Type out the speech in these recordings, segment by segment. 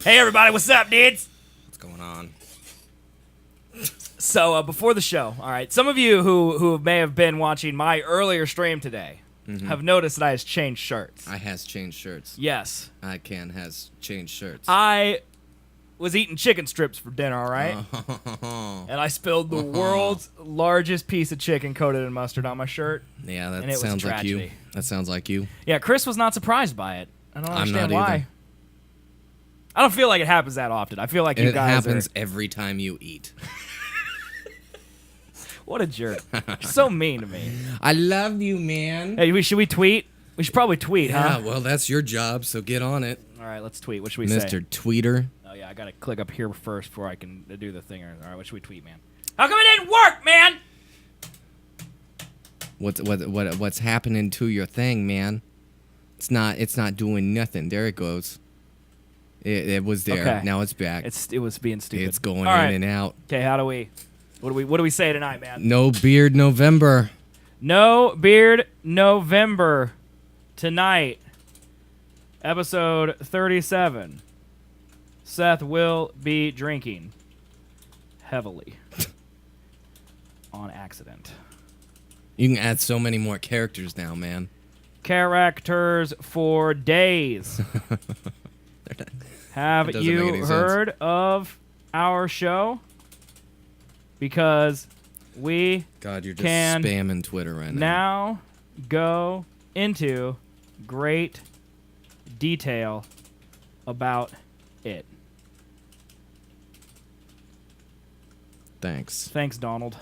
Hey everybody, what's up, dudes? What's going on? So before the show, all right, some of you who may have been watching my earlier stream today have noticed that I has changed shirts. I has changed shirts. Yes. Has changed shirts. I was eating chicken strips for dinner, all right? And I spilled the world's largest piece of chicken coated in mustard on my shirt. Yeah, and that it sounds was like you. tragedy. That sounds like you. Yeah, Chris was not surprised by it. I don't understand not why. either. I don't feel like it happens that often. I feel like you It guys happens are... every time you eat. What a jerk. You're so mean to me. I love you, man. Hey, should we tweet? We should probably tweet, Yeah, huh? well, that's your job, so get on it. All right, let's tweet. What should we say? Mr. Tweeter. Oh, yeah, I got to click up here first before I can do the thing. All right, what should we tweet, man? How come it didn't work, man? What's happening to your thing, man? It's not doing nothing. There it goes. It was there. Okay. Now it's back. It was being stupid. It's going All in right. and out. Okay, what do we say tonight, man? No beard November. No Beard November tonight. Episode 37. Seth will be drinking heavily on accident. You can add so many more characters now, man. Characters for days. Have That doesn't make you any sense. heard of our show? Because we God, you're just can spamming Twitter right now. now go into great detail about it. Thanks. Thanks, Donald.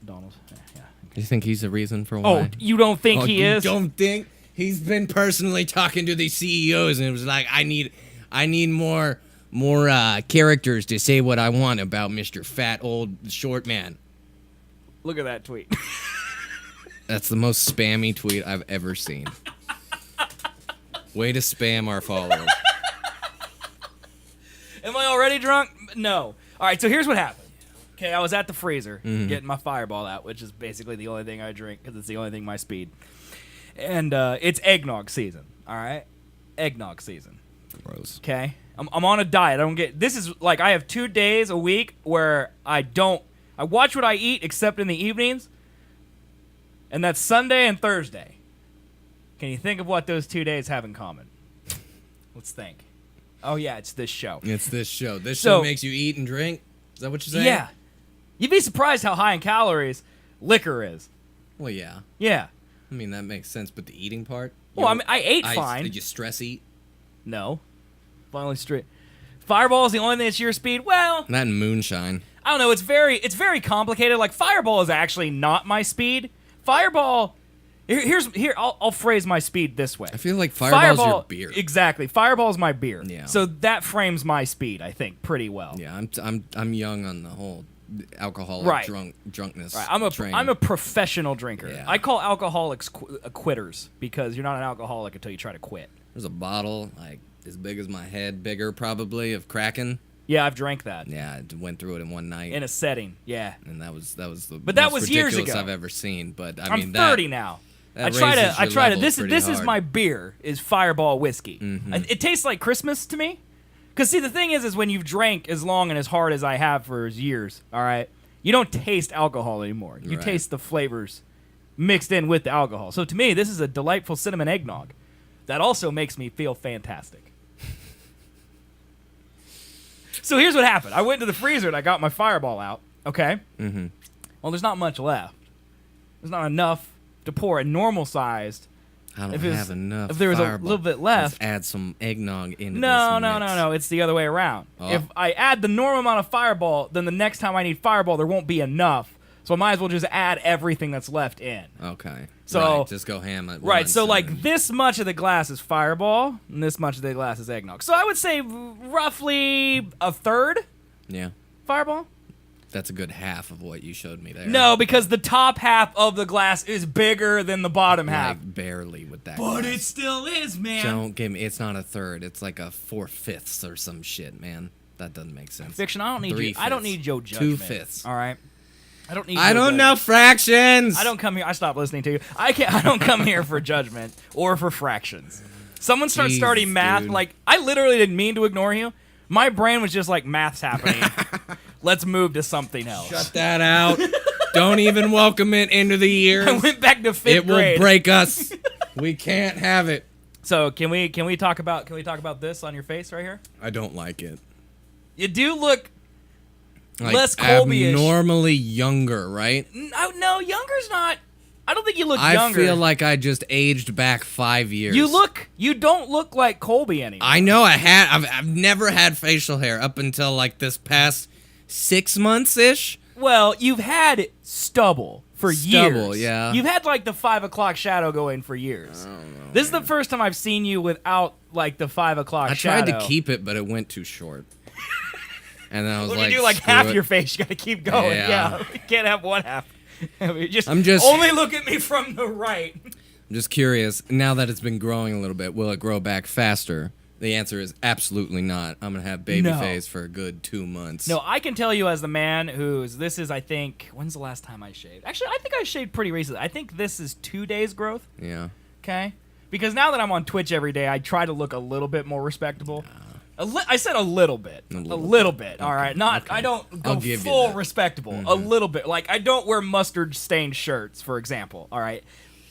Donald. Yeah. You think he's the reason for why? Oh, you don't think he you is? Don't think he's been personally talking to these CEOs and it was like, I need more characters to say what I want about Mr. Fat Old Short Man. Look at that tweet. That's the most spammy tweet I've ever seen. Way to spam our followers. Am I already drunk? No. All right, so here's what happened. Okay, I was at the freezer getting my Fireball out, which is basically the only thing I drink because it's the only thing my speed. And it's eggnog season, all right? Eggnog season. Gross. Okay? I'm on a diet. This is like I have 2 days a week where I watch what I eat except in the evenings, and that's Sunday and Thursday. Can you think of what those 2 days have in common? Let's think. Oh, yeah, it's this show. It's this show. This So- show makes you eat and drink? Is that what you're saying? Yeah. You'd be surprised how high in calories liquor is. Well, yeah. Yeah. I mean, that makes sense, but the eating part? Well, I mean, I ate fine. Did you stress eat? No. Finally straight. Fireball is the only thing that's your speed. Well, Not in moonshine. I don't know. It's very complicated. Like Fireball is actually not my speed. Fireball. I'll phrase my speed this way. I feel like Fireball's your beer. Exactly. Fireball's my beer. Yeah. So that frames my speed, I think, pretty well. Yeah, I'm young on the whole alcoholic Right. drunkenness. Right. train. I'm a professional drinker. Yeah. I call alcoholics quitters because you're not an alcoholic until you try to quit. There's a bottle like as big as my head, bigger probably, of Kraken. Yeah, I've drank that Yeah, I went through it in one night, in a setting. Yeah. and that was the But that most was years ridiculous ago. I've ever seen. But I I'm mean, 30 now. that I try raises to. your levels This pretty is hard. my beer. Is Fireball whiskey. It tastes like Christmas to me. Cause see, the thing is when you've drank as long and as hard as I have for years, all right, you don't taste alcohol anymore. You Right. taste the flavors mixed in with the alcohol. So to me, this is a delightful cinnamon eggnog that also makes me feel fantastic. So here's what happened. I went to the freezer and I got my Fireball out. Okay. Mm-hmm. Well, there's not much left. There's not enough to pour a normal sized. I don't If it was- have enough. if there was a Fireball. little bit left- Let's add some eggnog into No, this no, mix. no, no. It's the other way around. Oh. If I add the normal amount of Fireball, then the next time I need Fireball, there won't be enough. So I might as well just add everything that's left in. Okay. So- right, just go ham at Right, once so and like then- this much of the glass is Fireball, and this much of the glass is eggnog. So I would say roughly a third Yeah, Fireball. that's a good half of what you showed me there. No, because the top half of the glass is bigger than the bottom half. like barely with that. But glass. it still is, man. Don't give me. It's not a third. It's like a 4/5 or some shit, man. That doesn't make sense. Fiction, I don't need you. I don't need your judgment. 2/5. All right. I don't need. I your don't judgment. know fractions. I don't come here. I stopped listening to you. I don't come here for judgment or for fractions. Someone starts Jesus, starting math. dude. Like, I literally didn't mean to ignore you. My brain was just like, math's happening. Let's move to something else. Shut that out. Don't even welcome it into the year. I went back to 5th It grade. will break us. We can't have it. So can we talk about this on your face right here? I don't like it. You do look Like, less Colby-ish. abnormally younger, right? No, younger's not. I don't think you look I younger. feel like I just aged back 5 years. You don't look like Colby anymore. I know I've never had facial hair up until like this past 6 months ish. Well, you've had stubble for years. Yeah. You've had like the 5 o'clock shadow going for years. I don't know. This is the first time I've seen you without like the 5 o'clock I shadow. tried to keep it, but it went too short. And then I was When like, you do like screw half it. your face, you gotta keep going. Yeah. You can't have one half. I mean, I'm just- only look at me from the right. I'm just curious. Now that it's been growing a little bit, will it grow back faster? The answer is absolutely not. I'm gonna have baby No. face for a good 2 months. No, I can tell you as the man this is, I think, when's the last time I shaved? Actually, I think I shaved pretty recently. I think this is 2 days growth, Yeah. okay? Because now that I'm on Twitch every day, I try to look a little bit more respectable. I said a little bit. A little bit, all right? Not, okay. I don't go I'll give you full that. respectable. A little bit. Like, I don't wear mustard-stained shirts, for example, all right?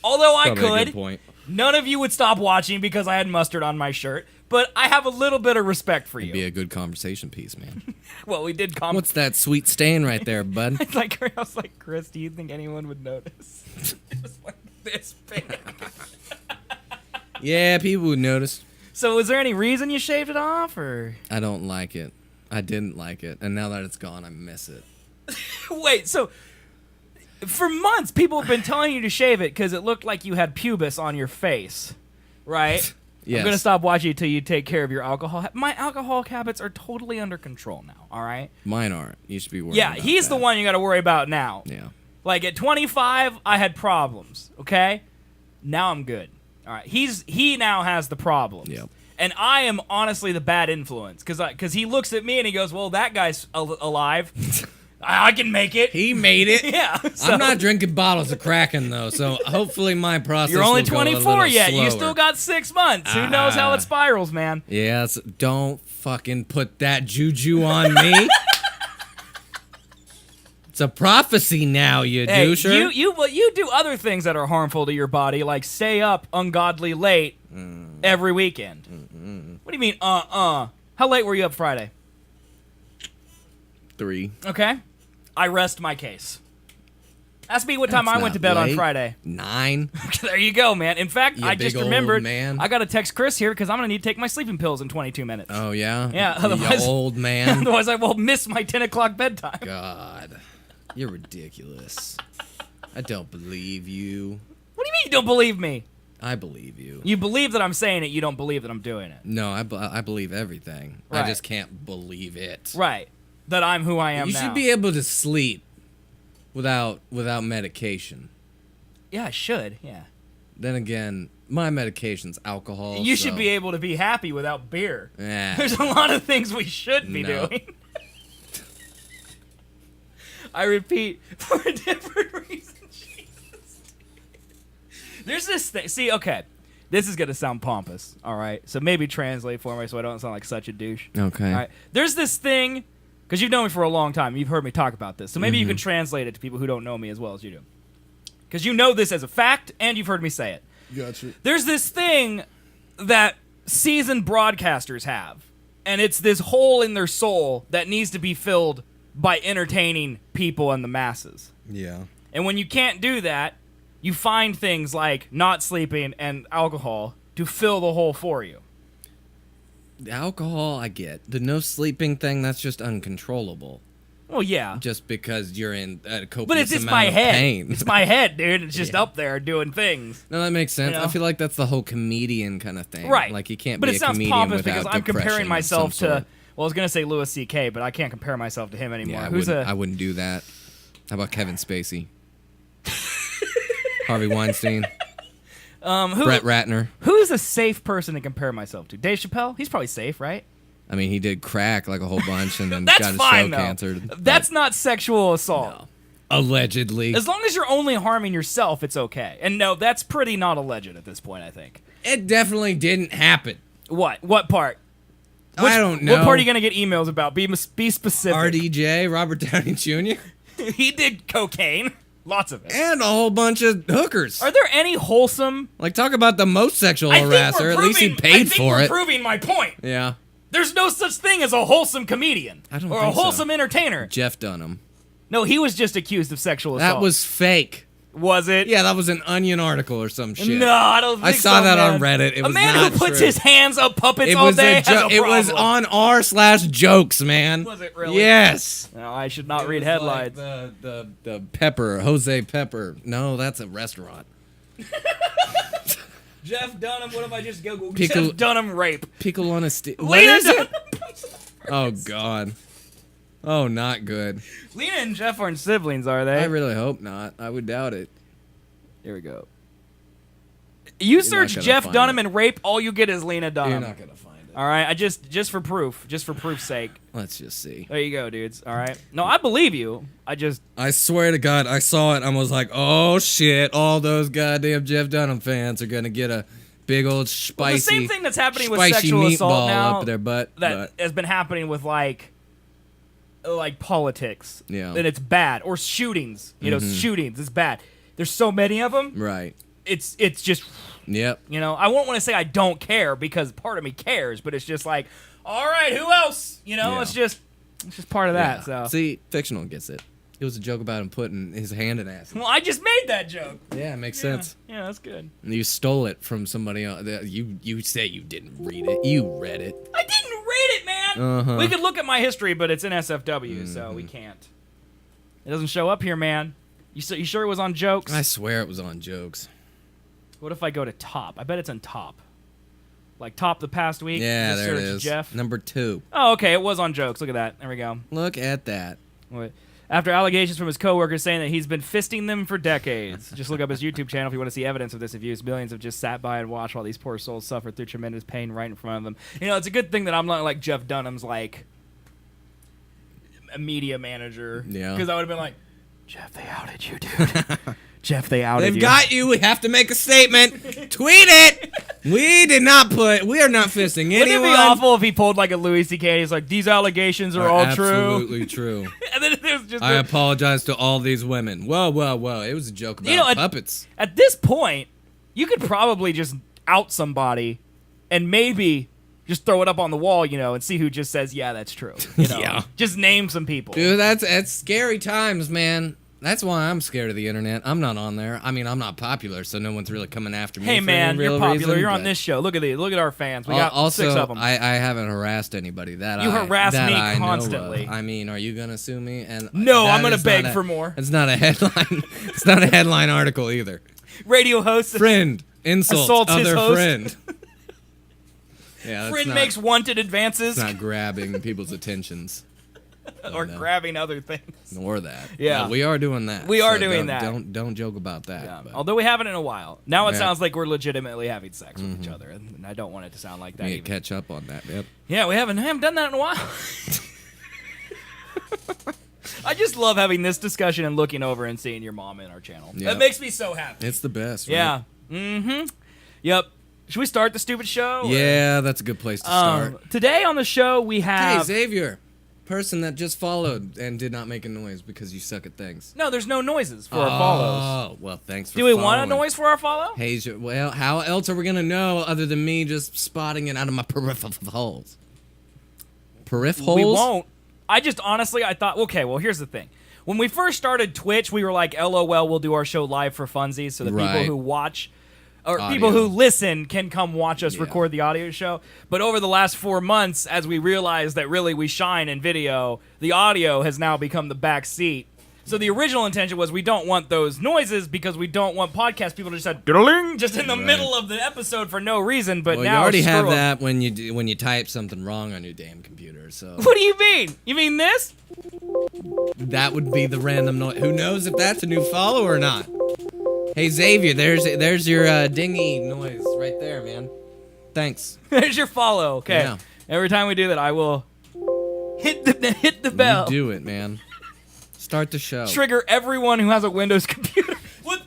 Although I Probably a could, good point. none of you would stop watching because I had mustard on my shirt, but I have a little bit of respect for you. Be a good conversation piece, man. Well, we did comment. What's that sweet stain right there, bud? It's like, I was like, Chris, do you think anyone would notice? It's like this big. Yeah, people would notice. So, was there any reason you shaved it off, or? I don't like it. I didn't like it, and now that it's gone, I miss it. Wait, so for months, people have been telling you to shave it because it looked like you had pubis on your face, right? Yes. I'm gonna stop watching until you take care of your alcohol. My alcoholic habits are totally under control now. All right. Mine aren't. You should be worried. Yeah, about he's that. the one you got to worry about now. Yeah. Like at 25, I had problems. Okay, now I'm good. All right, he now has the problems. Yep. And I am honestly the bad influence because he looks at me and he goes, "Well, that guy's alive. I can make it." He made it. Yeah. So I'm not drinking bottles of Kraken though, so hopefully my process. you're only will go a 24 little yet. slower. You still got 6 months. Who knows how it spirals, man? Yes. Don't fucking put that juju on me. It's a prophecy now, you Hey, doucher. you do other things that are harmful to your body, like stay up ungodly late every weekend. What do you mean, How late were you up Friday? 3. Okay. I rest my case. Ask me what time That's I went not to bed on late. Friday. 9. There you go, man. In fact, You I just big old remembered man. I got to text Chris here because I'm going to need to take my sleeping pills in 22 minutes. Oh yeah. Yeah, You otherwise- old man. Otherwise, I will miss my 10 o'clock bedtime. God, you're ridiculous. I don't believe you. What do you mean you don't believe me? I believe you. You believe that I'm saying it, you don't believe that I'm doing it. No, I believe everything. Right. I just can't believe it. Right. That I'm who I am You now. should be able to sleep without medication. Yeah, I should. Yeah. Then again, my medication's alcohol. You so- should be able to be happy without beer. Eh. There's a lot of things we should be No. doing. I repeat, for a different reason. Jesus. There's this thing. See, okay. This is going to sound pompous, all right? So maybe translate for me so I don't sound like such a douche. Okay. All right. There's this thing, because you've known me for a long time. You've heard me talk about this. So maybe you can translate it to people who don't know me as well as you do. Because you know this as a fact, and you've heard me say it. Gotcha. There's this thing that seasoned broadcasters have, and it's this hole in their soul that needs to be filled by entertaining people and the masses. Yeah. And when you can't do that, you find things like not sleeping and alcohol to fill the hole for you. The alcohol, I get. The no sleeping thing, that's just uncontrollable. Well, yeah. Just because you're in a copious But it's amount my of head. pain. It's my head, dude. It's just Yeah. up there doing things. No, that makes sense. You know? I feel like that's the whole comedian kind of thing. Right. Like you can't but be it a sounds comedian pompous without because I'm depression comparing of myself some to, sort. well, I was going to say Louis C.K., but I can't compare myself to him anymore. Yeah, I wouldn't do that. How about Kevin Spacey? Harvey Weinstein? Brett Ratner? Who's a safe person to compare myself to? Dave Chappelle? He's probably safe, right? I mean, he did crack like a whole bunch and then That's got his fine, show though. canceled. That's not sexual assault. No. Allegedly. As long as you're only harming yourself, it's okay. And no, that's pretty not alleged at this point, I think. It definitely didn't happen. What? What part? I don't know. What part are you gonna get emails about? Be specific. RDJ, Robert Downey Jr. He did cocaine. Lots of it. And a whole bunch of hookers. Are there any wholesome? Like, talk about the most sexual harasser. At least he paid for it. Proving my point. Yeah. There's no such thing as a wholesome comedian. I don't or think a wholesome so. entertainer. Jeff Dunham. No, he was just accused of sexual assault. That was fake. Was it? Yeah, that was an Onion article or some shit. No, I don't think I saw so, that man. on Reddit. It was a man not who puts true. his hands up puppets It all was day a has a It was problem. on r/jokes, man. Was it really? Yes. No, I should not It read was headlines. Like the Pepper, Jose Pepper. No, that's a restaurant. Jeff Dunham. What if I just Google Pickle- Jeff Dunham rape? Pickle on a stick. What Lena is Dunham. it? Oh God. Oh, not good. Lena and Jeff aren't siblings, are they? I really hope not. I would doubt it. Here we go. You search gonna Jeff find Dunham it. and rape, all you get is Lena Dunham. You're not gonna find it. All right, I just for proof's sake. Let's just see. There you go, dudes. All right. No, I believe you. I swear to God, I saw it. I was like, oh shit! All those goddamn Jeff Dunham fans are gonna get a big old spicy, well, the same thing that's happening with spicy sexual assault meatball now up their butt. that has been happening with like politics. Yeah. And it's bad. Or shootings. You know, shootings. It's bad. There's so many of them. Right. It's just, Yep. you know, I won't want to say I don't care because part of me cares, but it's just like, all right, who else? You know, Yeah. it's just part of that. Yeah. So. See, fictional gets it. It was a joke about him putting his hand in acid. Well, I just made that joke. Yeah, it makes sense. Yeah, that's good. You stole it from somebody else. You say you didn't read it. You read it. I didn't read it, man. Uh-huh. We could look at my history, but it's in SFW, so we can't. It doesn't show up here, man. You sure it was on jokes? I swear it was on jokes. What if I go to top? I bet it's on top. Like top the past week. Yeah, Just there it search is. Jeff. Number 2. Oh, okay. It was on jokes. Look at that. There we go. Look at that. Wait. After allegations from his coworkers saying that he's been fisting them for decades. Just look up his YouTube channel if you want to see evidence of this abuse. Millions have just sat by and watched while these poor souls suffer through tremendous pain right in front of them. You know, it's a good thing that I'm not like Jeff Dunham's like a media manager. Yeah. Because I would have been like, Jeff, they outed you, dude. Jeff, they outed They've you. got you. We have to make a statement. Tweet it. We did not put. We are not fisting anyone. Wouldn't it be awful if he pulled like a Louis C.K. and he's like, these allegations are all true? Absolutely true. And then there's just I apologize to all these women. Whoa, whoa, whoa. It was a joke about puppets. At this point, you could probably just out somebody and maybe just throw it up on the wall, you know, and see who just says, yeah, that's true. You know? Yeah. Just name some people. Dude, that's scary times, man. That's why I'm scared of the internet. I'm not on there. I mean, I'm not popular, so no one's really coming after me. Hey, for man, any real you're popular. reason, You're on but- this show. Look at these. Look at our fans. We got also, 6 of them. I haven't harassed anybody. You harass me I know of. constantly. I mean, are you gonna sue me? And No, that I'm gonna is beg not a- for more. It's not a headline. It's not a headline article either. Radio host. Friend insults Assaults his other host. friend. Yeah, that's Friend not, makes wanted advances it's not grabbing people's attentions. or no. grabbing other things. Nor that. Yeah. No, we are doing that. We are so doing don't- that. Don't joke about that. Yeah. but Although we haven't in a while. Now it Yeah. sounds like we're legitimately having sex with each other, and I don't want it to sound like that. we need Even. to catch up on that. Yep. Yeah, we haven't done that in a while. I just love having this discussion and looking over and seeing your mom in our channel. Yep. That makes me so happy. It's the best. Right? Yeah. Mm-hmm. Yep. Should we start the stupid show? Yeah, that's a good place to start. Today on the show we Hey, have. Xavier, person that just followed and did not make a noise because you suck at things. No, there's no noises for our follows. Oh, well, thanks for Do we following. want a noise for our follow? Hey, well, how else are we going to know other than me just spotting it out of my peripheral holes? Peripherals? We won't. I just honestly, I thought, okay, well, here's the thing. When we first started Twitch, we were like, LOL, we'll do our show live for funsies so that people Right. who watch or Audio. people who listen can come watch us Yeah. record the audio show. But over the last 4 months, as we realized that really we shine in video, the audio has now become the back seat. So the original intention was we don't want those noises because we don't want podcast people to just have diddling just in the Right. middle of the episode for no reason. But Well, now you already screw have 'em. that when you type something wrong on your damn computer. So What do you mean? You mean this? that would be the random noise. Who knows if that's a new follow or not? Hey Xavier, there's your dingy noise right there, man. Thanks. There's your follow. Okay. Yeah. Every time we do that, I will hit the bell. You do it, man. Start the show. Trigger everyone who has a Windows computer. What?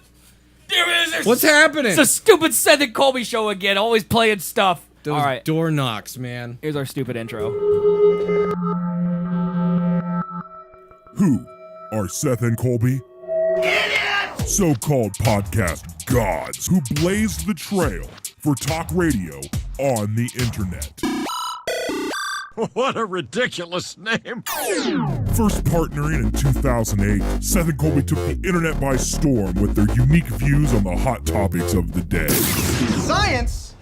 There's What's happening? It's a stupid Seth and Colby show again, always playing stuff. Those All right, door knocks, man. here's our stupid intro. Who are Seth and Colby? Idiots! So-called podcast gods who blazed the trail for talk radio on the internet. What a ridiculous name. First partnering in 2008, Seth and Colby took the internet by storm with their unique views on the hot topics of the day. Science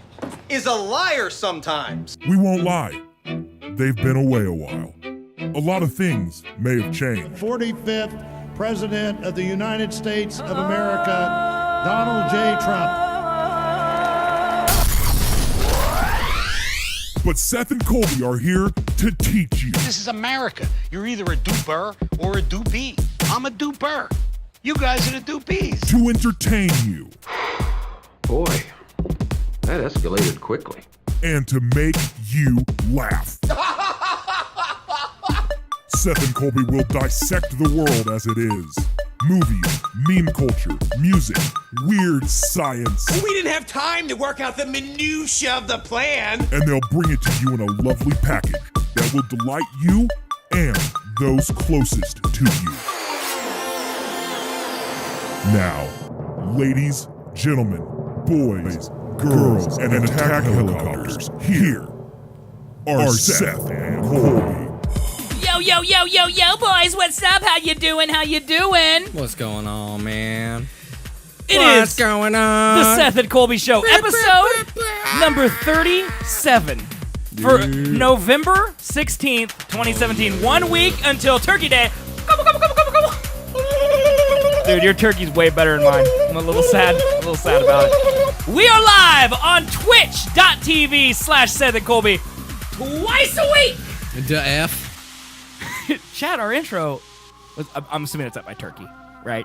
is a liar sometimes. We won't lie, they've been away a while. A lot of things may have changed. 45th President of the United States of America, Donald J. Trump. But Seth and Colby are here to teach you. This is America. You're either a duper or a doopy. I'm a duper. You guys are the doopies. To entertain you. Boy, that escalated quickly. And to make you laugh. Seth and Colby will dissect the world as it is. Movies, meme culture, music, weird science. We didn't have time to work out the minutiae of the plan. And they'll bring it to you in a lovely package that will delight you and those closest to you. Now, ladies, gentlemen, boys, girls, and attack helicopters, here are Seth and Colby. Yo, boys, what's up? How you doing? What's going on, man? What's going on? The Seth and Colby Show, episode number 37 for November 16th, 2017. 1 week until Turkey Day. Dude, your turkey's way better than mine. I'm a little sad about it. We are live on twitch.tv/Seth and Colby twice a week. The F. Chad, our intro was, I'm assuming it's at my turkey, right?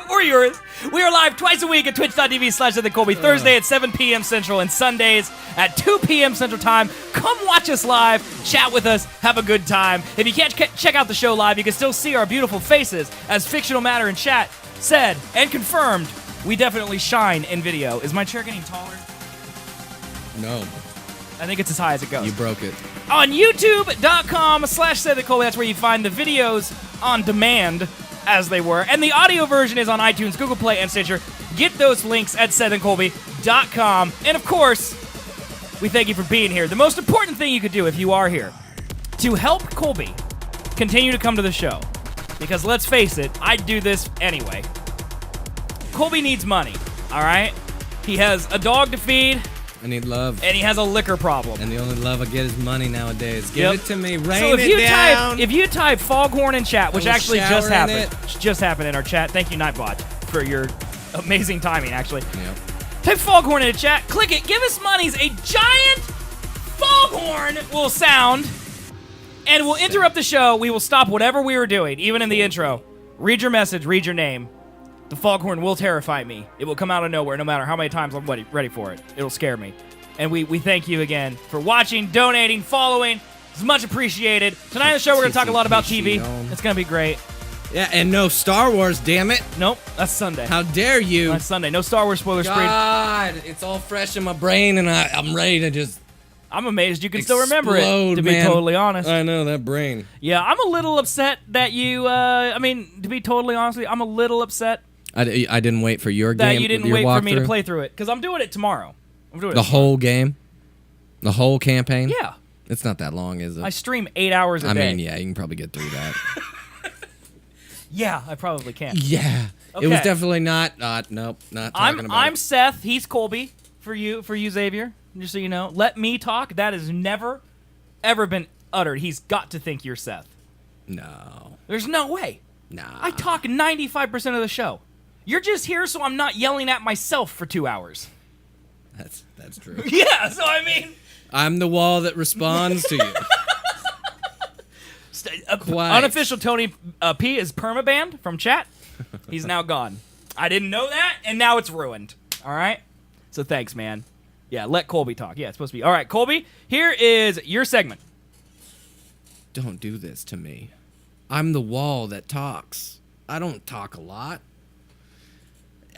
Or yours. We are live twice a week at twitch.tv/Seth and Colby, Thursday at 7 p.m. Central and Sundays at 2 p.m. Central Time. Come watch us live, chat with us, have a good time. If you can't check out the show live, you can still see our beautiful faces. As Fictional Matter in chat said and confirmed, we definitely shine in video. Is my chair getting taller? No, I think it's as high as it goes. you broke it. On youtube.com/Seth and Colby, that's where you find the videos on demand as they were. And the audio version is on iTunes, Google Play, and Stitcher. Get those links at sethandcolby.com. And of course, we thank you for being here. The most important thing you could do if you are here to help Colby continue to come to the show, because let's face it, I'd do this anyway. Colby needs money, all right? He has a dog to feed, I need love. and he has a liquor problem. And the only love I get is money nowadays. Give Yep. it to me. So Rain it down. if you type Foghorn in chat, which I will actually shower just in happened, it. just happened in our chat. Thank you, Nightbot, for your amazing timing. Actually, Yep. type Foghorn in the chat, click it, give us monies. A giant foghorn will sound, and we'll interrupt the show. We will stop whatever we were doing, even in the intro. Read your message, read your name. The foghorn will terrify me. It will come out of nowhere, no matter how many times I'm ready for it. It'll scare me. And we thank you again for watching, donating, following. It's much appreciated. Tonight on the show, we're going to talk a lot about TV. It's going to be great. Yeah, and no Star Wars, damn it. Nope, that's Sunday. How dare you? That's Sunday. No Star Wars spoiler screen. God, it's all fresh in my brain, and I'm ready to just I'm amazed you can still remember it, explode, to be man. totally honest. I know, that brain. Yeah, I'm a little upset that you, to be totally honest with you, I'm a little upset I didn't wait for your that game. you didn't your wait for me to walkthrough. play through it, because I'm doing it tomorrow. I'm doing it The tomorrow. whole game? The whole campaign? Yeah. It's not that long, is it? I stream 8 hours a I day. mean, yeah, you can probably get through that. Yeah, I probably can. Yeah. It was Okay. definitely not. Nope, not talking about I'm it. Seth. He's Colby. For you, Xavier. Just so you know, let me talk. That has never, ever been uttered. He's got to think you're Seth. No. There's no way. Nah. I talk 95% of the show. You're just here so I'm not yelling at myself for 2 hours. That's true. Yeah, so I mean, I'm the wall that responds to you. Quiet. unofficial Tony P is permabanned from chat. He's now gone. I didn't know that, and now it's ruined. All right? So thanks, man. Yeah, let Colby talk. Yeah, it's supposed to be. All right, Colby, here is your segment. Don't do this to me. I'm the wall that talks. I don't talk a lot.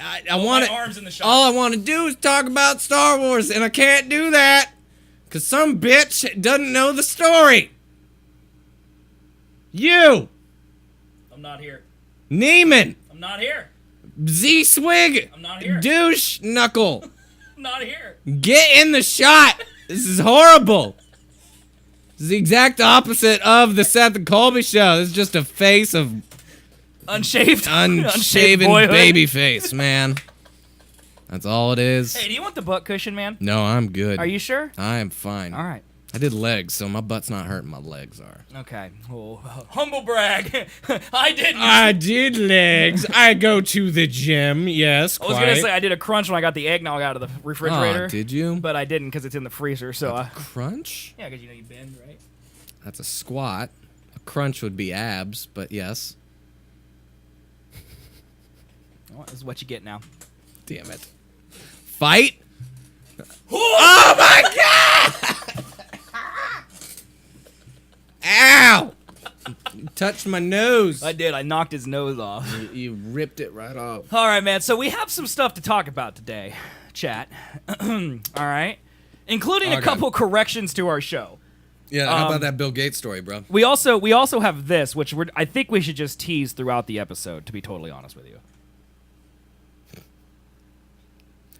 I want my arm's in the shot. All I want to do is talk about Star Wars, and I can't do that because some bitch doesn't know the story. You, I'm not here. Neiman, I'm not here. Z-Swig, I'm not here. douche knuckle, I'm not here. get in the shot. This is horrible. This is the exact opposite of the Seth and Colby show. This is just a face of unshaven boyhood. baby face, man. That's all it is. Hey, do you want the butt cushion, man? No, I'm good. Are you sure? I am fine. All right. I did legs, so my butt's not hurting. My legs are. Okay. Oh, humble brag. I didn't. I did legs. I go to the gym. Yes, I was gonna say I did a crunch when I got the eggnog out of the refrigerator. Oh, did you? But I didn't because it's in the freezer. So Crunch? yeah, because you bend, right? That's a squat. A crunch would be abs, but yes. Well, this is what you get now. Damn it. Fight? Oh my god! Ow! You touched my nose. I did. I knocked his nose off. You ripped it right off. All right, man. So we have some stuff to talk about today, chat. All right, including a couple corrections to our show. Yeah, how about that Bill Gates story, bro? We also have this, which I think we should just tease throughout the episode. To be totally honest with you.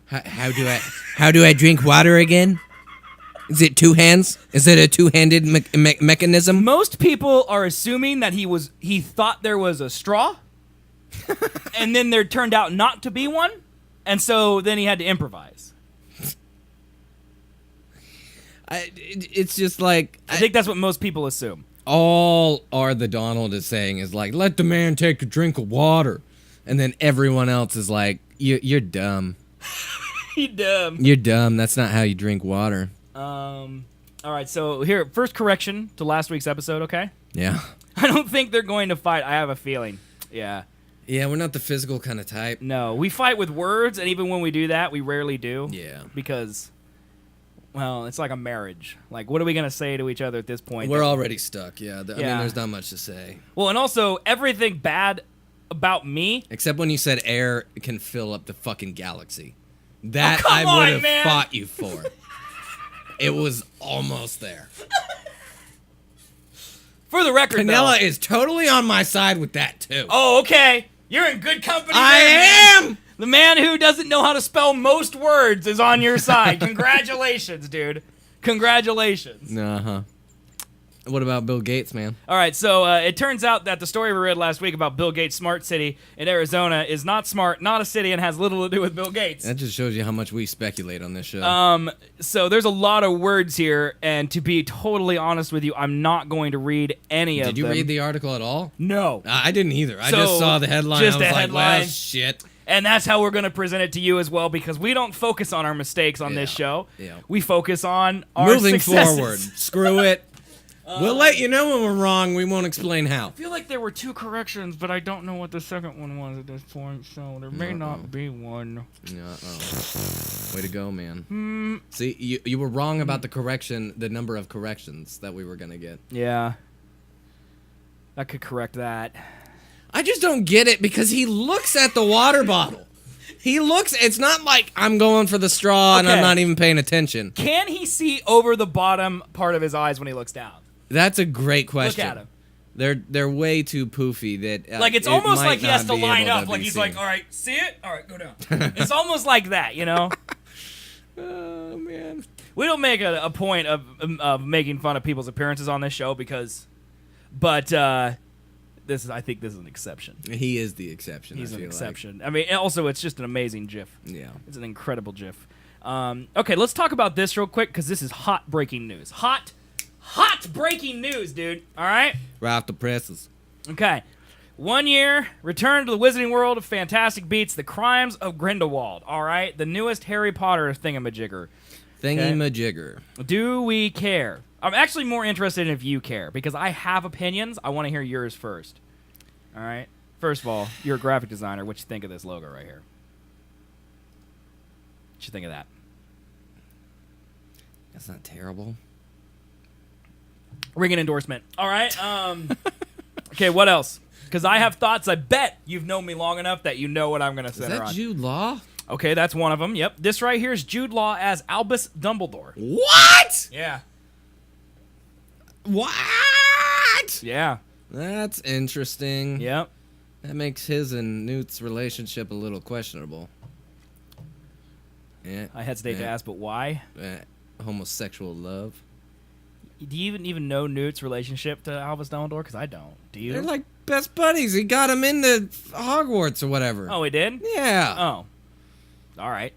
How do I drink water again? Is it two hands? Is it a two-handed mechanism? Most people are assuming that he thought there was a straw, and then there turned out not to be one, and so then he had to improvise. It's just like I think that's what most people assume. all the Donald is saying is like, let the man take a drink of water, and then everyone else is like, you're dumb. He dumb. You're dumb. That's not how you drink water. All right, so here, first correction to last week's episode, okay? Yeah. I don't think they're going to fight. I have a feeling. Yeah. Yeah, we're not the physical kind of type. No, we fight with words, and even when we do that, we rarely do. Yeah. Because, well, it's like a marriage. Like, what are we going to say to each other at this point? We're already stuck, yeah. I mean, Yeah. there's not much to say. Well, and also, everything bad about me. Except when you said air can fill up the fucking galaxy. That come I on, would have man. fought you for. It was almost there. For the record, Canella though, is totally on my side with that, too. oh, okay. You're in good company I there, man. am! The man who doesn't know how to spell most words is on your side. Congratulations, dude. Congratulations. Uh-huh. What about Bill Gates, man? All right, so it turns out that the story we read last week about Bill Gates' smart city in Arizona is not smart, not a city, and has little to do with Bill Gates. That just shows you how much we speculate on this show. So there's a lot of words here, and to be totally honest with you, I'm not going to read any of them. Did you read the article at all? No. I didn't either. I So, just saw the headline. just I was a like, headline. well, shit. And that's how we're going to present it to you as well, because we don't focus on our mistakes on this Yeah, show. yeah. We focus on our Moving successes. forward. Screw it. We'll let you know when we're wrong. We won't explain how. I feel like there were 2 corrections, but I don't know what the second one was at this point, so there may not be one. Way to go, man. See, you were wrong about the number of corrections that we were going to get. Yeah. I could correct that. I just don't get it because he looks at the water bottle. It's not like I'm going for the straw and I'm Okay. not even paying attention. Can he see over the bottom part of his eyes when he looks down? That's a great question. Look at him. They're way too poofy that Like, it's it almost might like he has not to be line able up. to Like, be he's seen. like, all right, see it? All right, go down. It's almost like that, you know? Oh man. We don't make a point of making fun of people's appearances on this show but I think this is an exception. He is the exception. He's I an feel exception. I mean, also, it's just an amazing GIF. Like. Yeah. It's an incredible GIF. Okay, let's talk about this real quick because this is hot breaking news. Hot breaking news, dude. All right? Right off the presses. Okay. 1 year, return to the Wizarding World of Fantastic Beasts, The Crimes of Grindelwald. All right? The newest Harry Potter thingamajigger. Thingy-majigger. Do we care? I'm actually more interested in if you care because I have opinions. I want to hear yours first. All right? First of all, you're a graphic designer. What you think of this logo right here? What you think of that? That's not terrible. Ring an endorsement. All right. Okay, what else? Because I have thoughts. I bet you've known me long enough that you know what I'm going to Is center that on. Jude Law? Okay, that's one of them. Yep. This right here is Jude Law as Albus Dumbledore. What? Yeah. What? Yeah. That's interesting. Yep. That makes his and Newt's relationship a little questionable. Yeah. I hesitate to ask, but why? Homosexual love. Do you even know Newt's relationship to Albus Dumbledore? Because I don't. Do you? They're like best buddies. He got him into Hogwarts or whatever. Oh, he did? Yeah. Oh. All right.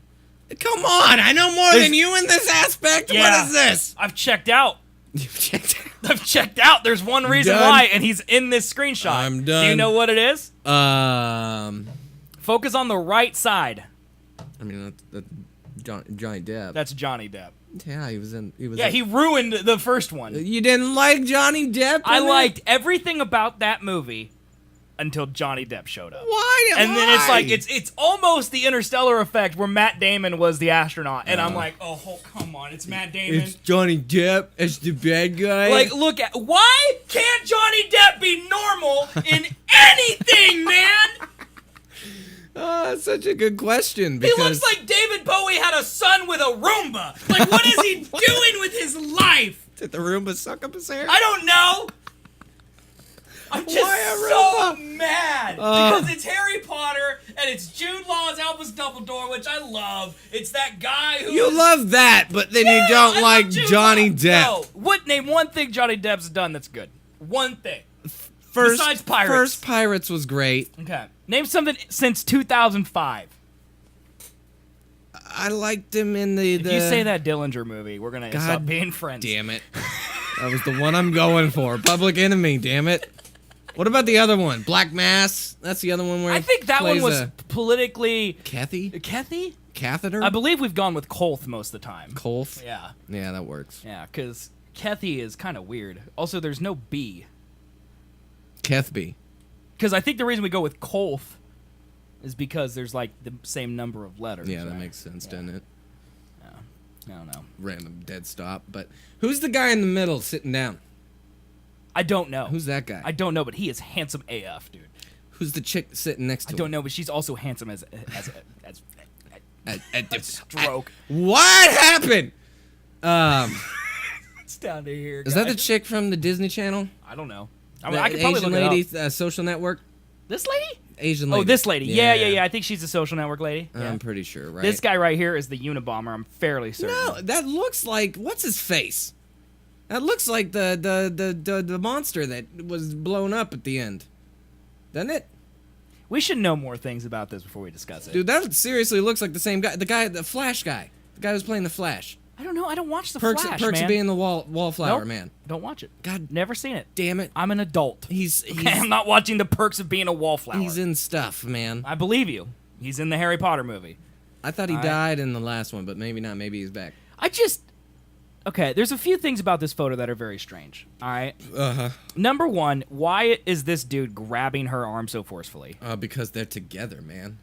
Come on. I know more than you in this aspect. Yeah. What is this? I've checked out. You've checked out. I've checked out. There's one reason Done. why, and he's in this screenshot. I'm done. Do you know what it is? I Focus on the right side. mean, that's Johnny Depp. That's Johnny Depp. Yeah, he was in. Yeah, he ruined the first one. You didn't like Johnny Depp? I in it? liked everything about that movie until Johnny Depp showed up. Why? And then it's Why? like it's almost the Interstellar effect where Matt Damon was the astronaut, and I'm like, oh, come on, it's Matt Damon. It's Johnny Depp as the bad guy. Like, look at why can't Johnny Depp be normal in anything, man? That's such a good question. He Because looks like David Bowie had a son with a Roomba. Like, what is he doing with his life? Did the Roomba suck up his hair? I don't know. I'm just Why a so Roomba? mad because it's Harry Potter and it's Jude Law as Albus Dumbledore, which I love. It's that guy who You love that, but then you I don't love like Jude Johnny Law. Depp. No. What name one thing Johnny Depp's done that's good? One thing. Besides Pirates. First Pirates was great. Okay. Name something since 2005. I liked him in the. If you say that Dillinger movie, we're gonna stop being friends. Damn it. That was the one I'm going for. Public Enemy, damn it. What about the other one? Black Mass? That's the other one where I think that one plays was a politically Kathy? Kathy. Catheter? I believe we've gone with Kolth most of the time. Kolth? Yeah. Yeah, that works. Yeah, because Kathy is kind of weird. Also, there's no B. Kethby. Because I think the reason we go with Kolth is because there's like the same number of letters. Yeah, that right? makes sense, doesn't it? I don't know. Random dead stop. But who's the guy in the middle sitting down? I don't know. Who's that guy? I don't know, but he is handsome AF, dude. Who's the chick sitting next to I him? don't know, but she's also handsome as stroke. What happened? It's down to here. Is that the guys. chick from the Disney Channel? I don't know. I The mean, I could probably Asian look lady, it up. Social Network? This lady? Asian lady. Oh, this lady. Yeah. I think she's a Social Network lady. Yeah. I'm pretty sure, right? This guy right here is the Unabomber. I'm fairly certain. No, that looks like what's his face? That looks like the monster that was blown up at the end, doesn't it? We should know more things about this before we discuss it. Dude, that seriously looks like the same guy. The Flash guy. The guy who's playing the Flash. I don't know. I don't watch the Perks Flash, of man. being the wallflower Nope. man. Don't watch it. God Never seen it. damn it. I'm an adult. He's Okay, I'm not watching the perks of being a wallflower. he's in stuff, man. I believe you. He's in the Harry Potter movie. I thought he died in the last one, but maybe not. Maybe he's back. Okay, there's a few things about this photo that are very strange. All right. Uh-huh. Number one, why is this dude grabbing her arm so forcefully? Because they're together, man.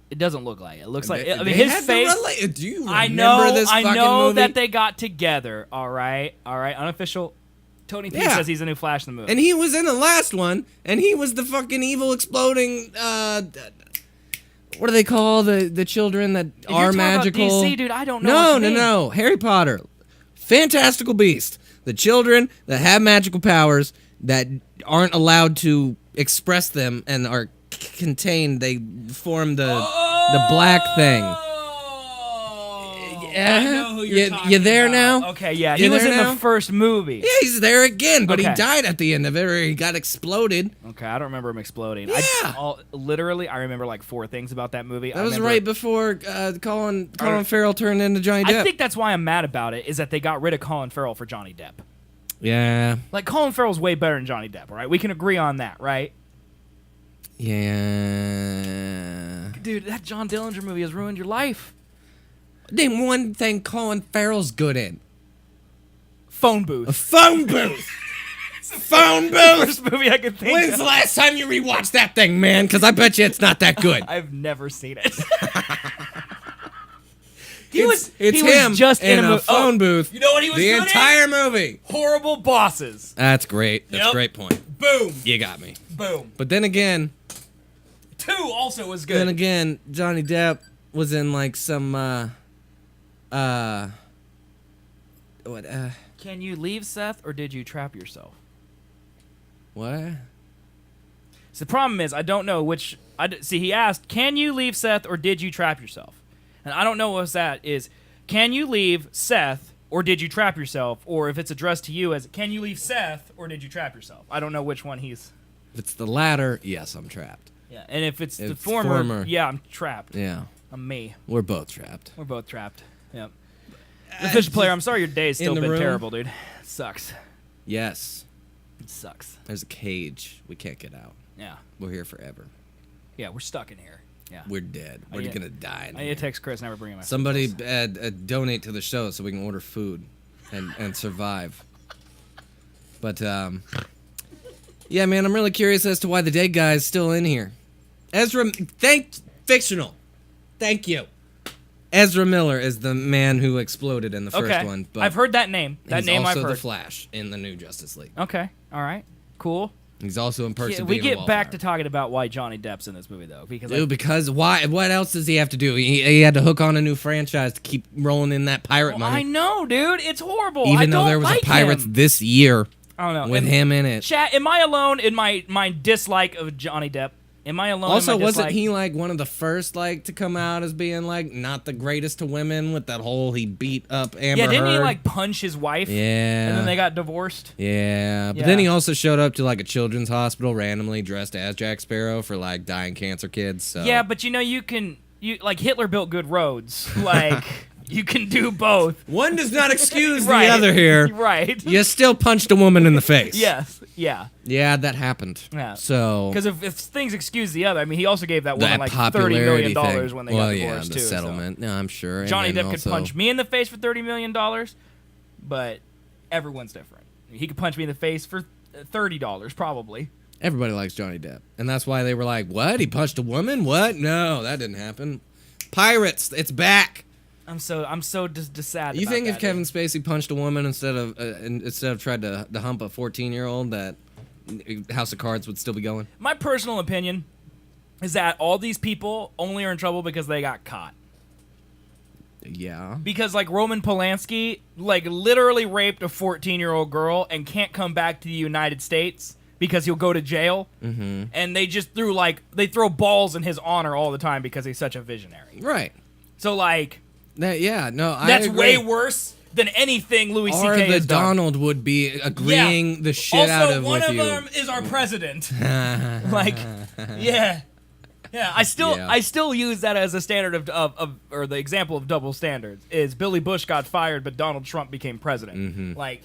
It doesn't look like it. It looks like They- I mean they his had to face. relate- Do you remember I know. this I fucking know movie? that they got together. All right. Unofficial. Tony P Yeah. says he's a new Flash in the movie. And he was in the last one, and he was the fucking evil exploding. What do they call the children that If are you're talking magical? about DC, dude, I don't know. what you mean. No. Harry Potter, fantastical beast. The children that have magical powers that aren't allowed to express them and are contained. They form the black thing. I know who you're talking You there about. now? Okay, yeah. You He was there in now? the first movie. Yeah, he's there again, but he Okay. died at the end of it, or he got exploded. Okay, I don't remember him exploding. Yeah. Literally, I remember like 4 things about that movie. That was right before Colin Farrell turned into Johnny Depp. I think that's why I'm mad about it, is that they got rid of Colin Farrell for Johnny Depp. Yeah. Like, Colin Farrell's way better than Johnny Depp, right? We can agree on that, right? Yeah. Dude, that John Dillinger movie has ruined your life. Name one thing Colin Farrell's good in. Phone booth. A phone booth. Phone booth. First movie I could think When's of. the last time you rewatched that thing, man? Because I bet you it's not that good. I've never seen it. It's he him was just in in a phone booth. You know what he was the good entire movie. Horrible bosses. That's great. That's Yep. a great point. Boom. You got me. Boom. But then again, 2 also was good. Johnny Depp was in like some Can you leave, Seth, or did you trap yourself? what? So the problem is, I don't know which. See, he asked, "Can you leave, Seth, or did you trap yourself?" And I don't know what that is. Can you leave, Seth, or did you trap yourself? Or if it's addressed to you as, "Can you leave, Seth, or did you trap yourself?" I don't know which one he's. If it's the latter, yes, I'm trapped. Yeah, and if it's the It's former, former. yeah, I'm trapped. Yeah, I'm me. we're both trapped. We're both trapped. Yep. The fish player, I'm sorry your day's still the been room. terrible, dude. It sucks. Yes, It sucks. there's a cage. We can't get out. Yeah. We're here forever. Yeah, we're stuck in here. Yeah. We're dead. We're need- gonna die. In I need here. to text Chris, never bring him my Somebody food. donate to the show so we can order food and survive. But yeah, man, I'm really curious as to why the dead guy is still in here. Fictional. Thank you. Ezra Miller is the man who exploded in the first Okay. one. But I've heard that name. That he's name I've also heard. the Flash in the new Justice League. Okay. All right. Cool. He's also in person. Yeah, we being a get back to wallflower. talking about why Johnny Depp's in this movie, though, because Dude, because why? What else does he have to do? He had to hook on a new franchise to keep rolling in that pirate I money. know, dude. It's horrible. I Even though don't there was like a Pirates him. this year I don't know. with him in it. Chat. Am I alone in my dislike of Johnny Depp? Am I alone? Also, in my wasn't dislike? he like one of the first like to come out as being like not the greatest to women with that whole he beat up Amber Yeah, didn't he Heard? like punch his wife? Yeah. And then they got divorced. Yeah, but Yeah. then he also showed up to like a children's hospital randomly dressed as Jack Sparrow for like dying cancer kids. So Yeah, but you know you like Hitler built good roads. Like you can do both. one does not excuse Right. the other here. Right. You still punched a woman in the face. Yes. Yeah. Yeah, that happened. Yeah. So Because if things excuse the other, I mean, he also gave that woman that like $30 popularity million thing. when they well, got yeah, divorced the too. so. settlement. No, I'm sure. And Johnny then Depp could also- punch me in the face for $30 million, but everyone's different. He could punch me in the face for $30 probably. Everybody likes Johnny Depp, and that's why they were like, "What? He punched a woman? What? No, that didn't happen." Pirates, it's back. I'm so just sad. You about think that, if Kevin Spacey punched a woman instead of tried to hump a 14-year-old, that House of Cards would still be going? My personal opinion is that all these people only are in trouble because they got caught. Yeah. Because like Roman Polanski, like literally raped a 14-year-old girl and can't come back to the United States because he'll go to jail. Mm-hmm. And they just they throw balls in his honor all the time because he's such a visionary. Right. So like That's way worse than anything Louis Or C.K. the has done. Donald would be agreeing the shit Also, out of one with of you. them is our president. Like, yeah. I still use that as a standard of or the example of double standards is Billy Bush got fired, but Donald Trump became president. Mm-hmm. Like,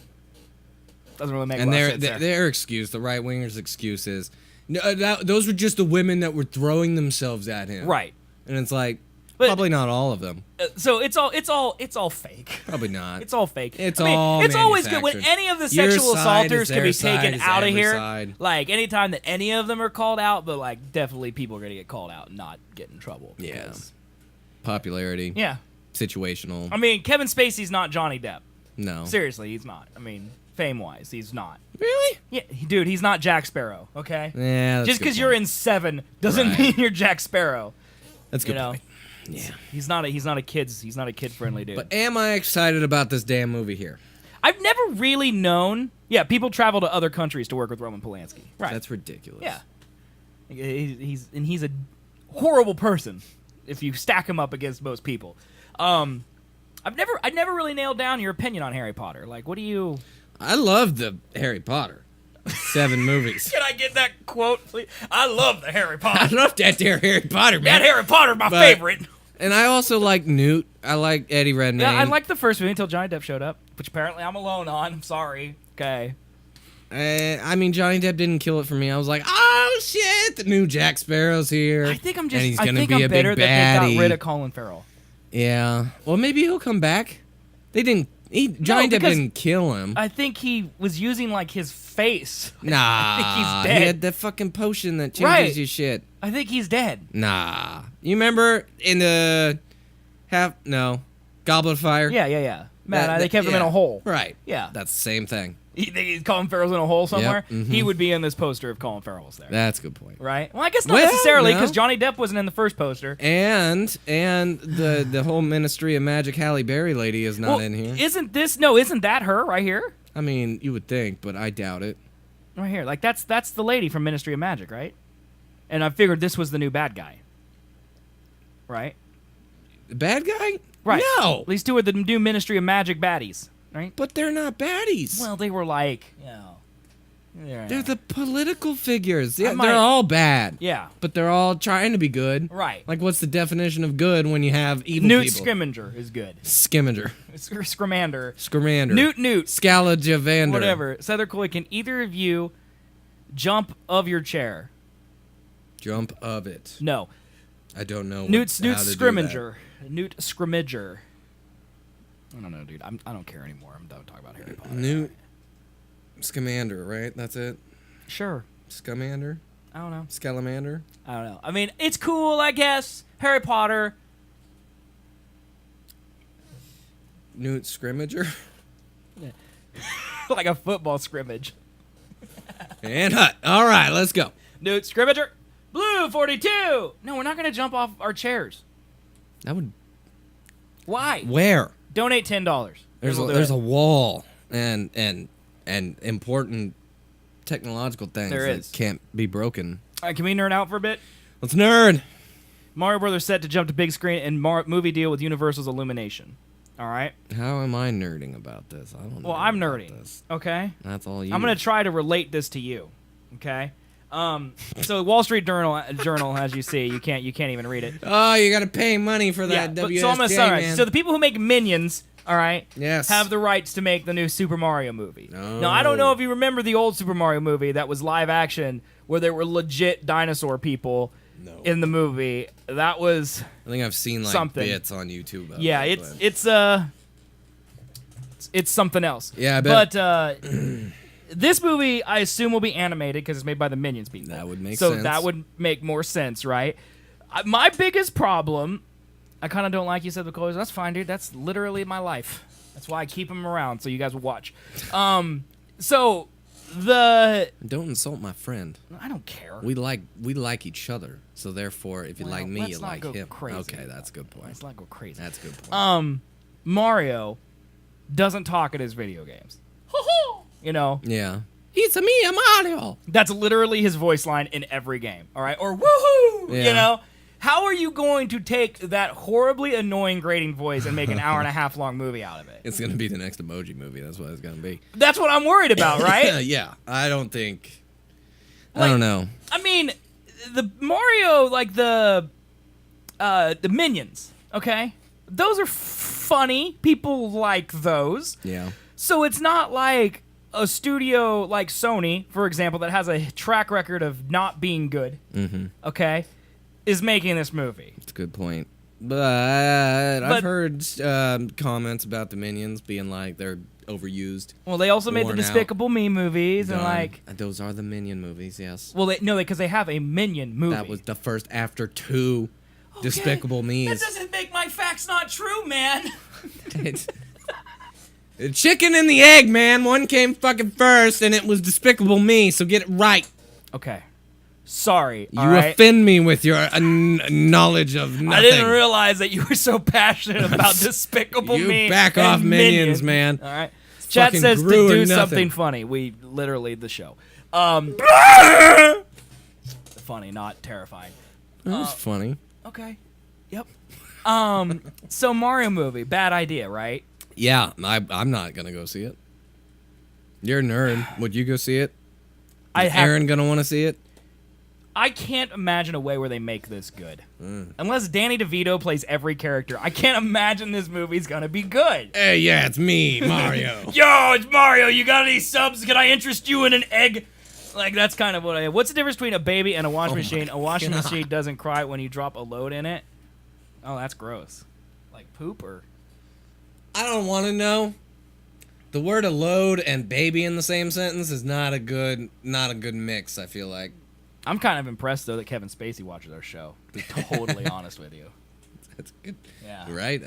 doesn't really make And a lot of sense there. their excuse, the right wingers' excuse is, no, those were just the women that were throwing themselves at him. Right. And it's like, But- probably not all of them. So it's all fake. Probably not. It's all fake. It's I mean, all it's always good when manufactured. any of the Your sexual side assaulters is can be their side, taken is out of every here. side. Like anytime that any of them are called out, but like definitely people are gonna get called out and not get in trouble. Yeah. because- Popularity. Yeah. Situational. I mean, Kevin Spacey's not Johnny Depp. No. Seriously, he's not. I mean, fame-wise, he's not. Really? Yeah, dude, he's not Jack Sparrow. Okay. Yeah. That's Just because because you're in Seven doesn't Right. mean you're Jack Sparrow. That's a You good know. point. Yeah. He's not a kid-friendly dude. But am I excited about this damn movie here? I've never really known. Yeah, people travel to other countries to work with Roman Polanski. Right. That's ridiculous. Yeah. He's a horrible person if you stack him up against most people. I've never really nailed down your opinion on Harry Potter. Like, what do you? I love the Harry Potter. 7 movies. Can I get that quote, please? I love the Harry I Potter. love that there Harry Potter, man. That Harry Potter's my But- favorite. And I also like Newt. I like Eddie Redmayne. Yeah, I liked the first movie until Johnny Depp showed up, which apparently I'm alone on. I'm sorry. Okay. I mean, Johnny Depp didn't kill it for me. I was like, oh shit, the new Jack Sparrow's here. I think I'm and just. he's I gonna think be I'm a bitter big that they baddie. got rid of Colin Farrell. Yeah. Well, maybe he'll come back. They didn't. Johnny Depp because didn't kill him. I think he was using like his face. Nah. I think he's dead. He had the fucking potion that changes Right. your shit. I think he's dead. Nah. You remember in the Goblet of Fire. Yeah. Man, they kept him in a hole. Right. Yeah. That's the same thing. Colin Farrell's in a hole somewhere. Yep, He would be in this poster if Colin Farrell was there. That's a good point. Right? Well, I guess not Well, necessarily, no. because Johnny Depp wasn't in the first poster. And the whole Ministry of Magic Halle Berry lady is not in here. Isn't that her right here? I mean, you would think, but I doubt it. Right here. Like, that's the lady from Ministry of Magic, right? And I figured this was the new bad guy. Right? The bad guy? Right. No. These two are the new Ministry of Magic baddies, right? But they're not baddies. Well, they were like, They're the political figures. Yeah, might- they're all bad. Yeah. But they're all trying to be good. Right. Like, what's the definition of good when you have evil Newt people? Scamander is good. Scamander. Scamander. Scamander. Newt. Scalajavander. Whatever. Seth Colby, can either of you jump of your chair? Jump of it. No. I don't know. Newt how to do that. Scrimmager. Newt Scrimmager. I don't know, dude. I don't care anymore. I'm done talking about Harry Potter. Newt Scamander, right? That's it? Sure. Scamander? I don't know. Scalamander? I don't know. I mean, it's cool, I guess. Harry Potter. Newt Scrimmager? Like a football scrimmage. And hut. All right, let's go. Newt Scrimmager. Blue 42. No, we're not going to jump off our chairs. That would... Why? Where? Donate $10. There's a wall and important technological things There that is. can't be broken. All right, can we nerd out for a bit? Let's nerd. Mario Brothers set to jump to big screen and movie deal with Universal's Illumination. All right? How am I nerding about this? I don't know. Well, I'm about nerding. this. Okay? That's all you. I'm going to try to relate this to you. Okay? So Wall Street Journal, as you see, you can't even read it. Oh, you got to pay money for Yeah, that. but, WSJ, so I'm going to summarize. man. So the people who make Minions, all right, Yes. have the rights to make the new Super Mario movie. Now, I don't know if you remember the old Super Mario movie that was live action where there were legit dinosaur people in the movie. That was I think I've seen like something. bits on YouTube. Of yeah, it, it's something else. Yeah, I bet. But this movie, I assume, will be animated because it's made by the Minions people. That would make so sense. that would make more sense, right? My biggest problem, I kind of don't like you said the colors. That's fine, dude. That's literally my life. That's why I keep them around so you guys will watch. So the Don't insult my friend. I don't care. We like each other. So therefore, if you Well, like me, let's you not like go him. crazy. Okay, that's a good point. Let's not go crazy. That's a good point. Mario doesn't talk in his video games. You know, Yeah. It's me, Mario. that's literally his voice line in every game. All right, or woohoo. Yeah. You know, how are you going to take that horribly annoying grating voice and make an hour and a half long movie out of it? It's gonna be the next Emoji movie. That's what it's gonna be. That's what I'm worried about, right? Yeah. I don't think. I Like- don't know. I mean, the Mario, like the Minions, okay? Those are funny. People like those. Yeah. So it's not like a studio like Sony, for example, that has a track record of not being good, okay, is making this movie. It's a good point. But I've But- heard comments about the Minions being like they're overused. Well, they also made the Worn out. Despicable Me movies, and Done. like, Those are the Minion movies, yes. well, because they have a Minion movie. That was the first after two Despicable That Me's. doesn't make my facts not true, man. It's the chicken and the egg, man. One came fucking first, and it was Despicable Me. So get it right. Okay, sorry. You all right? offend me with your knowledge of nothing. I didn't realize that you were so passionate about Despicable You Me. back and off Minions, man. All right. Chat fucking says to Gru or do nothing. something funny. We literally the show. Funny, not terrifying. That was funny. Okay. Yep. So Mario movie, bad idea, right? Yeah, I'm not gonna go see it. You're a nerd. Would you go see it? I Is have. Aaron gonna want to see it? I can't imagine a way where they make this good. Mm. Unless Danny DeVito plays every character. I can't imagine this movie's gonna be good. Hey, yeah, it's me, Mario. Yo, it's Mario. You got any subs? Can I interest you in an egg? Like, that's kind of what I... What's the difference between a baby and a washing machine? A washing God. machine doesn't cry when you drop a load in it. Oh, that's gross. Like poop or... I don't want to know. The word "load" and "baby" in the same sentence is not a good mix. I feel like. I'm kind of impressed, though, that Kevin Spacey watches our show. To be totally honest with you. That's good. Yeah. Right?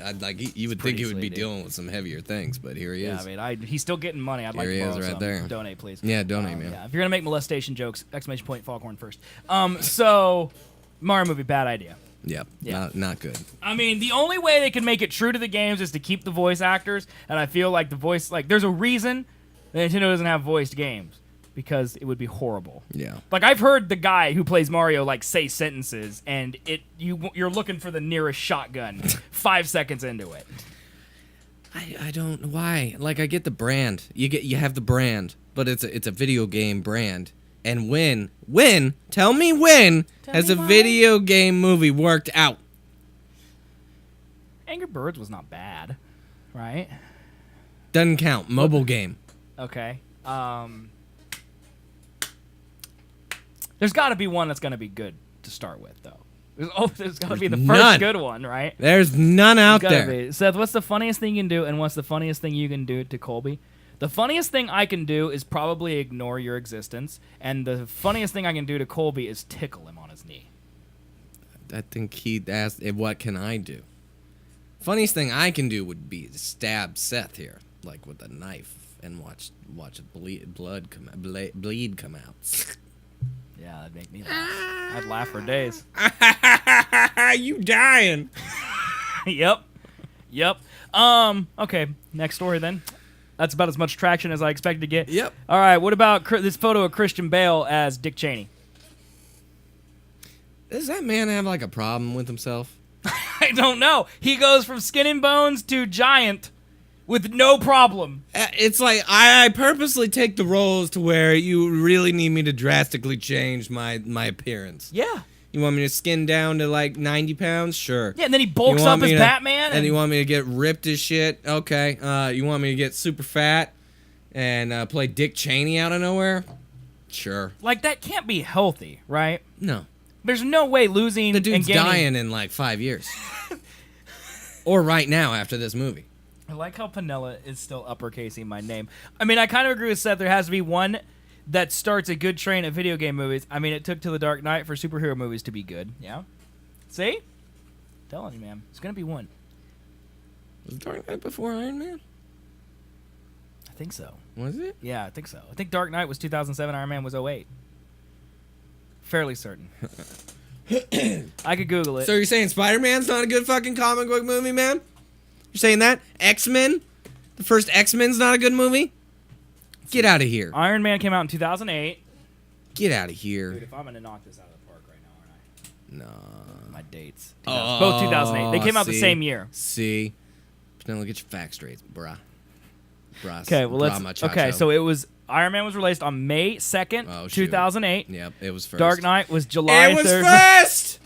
You would think he would sweet, be dude. dealing with some heavier things, but here he Yeah, is. I mean, he's still getting money. I'd like Here to he borrow is right some. there. Donate, please. Yeah, donate, man. Yeah, if you're gonna make molestation jokes, exclamation point Foghorn first. So Mario movie, bad idea. Yep. Yeah. Not good. I mean, the only way they can make it true to the games is to keep the voice actors, and I feel like the voice, like, there's a reason that Nintendo doesn't have voiced games, because it would be horrible. Yeah. Like, I've heard the guy who plays Mario, like, say sentences, and you're looking for the nearest shotgun 5 seconds into it. I don't why. Like, I get the brand. You have the brand, but it's a video game brand. And tell me when has a video game movie worked out? Angry Birds was not bad, right? Doesn't count. Mobile game. Okay. There's got to be one that's going to be good to start with, though. There's got to be the first none. good one, right? There's none out Gotta there. be. Seth, what's the funniest thing you can do, and what's the funniest thing you can do to Colby? The funniest thing I can do is probably ignore your existence, and the funniest thing I can do to Colby is tickle him on his knee. I think he asked, what can I do? Funniest thing I can do would be to stab Seth here, like with a knife, and watch bleed come out. Yeah, that'd make me laugh. I'd laugh for days. You dying? Yep. Okay, next story then. That's about as much traction as I expected to get. Yep. All right, what about this photo of Christian Bale as Dick Cheney? Does that man have like a problem with himself? I don't know. He goes from skin and bones to giant with no problem. It's like I purposely take the roles to where you really need me to drastically change my appearance. Yeah. You want me to skin down to like 90 pounds? Sure. Yeah, and then he bulks up as Batman. And you want me to get ripped as shit? Okay. You want me to get super fat and play Dick Cheney out of nowhere? Sure. Like, that can't be healthy, right? No. There's no way losing The dude's and gaining. dying in like 5 years. Or right now after this movie. I like how Panella is still uppercasing my name. I mean, I kind of agree with Seth. There has to be one that starts a good train of video game movies. I mean, it took till The Dark Knight for superhero movies to be good. Yeah? See? Telling you, man. It's going to be one. Was Dark Knight before Iron Man? I think so. Was it? Yeah, I think so. I think Dark Knight was 2007. Iron Man was 2008. Fairly certain. I could Google it. So you're saying Spider-Man's not a good fucking comic book movie, man? You're saying that? X-Men? The first X-Men's not a good movie? Get out of here. Iron Man came out in 2008. Get out of here. Dude, if I'm going to knock this out of the park right now, aren't I? No. My dates. Both 2008. They came out the same year. See? Now get your facts straight, bruh. Okay, well, so it was... Iron Man was released on May 2nd, 2008. Yep, it was first. Dark Knight was July 3rd. It was first!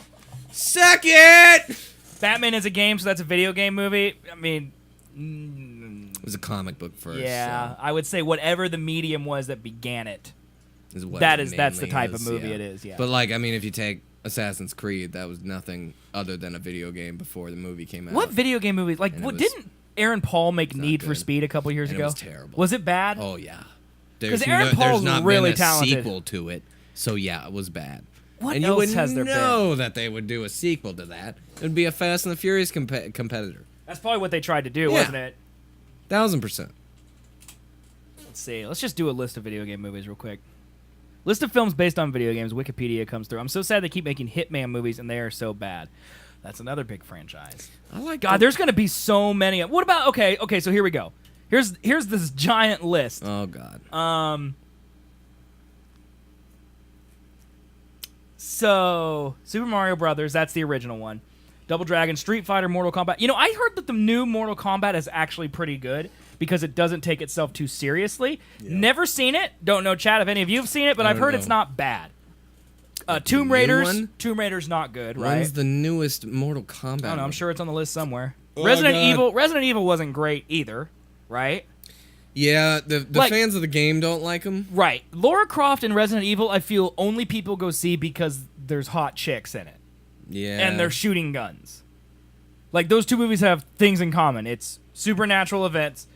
Second! Batman is a game, so that's a video game movie. I mean... It was a comic book first. Yeah, so. I would say whatever the medium was that began it. That's the type of movie it is, yeah. But, like, I mean, if you take Assassin's Creed, that was nothing other than a video game before the movie came out. What video game movie? Like, didn't Aaron Paul make Need for Speed a couple years ago? It was terrible. Was it bad? Oh, yeah. Because Aaron Paul's not really been a talented. sequel to it, so yeah, it was bad. What and else you would has there know that they would do a sequel to that. It would be a Fast and the Furious competitor. That's probably what they tried to do, wasn't it? 1000%. Let's see. Let's just do a list of video game movies real quick. List of films based on video games. Wikipedia comes through. I'm so sad they keep making Hitman movies, and they are so bad. That's another big franchise. I like. God, there's going to be so many. What about? Okay. So here we go. Here's this giant list. Oh God. So Super Mario Brothers, that's the original one. Double Dragon, Street Fighter, Mortal Kombat. You know, I heard that the new Mortal Kombat is actually pretty good because it doesn't take itself too seriously. Yeah. Never seen it. Don't know, Chad, if any of you have seen it, but I've heard it's not bad. Tomb Raider's not good, right? When's the newest Mortal Kombat? I don't know. I'm sure it's on the list somewhere. Resident Evil wasn't great either, right? Yeah, the fans of the game don't like them. Right. Lara Croft and Resident Evil, I feel only people go see because there's hot chicks in it. Yeah. And they're shooting guns. Like, those two movies have things in common. It's supernatural events,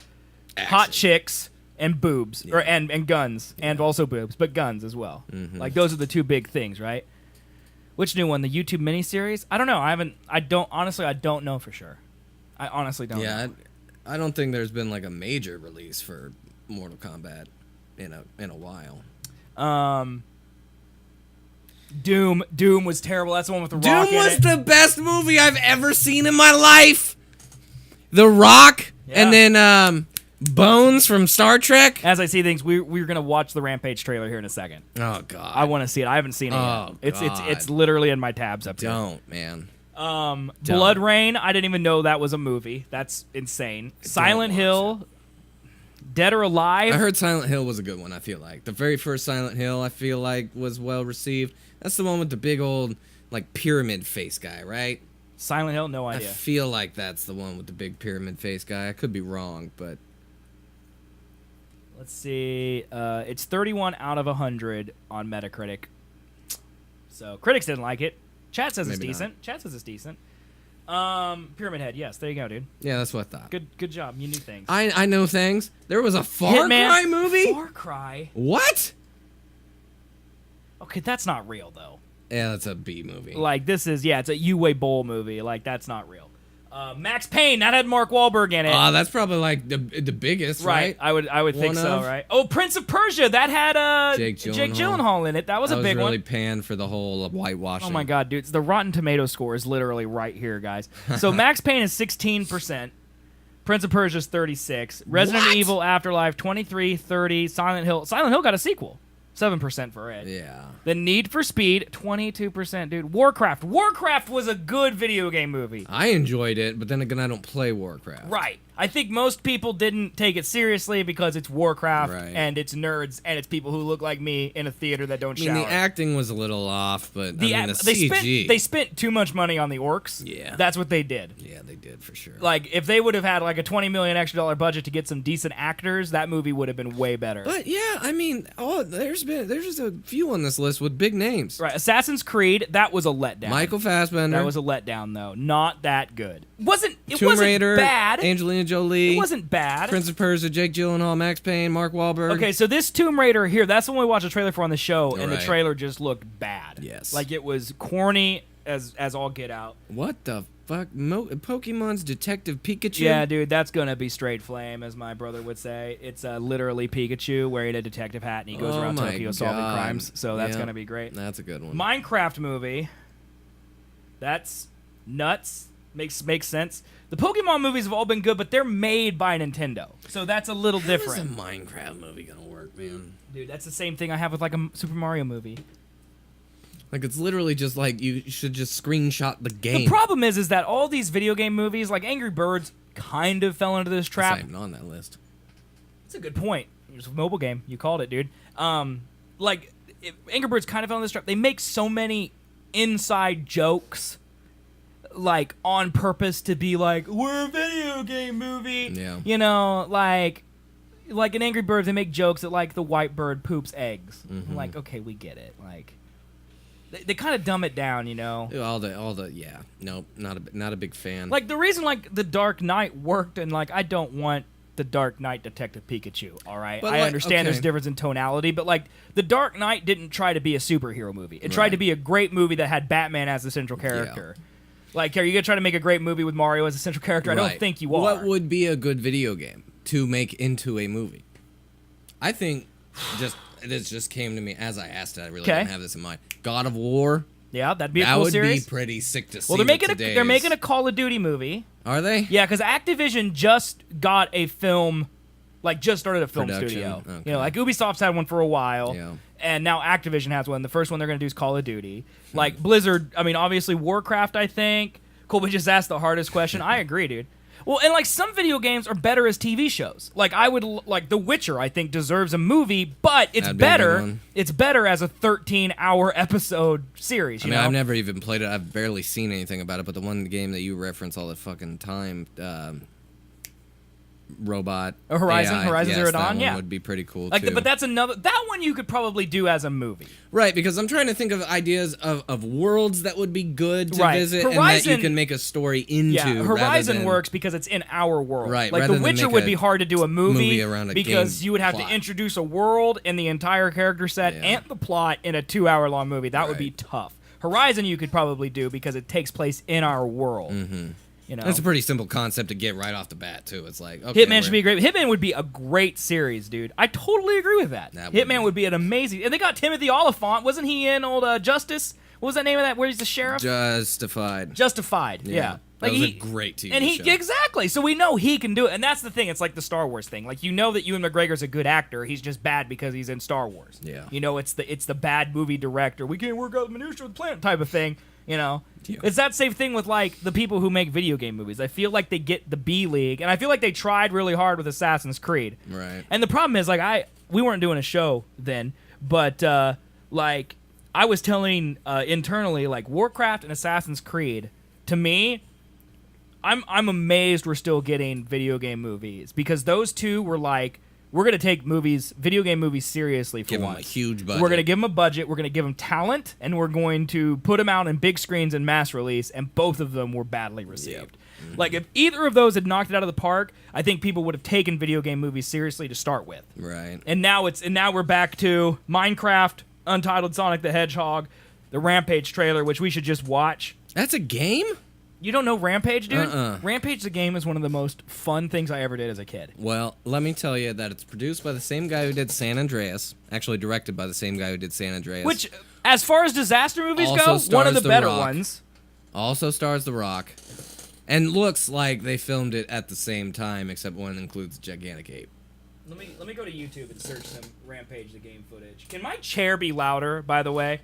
hot chicks, and boobs. Yeah. And guns. Yeah. And also boobs, but guns as well. Mm-hmm. Like, those are the two big things, right? Which new one? The YouTube miniseries? I don't know. I don't know for sure. I honestly don't know. Yeah, I don't think there's been like a major release for Mortal Kombat in a while. Doom was terrible. That's the one with the Rock Doom in it. was the best movie I've ever seen in my life. The Rock, and then Bones from Star Trek. As I see things, we're gonna watch the Rampage trailer here in a second. Oh God, I want to see it. I haven't seen it yet. It's literally in my tabs up here. Don't, man. Blood Rain. I didn't even know that was a movie. That's insane. Silent Hill. Dead or Alive. I heard Silent Hill was a good one. I feel like the very first Silent Hill, I feel like, was well received. That's the one with the big old like pyramid face guy, right? Silent Hill. No idea. I feel like that's the one with the big pyramid face guy. I could be wrong, but let's see. It's 31 out of 100 on Metacritic. So critics didn't like it. Chat says it's decent. Not. Chat says it's decent. Pyramid Head. Yes, there you go, dude. Yeah, that's what I thought. Good job. You knew things. I know things. There was a Far Cry movie. Far Cry. What? Okay, that's not real though. Yeah, that's a B movie. Like this is it's a Uwe Boll movie. Like that's not real. Max Payne, that had Mark Wahlberg in it. That's probably like the biggest, right? I would think so, right? Oh, Prince of Persia, that had Jake Gyllenhaal in it. That was a big one. I was really panned for the whole whitewashing. Oh my God, dude! The Rotten Tomato score is literally right here, guys. So Max Payne is 16%. Prince of Persia is 36. Resident Evil Afterlife 23, 30. Silent Hill got a sequel. 7% for it. Yeah. The Need for Speed, 22%, dude. Warcraft was a good video game movie. I enjoyed it, but then again, I don't play Warcraft. Right. I think most people didn't take it seriously because it's Warcraft and it's nerds and it's people who look like me in a theater that don't shower. The acting was a little off, but the CG. They spent too much money on the orcs. Yeah. That's what they did. Yeah, they did for sure. Like if they would have had like a $20 million extra budget to get some decent actors, that movie would have been way better. But yeah, I mean, there's just a few on this list with big names. Right. Assassin's Creed, that was a letdown. Michael Fassbender. That was a letdown though. Not that good. It wasn't Raider, bad. Angelina Jolie. It wasn't bad. Prince of Persia, Jake Gyllenhaal, Max Payne, Mark Wahlberg. Okay, so this Tomb Raider here, that's the one we watched a trailer for on the show, and right. the trailer just looked bad. Yes. Like it was corny as all get out. What the fuck? Pokemon's Detective Pikachu? Yeah, dude, that's gonna be straight flame, as my brother would say. It's literally Pikachu wearing a detective hat, and he goes around Tokyo solving crimes. So that's gonna be great. That's a good one. Minecraft movie. That's nuts. Makes sense. The Pokemon movies have all been good, but they're made by Nintendo, so that's a little different. How's a Minecraft movie gonna work, man? Dude, that's the same thing I have with like a Super Mario movie. Like it's literally just like you should just screenshot the game. The problem is that all these video game movies, like Angry Birds, kind of fell into this trap. It's not even on that list. That's a good point. It's a mobile game. You called it, dude. Like Angry Birds kind of fell into this trap. They make so many inside jokes, like on purpose to be like, we're a video game movie. Yeah. You know, like in Angry Birds, they make jokes that like the white bird poops eggs. Mm-hmm. I'm like, okay, we get it. Like, they kind of dumb it down, you know. All the yeah. Nope, not a big fan. Like the reason like The Dark Knight worked, and like I don't want The Dark Knight Detective Pikachu. All right, but I like, understand there's a difference in tonality, but like The Dark Knight didn't try to be a superhero movie. It tried to be a great movie that had Batman as the central character. Yeah. Like, are you gonna try to make a great movie with Mario as a central character? Right. I don't think you are. What would be a good video game to make into a movie? I think this just came to me as I asked it. I really didn't have this in mind. God of War. Yeah, that'd be a cool series. That would be pretty sick to see. Well, they're making a Call of Duty movie. Are they? Yeah, because Activision just got a film, like just started a film studio. Okay. You know, like Ubisoft's had one for a while. Yeah. And now Activision has one. The first one they're going to do is Call of Duty. Like Blizzard, I mean, obviously Warcraft, I think. Colby just asked the hardest question. I agree, dude. Well, and like some video games are better as TV shows. Like like The Witcher, I think deserves a movie, but it's better. It's better as a 13-hour episode series. You know? I've never even played it. I've barely seen anything about it. But the one game that you reference all the fucking time, robot Horizon Zero Dawn, that one would be pretty cool like too. But that's that one you could probably do as a movie, right? Because I'm trying to think of ideas of worlds that would be good to visit, and that you can make a story into. Yeah, Horizon works because it's in our world, right? Like The Witcher would be hard to do a movie around because you would have to introduce a world and the entire character set and the plot in a 2-hour long movie. That would be tough. Horizon you could probably do because it takes place in our world. Mm-hmm. You know, That's a pretty simple concept to get right off the bat, too. It's like, okay, Hitman should be great. Hitman would be a great series, dude. I totally agree with that. Hitman would be an amazing. And they got Timothy Oliphant. Wasn't he in old Justice? What was that name of that? Where he's the sheriff? Justified. Yeah. That was a great TV show. Exactly. So we know he can do it. And that's the thing. It's like the Star Wars thing. Like, you know that Ewan McGregor's a good actor. He's just bad because he's in Star Wars. Yeah. You know, it's the bad movie director. We can't work out the minutiae of the planet type of thing. You know, It's that same thing with like the people who make video game movies. I feel like they get the B league, and I feel like they tried really hard with Assassin's Creed. Right. And the problem is, like, we weren't doing a show then, but like I was telling internally, like Warcraft and Assassin's Creed, to me, I'm amazed we're still getting video game movies because those two were like. We're going to take video game movies seriously for once. Give them a huge budget. We're going to give them a budget, we're going to give them talent, and we're going to put them out in big screens and mass release, and both of them were badly received. Yep. Mm-hmm. Like, if either of those had knocked it out of the park, I think people would have taken video game movies seriously to start with. Right. And now we're back to Minecraft, Untitled Sonic the Hedgehog, the Rampage trailer, which we should just watch. That's a game? You don't know Rampage, dude? Rampage the game is one of the most fun things I ever did as a kid. Well, let me tell you that it's produced by the same guy who did San Andreas. Actually directed by the same guy who did San Andreas. Which, as far as disaster movies go, one of the better ones. Also stars The Rock. And looks like they filmed it at the same time, except one includes a gigantic ape. Let me go to YouTube and search some Rampage the game footage. Can my chair be louder, by the way?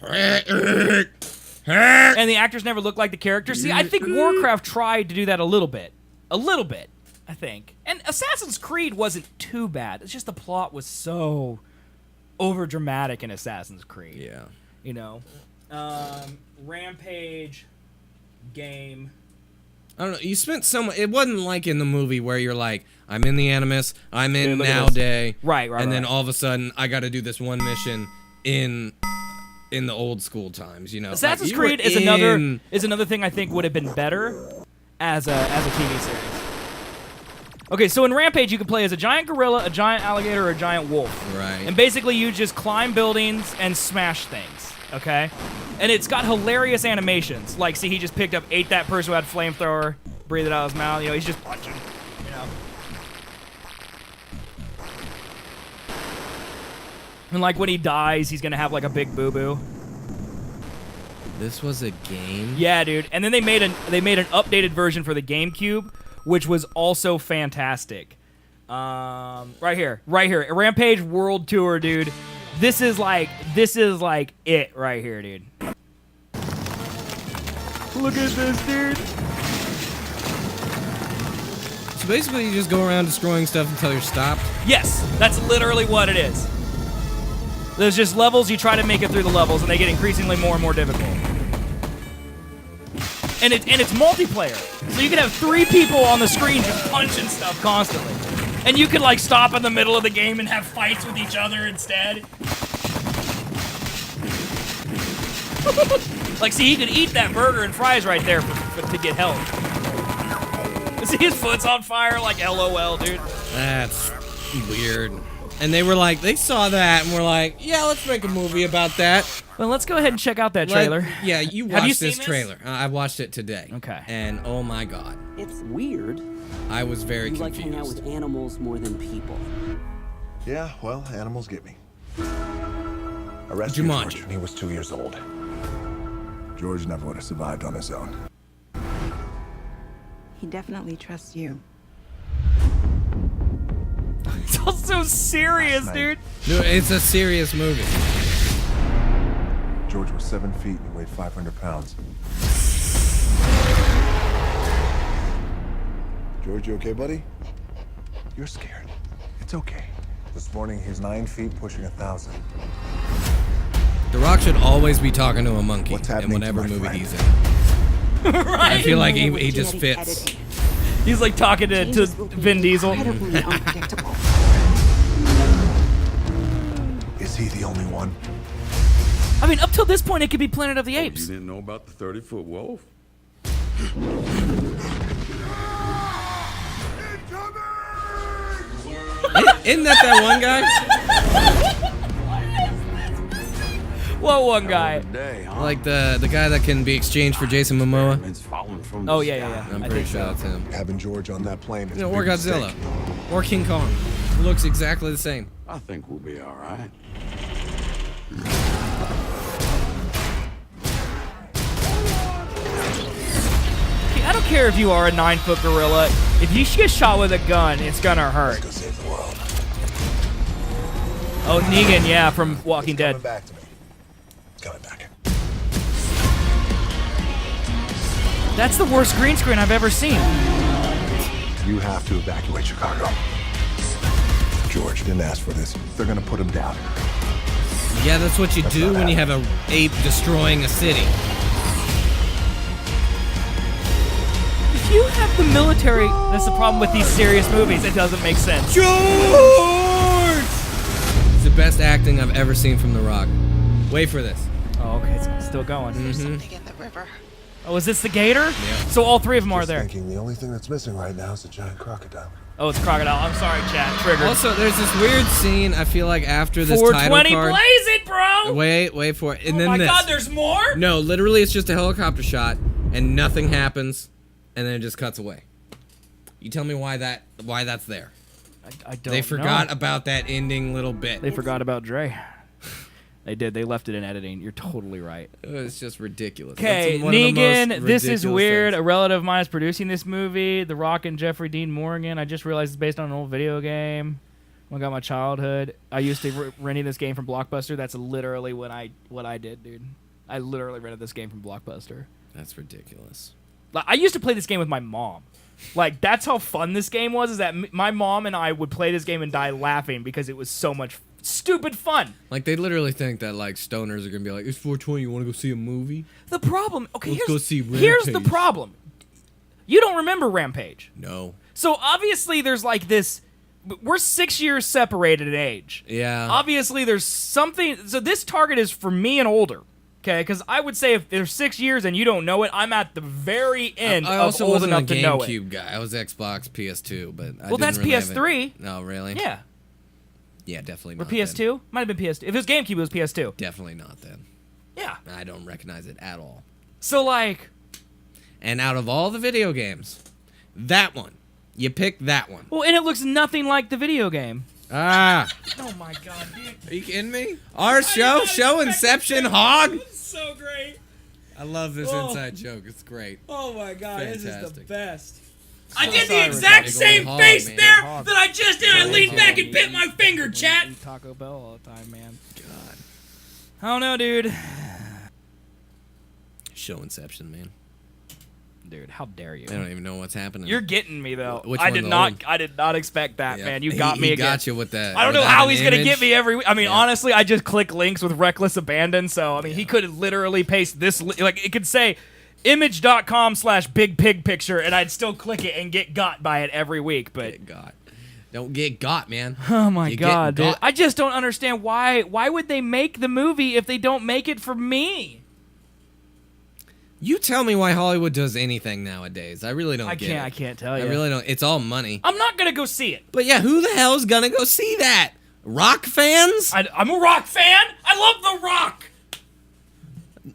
And the actors never look like the characters. See, I think Warcraft tried to do that a little bit, I think. And Assassin's Creed wasn't too bad. It's just the plot was so over dramatic in Assassin's Creed. Yeah. You know, Rampage game. I don't know. You spent so much. It wasn't like in the movie where you're like, I'm in the Animus, I'm in Nowday, right, and then all of a sudden I got to do this one mission in the old school times, you know. Assassin's Creed is another thing I think would have been better as a TV series. Okay, so in Rampage you can play as a giant gorilla, a giant alligator, or a giant wolf. Right. And basically you just climb buildings and smash things, okay? And it's got hilarious animations. Like, see, he just ate that person who had flamethrower, breathed it out of his mouth, you know, he's just punching, you know. And like when he dies, he's gonna have like a big boo-boo. This was a game? Yeah, dude. And then they made an updated version for the GameCube, which was also fantastic. Right here, Rampage World Tour, dude. This is like it right here, dude. Look at this, dude. So basically, you just go around destroying stuff until you're stopped. Yes, that's literally what it is. There's just levels, you try to make it through the levels, and they get increasingly more and more difficult. And it's multiplayer. So you can have 3 people on the screen just punching stuff constantly. And you can like stop in the middle of the game and have fights with each other instead. Like, see, he could eat that burger and fries right there to get health. See, his foot's on fire, like LOL, dude. That's weird. And they were like, they saw that and were like, yeah, let's make a movie about that. Well, let's go ahead and check out that trailer. Yeah, you watched Have you seen this trailer. I watched it today. Okay. And oh my god. It's weird. I was very you confused. like hanging out with animals more than people. Yeah, well, animals get me. I rescued George when he was 2 years old. George never would have survived on his own. He definitely trusts you. It's all so serious, dude. No, it's a serious movie. George was 7 feet and he weighed 500 pounds. George, you okay, buddy? You're scared. It's okay. This morning, he's 9 feet, pushing 1,000. The Rock should always be talking to a monkey in whatever movie he's in. Right? I feel like he just fits. He's like talking to Vin Diesel. Is he the only one? I mean, up till this point, it could be Planet of the Apes. You didn't know about the 30-foot wolf? Isn't that one guy? What one guy? Like the guy that can be exchanged for Jason Momoa. Oh yeah. I'm I pretty think sure so. that's him. Having George on that plane is Or Godzilla. Or King Kong. Looks exactly the same. I think we'll be all right. I don't care if you are a 9-foot gorilla. If you get shot with a gun, it's gonna hurt. Let's go save the world. Oh, Negan, yeah, from Walking Dead. Coming back to me. It's coming back. That's the worst green screen I've ever seen. You have to evacuate Chicago. George didn't ask for this. They're gonna put him down. Yeah, that's what you do when you have a ape destroying a city. If you have the military, that's the problem with these serious movies. It doesn't make sense. George! It's the best acting I've ever seen from The Rock. Wait for this. Oh, okay, it's still going. Something in the river. Oh, is this the gator? Yeah. So all three of them are Just there. thinking the only thing that's missing right now is a giant crocodile. Oh, it's crocodile. I'm sorry, chat. Triggered. Also, there's this weird scene, I feel like, after this title 420 card. blaze it, bro! Wait for it. And Oh then my this. god, there's more? No, literally, it's just a helicopter shot, and nothing happens, and then it just cuts away. You tell me why that's there. I don't They forgot know. about that ending little bit. They forgot about Dre. They did. They left it in editing. You're totally right. It's just ridiculous. Okay, That's one of the most Negan, this is ridiculous weird. things. A relative of mine is producing this movie. The Rock and Jeffrey Dean Morgan. I just realized it's based on an old video game. Oh my god, my childhood. I used to renting this game from Blockbuster. That's literally what I did, dude. I literally rented this game from Blockbuster. That's ridiculous. Like, I used to play this game with my mom. Like, that's how fun this game was, is that my mom and I would play this game and die laughing because it was so much stupid fun. Like, they literally think that, like, stoners are gonna be like, it's 420, you wanna go see a movie? The problem, okay, Let's go see here's the Rampage. problem. You don't remember Rampage. No. So, obviously, there's like this, we're 6 years separated in age. Yeah. Obviously, there's something, so this target is for me and older. Okay, because I would say if there's 6 years and you don't know it, I'm at the very end I of also old wasn't enough a to know it. GameCube guy. I was Xbox, PS2, but I Well, that's didn't really have PS3. it. No, really? Yeah. Yeah, definitely Or not. PS2? Might have been PS2. If it was GameCube, it was PS2. Then. Definitely not then. Yeah. I don't recognize it at all. So, like... And out of all the video games, that one. You pick that one. Well, and it looks nothing like the video game. Ah. Oh my god, dude. Are you kidding me? Our show Inception, hog? It's so great. I love this Oh. inside joke. It's great. Oh my god, this is the Fantastic. best. So I did the sorry, exact Big same old face hog, there man. that I just did. I leaned back and bit my finger, chat. Eat Taco Bell all the time, man. God. I don't know, dude. Show Inception, man. Dude, how dare you? I don't even know what's happening. You're getting me though. Which I one, did the not. old- I did not expect that, Yeah. man. You got me He again. got you with that. I don't know with how that he's gonna image. get me every week. I mean, Yeah. honestly, I just click links with reckless abandon. So I mean, he could literally paste this. Like it could say image.com/big pig picture, and I'd still click it and get got by it every week. But Get got. Don't get got, man. oh my You get god, dude! got. I just don't understand why. Why would they make the movie if they don't make it for me? You tell me why Hollywood does anything nowadays. I really don't get it. I can't tell you. I really don't. It's all money. I'm not gonna go see it. But yeah, who the hell's gonna go see that? Rock fans? I'm a Rock fan. I love The Rock.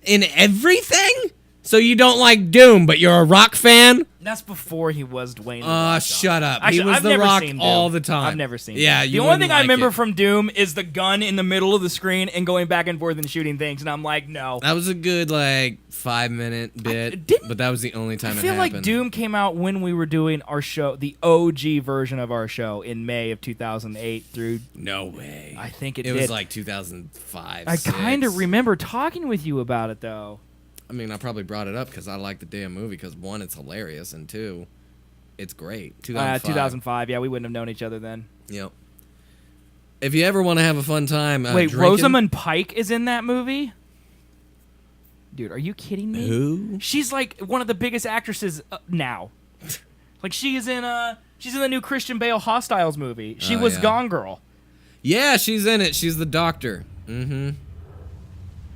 In everything? So you don't like Doom, but you're a Rock fan? That's before he was Dwayne. The Rock Shut up. Actually, he was I've The never Rock seen Doom. all the time. I've never seen Yeah, Doom. you The only wouldn't thing I like remember it. from Doom is the gun in the middle of the screen and going back and forth and shooting things, and I'm like, no. That was a good, like, 5-minute bit, but that was the only time I it feel happened. like Doom came out when we were doing our show, the OG version of our show, in May of 2008 through... No way. I think it It did. was like 2005, I 6. kind of remember talking with you about it, though. I mean, I probably brought it up because I like the damn movie because, one, it's hilarious, and two, it's great. 2005. 2005, yeah, we wouldn't have known each other then. Yep. If you ever want to have a fun time, Wait, drinking, Rosamund Pike is in that movie? Dude, are you kidding me? Who? She's like one of the biggest actresses now. Like she's in the new Christian Bale Hostiles movie. She Oh, was yeah. Gone Girl. Yeah, she's in it. She's the doctor. Mm-hmm.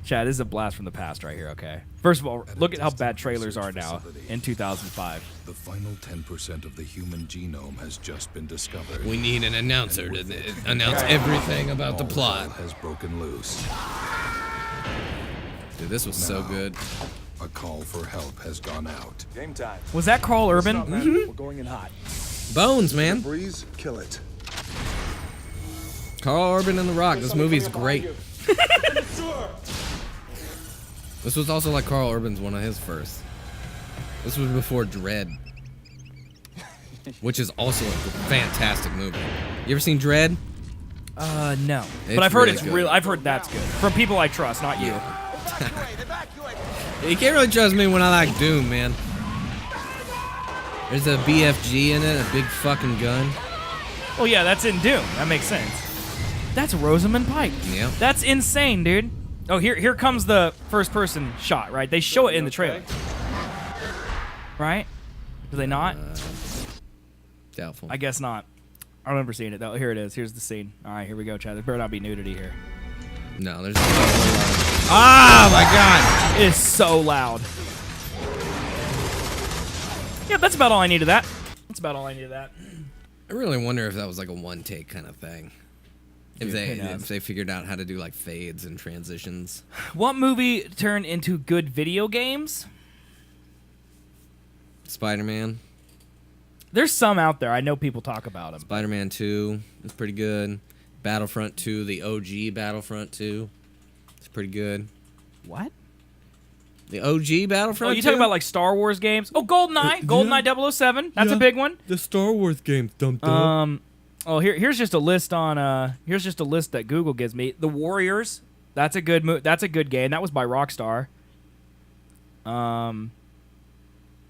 Chad, this is a blast from the past right here, okay? First of all, look at how bad trailers are now in 2005. The final 10% of the human genome has just been discovered. We need an announcer to announce everything about the plot. Has broken loose. Dude, this was so good. A call for help has gone out. Game time. Was that Carl Urban? We're going in hot. Bones, man. Breeze, kill it. Carl Urban and The Rock. This movie's great. This was also like Carl Urban's one of his first. This was before Dread, which is also a fantastic movie. You ever seen Dread? No. It's But I've heard really it's good. real. I've heard that's good from people I trust, not you. You can't really trust me when I like Doom, man. There's a BFG in it, a big fucking gun. Oh yeah, that's in Doom. That makes sense. That's Rosamund Pike. Yeah. That's insane, dude. Oh, here comes the first-person shot, right? They show it in the trailer. Right? Do they not? Doubtful. I guess not. I don't remember seeing it, though. Here it is. Here's the scene. All right, here we go, Chad. There better not be nudity here. No, there's. Oh my god! It is so loud. Yeah, that's about all I need of that. That's about all I need of that. I really wonder if that was like a one-take kind of thing. If Dude, they figured out how to do like fades and transitions. What movie turned into good video games? Spider-Man. There's some out there. I know people talk about them. Spider-Man 2 is pretty good. Battlefront 2, the OG Battlefront 2. It's pretty good. What? The OG Battlefront 2? Oh, you talking about like Star Wars games? Oh, GoldenEye. GoldenEye 007. That's a big one. The Star Wars games, Oh, here's just a list on here's just a list that Google gives me. The Warriors. That's a good that's a good game. That was by Rockstar.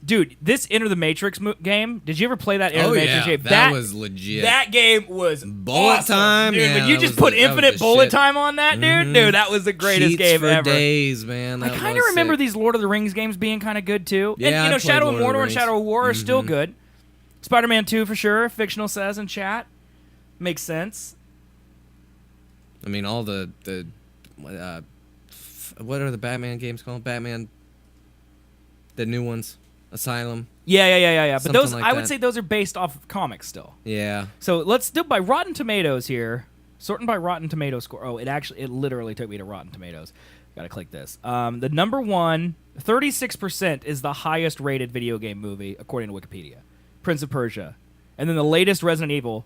Dude, this Enter the Matrix game. Did you ever play that Enter the Matrix game? That was legit. That game was bullet awesome, time. dude. Yeah, when you just put infinite bullet time on that, dude, that was the greatest Cheats game for ever. Days, man. I kind of remember these Lord of the Rings games being kind of good too. Yeah, and I you know, played Shadow of Lord of the Mordor and Shadow of War are still good. Spider-Man 2 for sure. Fictional says in chat. Makes sense. I mean, all the what are the Batman games called? Batman, the new ones, Asylum. Yeah. But Something those, like I would that. say those are based off of comics still. Yeah. So let's do by Rotten Tomatoes here. Sorting by Rotten Tomatoes score. Oh, it literally took me to Rotten Tomatoes. Gotta click this. The number one, 36% is the highest rated video game movie according to Wikipedia. Prince of Persia. And then the latest Resident Evil.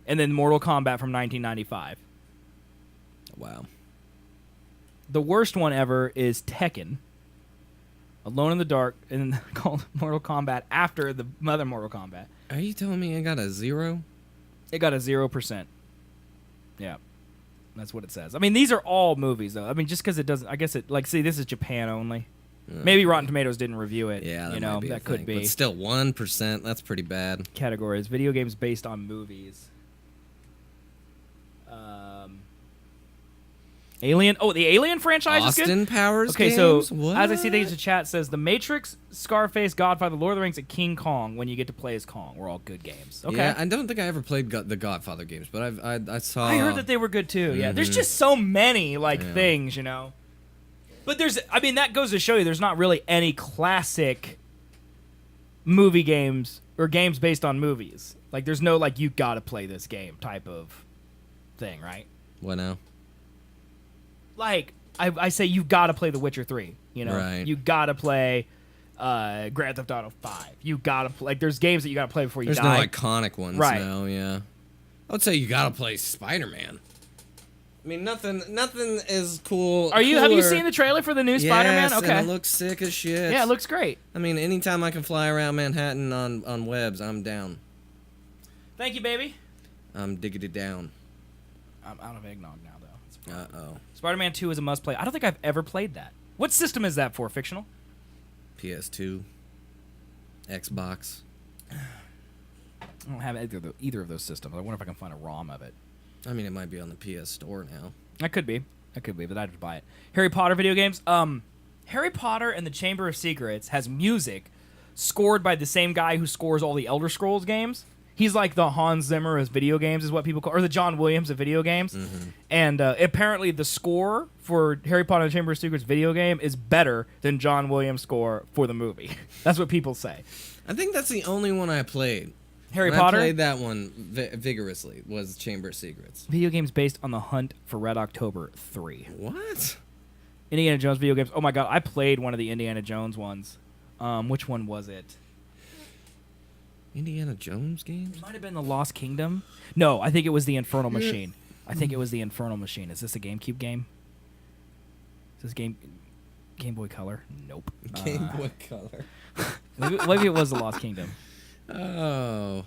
And then Mortal Kombat from 1995. Wow. The worst one ever is Tekken. Alone in the Dark, and then called Mortal Kombat after the mother Mortal Kombat. Are you telling me it got a 0? It got a 0%. Yeah. That's what it says. I mean, these are all movies, though. I mean, just because it doesn't... I guess it... Like, see, this is Japan only. Maybe Rotten Tomatoes didn't review it. Yeah, that you know, might be that a could thing. be. But still, 1%. That's pretty bad. Categories. Video games based on movies. Alien. Oh, the Alien franchise is good. Austin Powers Okay, games? so What? as I see these in chat says The Matrix, Scarface, Godfather, Lord of the Rings, and King Kong. When you get to play as Kong, we're all good games. Okay. Yeah, I don't think I ever played the Godfather games, but I saw. I heard that they were good too. Yeah, there's just so many things, you know. But that goes to show you there's not really any classic movie games or games based on movies. Like there's no like you gotta play this game type of thing, right? What now? Like I say you gotta play The Witcher 3. You know, Right. you gotta play Grand Theft Auto 5. You gotta play. Like there's games that you gotta play before you There's die. no iconic ones. Right. No, yeah. I would say you gotta play Spider-Man. I mean, nothing is cool. Have you seen the trailer for the new Spider-Man? Okay. And it looks sick as shit. Yeah, it looks great. I mean, anytime I can fly around Manhattan on webs, I'm down. Thank you, baby. I'm digging it down. I'm out of eggnog now, though. Uh-oh. Spider-Man 2 is a must-play. I don't think I've ever played that. What system is that for? Fictional? PS2. Xbox. I don't have either of those systems. I wonder if I can find a ROM of it. I mean, it might be on the PS Store now. That could be, but I'd have to buy it. Harry Potter video games. Harry Potter and the Chamber of Secrets has music scored by the same guy who scores all the Elder Scrolls games. He's like the Hans Zimmer of video games, is what people call, or the John Williams of video games. And apparently, the score for Harry Potter and the Chamber of Secrets video game is better than John Williams' score for the movie. That's what people say. I think that's the only one I played. Harry When Potter? I played that one vigorously. Was Chamber of Secrets. Video games based on The Hunt for Red October 3. What? Indiana Jones video games. Oh my god, I played one of the Indiana Jones ones. Which one was it? Indiana Jones games? It might have been the Lost Kingdom. No, I think it was the Infernal Machine. I think it was the Infernal Machine. Is this a GameCube game? Is this Game Boy Color? Nope. Game Boy Color. Maybe it was the Lost Kingdom. Oh.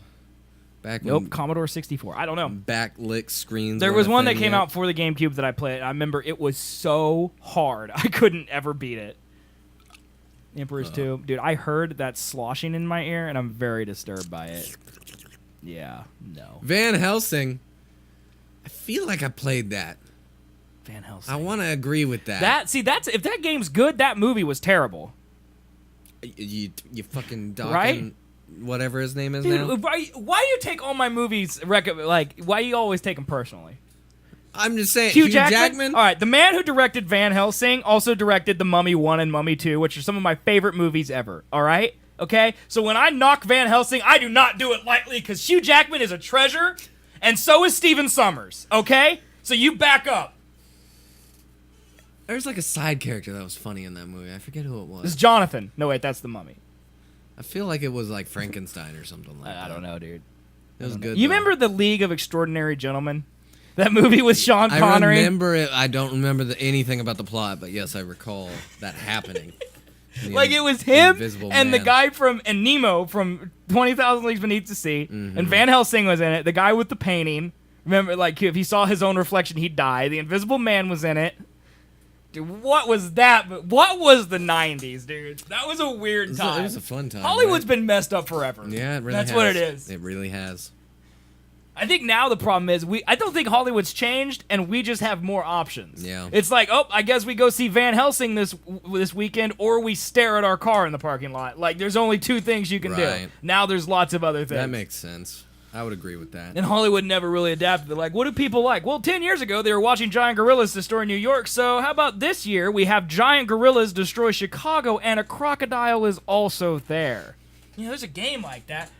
Nope, Commodore 64. I don't know. Backlit screens. There was one that came out for the GameCube that I played. I remember it was so hard. I couldn't ever beat it. Emperor's 2. Dude, I heard that sloshing in my ear, and I'm very disturbed by it. Yeah, no. Van Helsing. I feel like I played that. Van Helsing. I want to agree with that. That's if that game's good, that movie was terrible. You fucking docking right? Whatever his name is Dude, now. why do you take all my movies? Why do you always take them personally? I'm just saying. Hugh Jackman? All right, the man who directed Van Helsing also directed The Mummy 1 and Mummy 2, which are some of my favorite movies ever. All right? Okay? So when I knock Van Helsing, I do not do it lightly because Hugh Jackman is a treasure, and so is Stephen Sommers. Okay? So you back up. There's like a side character that was funny in that movie. I forget who it was. It's Jonathan. No, wait, that's The Mummy. I feel like it was like Frankenstein or something like that. I don't know, dude. It was good. You remember The League of Extraordinary Gentlemen? That movie with Sean Connery? I remember it. I don't remember anything about the plot, but yes, I recall that happening. Like it was him and the Man. guy from Nemo from 20,000 Leagues Beneath the Sea, and Van Helsing was in it. The guy with the painting. Remember, like if he saw his own reflection, he'd die. The Invisible Man was in it. Dude, what was that? What was the 90s, dude? That was a weird time. It was a fun time. Hollywood's right? been messed up forever. Yeah, it really That's has. what it is. It really has. I think now the problem is I don't think Hollywood's changed, and we just have more options. Yeah. It's like, oh, I guess we go see Van Helsing this weekend, or we stare at our car in the parking lot. Like, there's only two things you can do. Right. Now there's lots of other things. That makes sense. I would agree with that. And Hollywood never really adapted. They're like, what do people like? Well, 10 years ago, they were watching giant gorillas destroy New York, so how about this year we have giant gorillas destroy Chicago, and a crocodile is also there. You know, there's a game like that.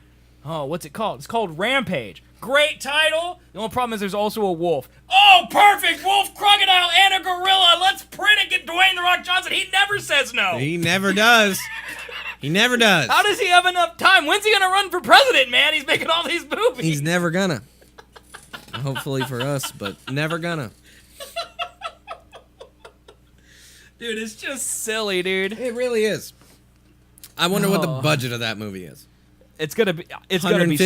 Oh, what's it called? It's called Rampage. Great title. The only problem is there's also a wolf. Oh, perfect! Wolf, crocodile, and a gorilla. Let's print it. Get Dwayne "The Rock" Johnson. He never says no. He never does. He never does. How does he have enough time? When's he gonna run for president, man? He's making all these movies. He's never gonna. Hopefully for us, but never gonna. Dude, it's just silly, dude. It really is. I wonder what the budget of that movie is. It's gonna be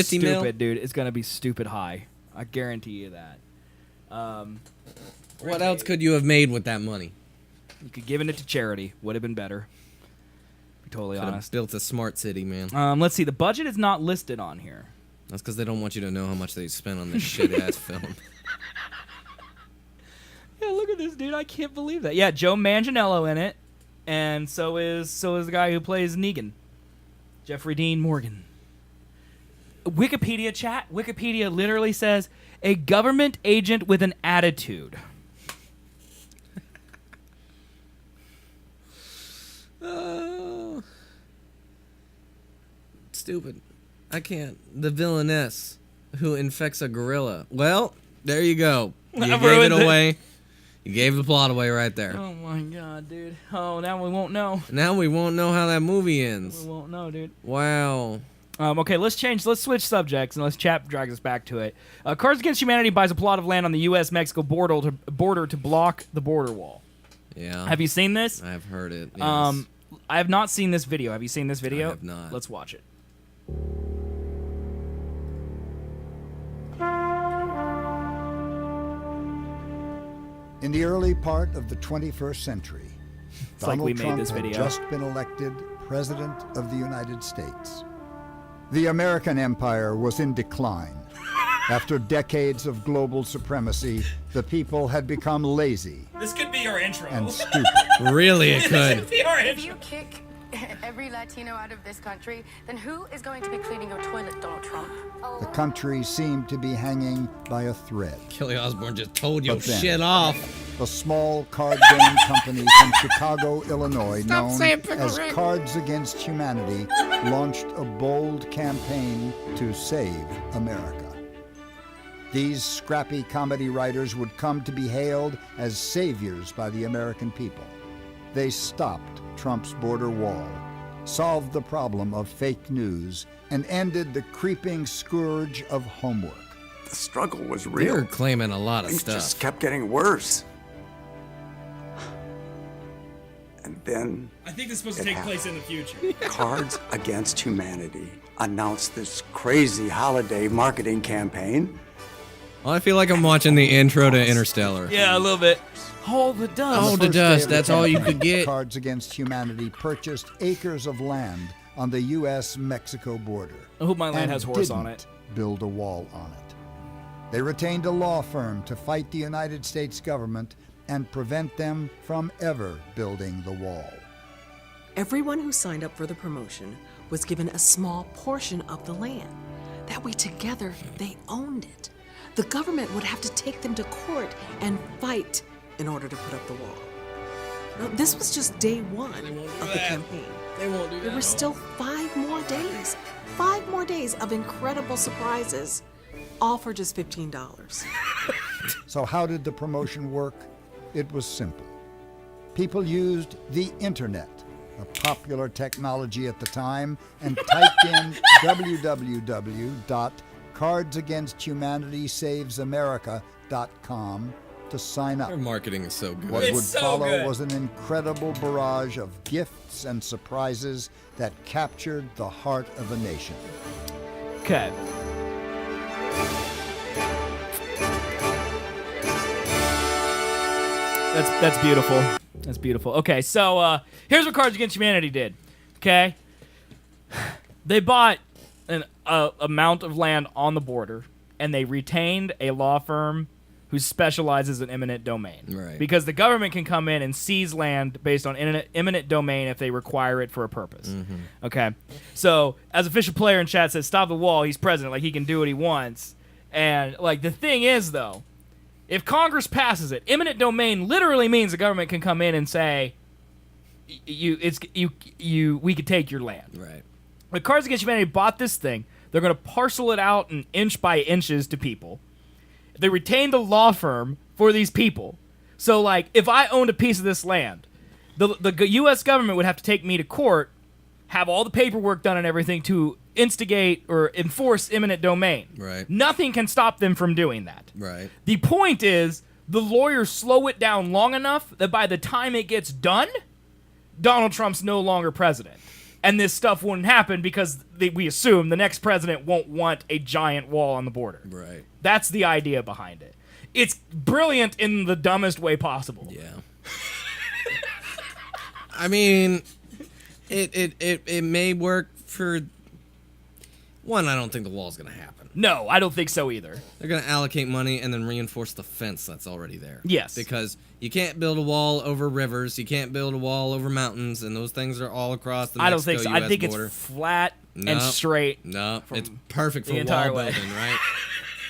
stupid, mil? dude. It's gonna be stupid high. I guarantee you that. What else could you have made with that money? You could given it to charity. Would have been better. Be totally honest. Built a smart city, man. Let's see. The budget is not listed on here. That's because they don't want you to know how much they spent on this shit ass film. Yeah, look at this, dude. I can't believe that. Yeah, Joe Manganiello in it, and so is the guy who plays Negan, Jeffrey Dean Morgan. Wikipedia chat. Wikipedia literally says a government agent with an attitude. Oh, stupid. I can't. The villainess who infects a gorilla. Well, there you go. You gave it away. You gave the plot away right there. Oh my god, dude. Oh, now we won't know. Now we won't know how that movie ends. We won't know, dude. Wow. Okay, let's switch subjects, and let's chat drags us back to it. Cards Against Humanity buys a plot of land on the U.S.-Mexico border to block the border wall. Yeah. Have you seen this? I've heard it. Yes. I have not seen this video. Have you seen this video? I have not. Let's watch it. In the early part of the 21st century, Donald Trump had just been elected President of the United States. The American empire was in decline. After decades of global supremacy, the people had become lazy. This could be our intro. And stupid. Really, it could. This could be our intro. If you kick every Latino out of this country, then who is going to be cleaning your toilet, Donald Trump? The country seemed to be hanging by a thread. Kelly Osbourne just told your But then, shit off. A small card game company from Chicago, Illinois, known as Cards Against Humanity, launched a bold campaign to save America. These scrappy comedy writers would come to be hailed as saviors by the American people. They stopped Trump's border wall, solved the problem of fake news, and ended the creeping scourge of homework. The struggle was real. They're claiming a lot of Things stuff. just kept getting worse. And then I think this is supposed to take place in the future. Cards Against Humanity announced this crazy holiday marketing campaign. Well, I feel like I'm watching the intro to Interstellar. Yeah, a little bit. Hold the dust. Hold the dust. That's all you could get. Cards Against Humanity purchased acres of land on the U.S.-Mexico border. I hope my land and has horse on didn't it. Build a wall on it. They retained a law firm to fight the United States government and prevent them from ever building the wall. Everyone who signed up for the promotion was given a small portion of the land. That way together they owned it. The government would have to take them to court and fight in order to put up the wall. Now, this was just day one of the campaign. They won't do that. There were still 5 more days. 5 more days of incredible surprises, all for just $15. So how did the promotion work? It was simple. People used the internet, a popular technology at the time, and typed in www.cardsagainsthumanitysavesamerica.com to sign up. Their marketing is so good. What It's would so follow good. was an incredible barrage of gifts and surprises that captured the heart of a nation. Okay. That's beautiful. That's beautiful. Okay, so here's what Cards Against Humanity did. Okay, they bought an amount of land on the border, and they retained a law firm who specializes in eminent domain. Right. Because the government can come in and seize land based on eminent domain if they require it for a purpose. Okay, so as official player in chat says, stop the wall. He's president. Like, he can do what he wants. And like, the thing is, though, if Congress passes it, eminent domain literally means the government can come in and say, we could take your land. Right. But Cards Against Humanity bought this thing. They're going to parcel it out in inch by inches to people. They retained the law firm for these people. So, like, if I owned a piece of this land, the U.S. government would have to take me to court, have all the paperwork done and everything to instigate or enforce eminent domain. Right. Nothing can stop them from doing that. Right. The point is, the lawyers slow it down long enough that by the time it gets done, Donald Trump's no longer president. And this stuff wouldn't happen because we assume the next president won't want a giant wall on the border. Right. That's the idea behind it. It's brilliant in the dumbest way possible. Yeah. I mean, it may work for one. I don't think the wall's gonna happen. No, I don't think so either. They're gonna allocate money and then reinforce the fence that's already there. Yes. Because you can't build a wall over rivers, you can't build a wall over mountains, and those things are all across the Mexico-US I don't think so. I think border. it's flat and Nope. straight. No, it's perfect for the wall entire way. building, right?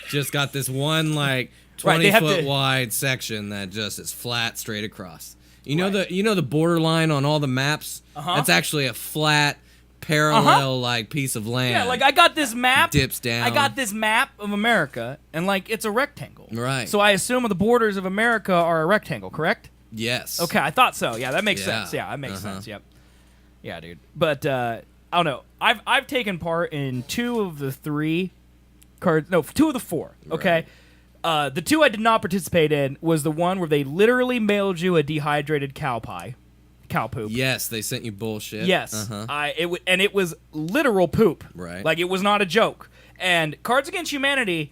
Just got this one like Right, they have 20-foot to- wide section that just is flat straight across. You know the borderline on all the maps? That's actually a flat parallel like piece of land. Yeah, like I got this map. Dips down. I got this map of America, and like it's a rectangle. Right. So I assume the borders of America are a rectangle, correct? Yes. Okay, I thought so. Yeah, that makes Yeah. sense. Yeah, that makes sense. Yep. Yeah, dude. But I don't know. I've taken part in 2 of the 3 cards. No, 2 of the 4. Okay. The 2 I did not participate in was the one where they literally mailed you a dehydrated cow poop. Yes, they sent you bullshit. Yes, it was literal poop. Right. Like, it was not a joke. And Cards Against Humanity,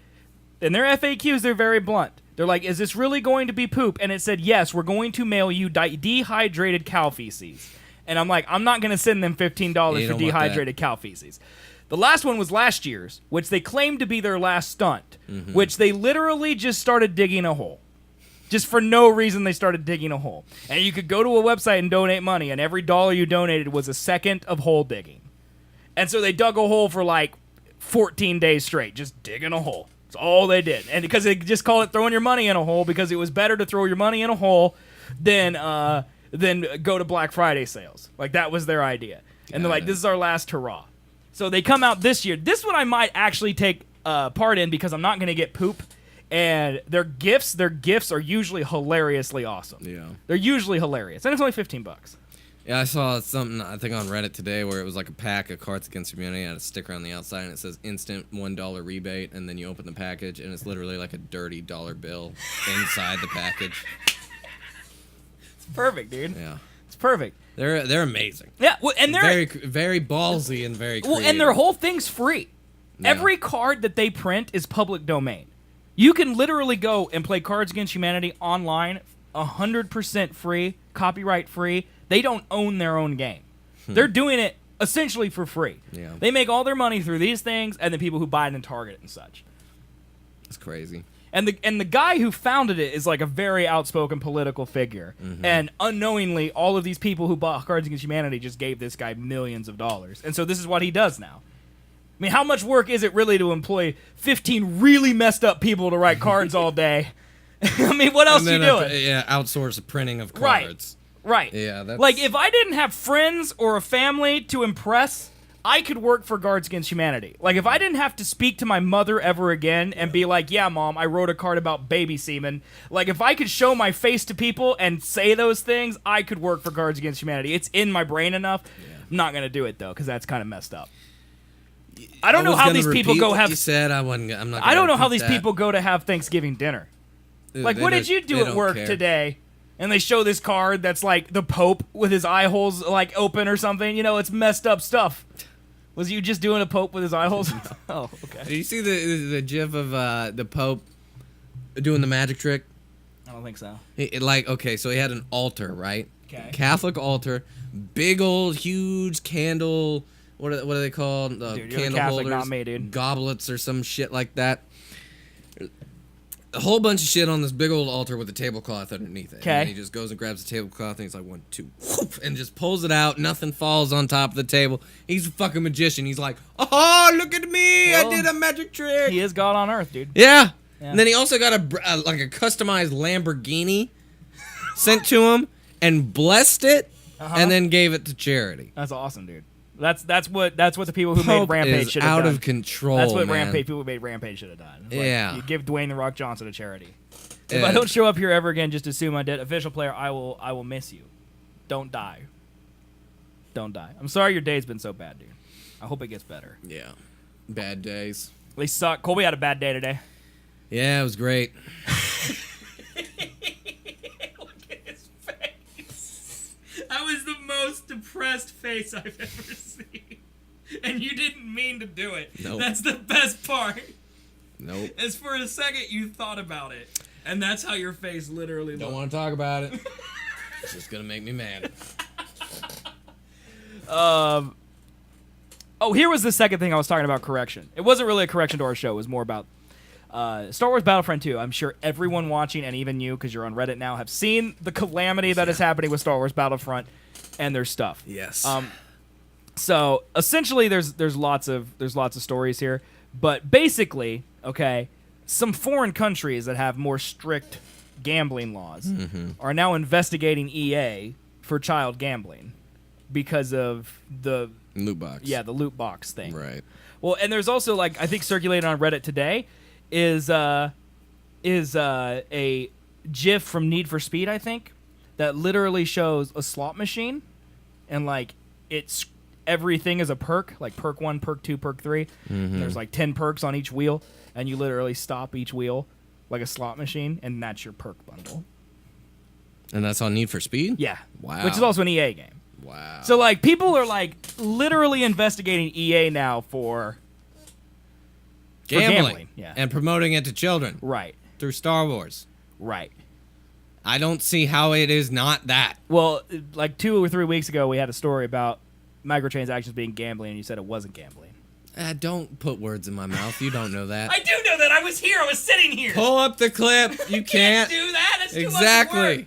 in their FAQs, they're very blunt. They're like, "Is this really going to be poop?" And it said, "Yes, we're going to mail you dehydrated cow feces." And I'm like, I'm not going to send them $15 You for don't want dehydrated cow feces. The last one was last year's, which they claimed to be their last stunt, which they literally just started digging a hole. Just for no reason, they started digging a hole. And you could go to a website and donate money, and every dollar you donated was a second of hole digging. And so they dug a hole for like 14 days straight, just digging a hole. That's all they did. And because they just call it throwing your money in a hole, because it was better to throw your money in a hole than go to Black Friday sales. Like, that was their idea. And they're like, this is our last hurrah. So they come out this year. This one I might actually take part in because I'm not going to get poop And their gifts are usually hilariously awesome. Yeah. They're usually hilarious. And it's only $15. Yeah, I saw something, I think on Reddit today, where it was like a pack of Cards Against Humanity, had a sticker on the outside, and it says instant $1 rebate, and then you open the package, and it's literally like a dirty dollar bill inside the package. It's perfect, dude. Yeah. It's perfect. They're amazing. Yeah, well, and they're very ballsy and very creative. well, and their whole thing's free. Yeah. Every card that they print is public domain. You can literally go and play Cards Against Humanity online, 100% free, copyright free. They don't own their own game. They're doing it essentially for free. Yeah. They make all their money through these things and the people who buy it and Target it and such. It's crazy. And the guy who founded it is like a very outspoken political figure. And unknowingly, all of these people who bought Cards Against Humanity just gave this guy millions of dollars. And so this is what he does now. I mean, how much work is it really to employ 15 really messed up people to write cards all day? I mean, what else are you doing? Outsource the printing of cards. Right. Yeah, that's... Like, if I didn't have friends or a family to impress, I could work for Cards Against Humanity. Like, if I didn't have to speak to my mother ever again and be like, yeah, Mom, I wrote a card about baby semen. Like, if I could show my face to people and say those things, I could work for Cards Against Humanity. It's in my brain enough. Yeah. I'm not going to do it, though, because that's kind of messed up. I don't know how these people go have... You said I'm not I don't know how these people go to have Thanksgiving dinner. Like, what did you do at work today? And they show this card that's like the Pope with his eye holes like open or something. You know, it's messed up stuff. Was you just doing a Pope with his eye holes? Oh, okay. Did you see the gif of the Pope doing the magic trick? I don't think so. So he had an altar, right? Okay. Catholic altar, big old huge candle. What are they called? Dude, you're candle Catholic, holders, not me, dude. goblets or some shit like that. A whole bunch of shit on this big old altar with a tablecloth underneath it. Okay. And he just goes and grabs the tablecloth and he's like, 1, 2, whoop, and just pulls it out. Nothing falls on top of the table. He's a fucking magician. He's like, oh, look at me. Well, I did a magic trick. He is God on earth, dude. Yeah. And then he also got a customized Lamborghini sent to him and blessed it and then gave it to charity. That's awesome, dude. That's what the people who made Rampage should have done. Out of control. That's what man. people who made Rampage should have done. Yeah. You give Dwayne the Rock Johnson a charity. If I don't show up here ever again, just assume I'm dead. Official player, I will miss you. Don't die. Don't die. I'm sorry your day's been so bad, dude. I hope it gets better. Yeah. Bad days. They suck. Colby had a bad day today. Yeah, it was great. Look at his face. That was the most depressed face I've ever seen. And you didn't mean to do it. Nope. That's the best part. Nope. Is for a second you thought about it. And that's how your face literally looked. Don't want to talk about it. It's just going to make me mad. Oh, here was the second thing I was talking about, correction. It wasn't really a correction to our show. It was more about Star Wars Battlefront 2. I'm sure everyone watching, and even you, because you're on Reddit now, have seen the calamity that is happening with Star Wars Battlefront and their stuff. Yes. So essentially, there's lots of stories here, but basically, okay, some foreign countries that have more strict gambling laws are now investigating EA for child gambling because of the loot box. Yeah, the loot box thing. Right. Well, and there's also, like, I think circulating on Reddit today is a GIF from Need for Speed, I think, that literally shows a slot machine, and like it's everything is a perk, like perk 1, perk 2, perk 3. There's like 10 perks on each wheel, and you literally stop each wheel like a slot machine, and that's your perk bundle. And that's on Need for Speed? Yeah. Wow. Which is also an EA game. Wow. So, like, people are, like, literally investigating EA now for gambling. Yeah. And promoting it to children. Right. Through Star Wars. Right. I don't see how it is not that. Well, like 2 or 3 weeks ago, we had a story about microtransactions being gambling, and you said it wasn't gambling. Don't put words in my mouth. You don't know that. I do know that. I was here. I was sitting here. Pull up the clip. You can't do that. That's too much work.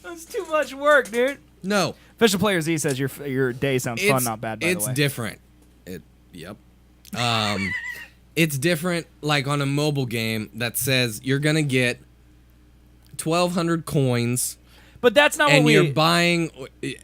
That's too much work, dude. No. Official Player Z says your day sounds fun, not bad, by the way. It's different. Yep. It's different, like on a mobile game that says you're going to get 1,200 coins. But that's not what and you're buying,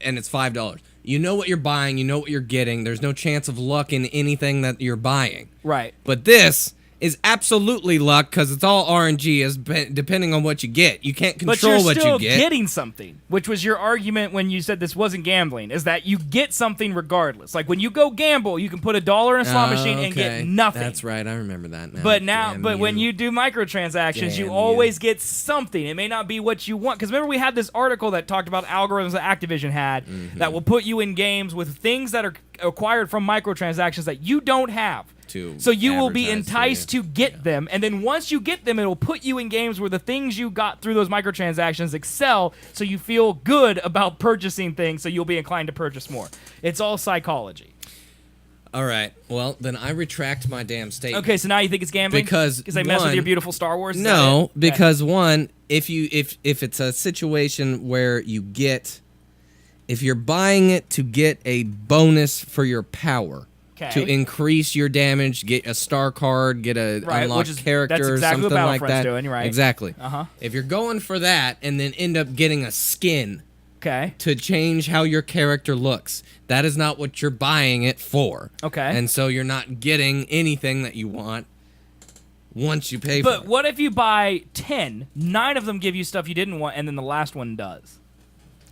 and it's $5. You know what you're buying. You know what you're getting. There's no chance of luck in anything that you're buying. Right. But this is absolutely luck because it's all RNG depending on what you get. You can't control what you get. But you're still getting something, which was your argument when you said this wasn't gambling, is that you get something regardless. Like when you go gamble, you can put $1 in a slot machine and get nothing. That's right. I remember that now. But when you do microtransactions, you always get something. It may not be what you want. Because remember we had this article that talked about algorithms that Activision had that will put you in games with things that are acquired from microtransactions that you don't have. So you will be enticed to get them, and then once you get them, it'll put you in games where the things you got through those microtransactions excel, so you feel good about purchasing things, so you'll be inclined to purchase more. It's all psychology. All right. Well, then I retract my damn statement. Okay, so now you think it's gambling? Because they mess with your beautiful Star Wars? No, because one, if it's a situation where if you're buying it to get a bonus for your power, to increase your damage, get a star card, get a unlocked character, that's exactly something what like that. Doing, right? Exactly. If you're going for that and then end up getting a skin to change how your character looks, that is not what you're buying it for. And so you're not getting anything that you want once you pay for it. But what if you buy 10, 9 of them give you stuff you didn't want, and then the last one does?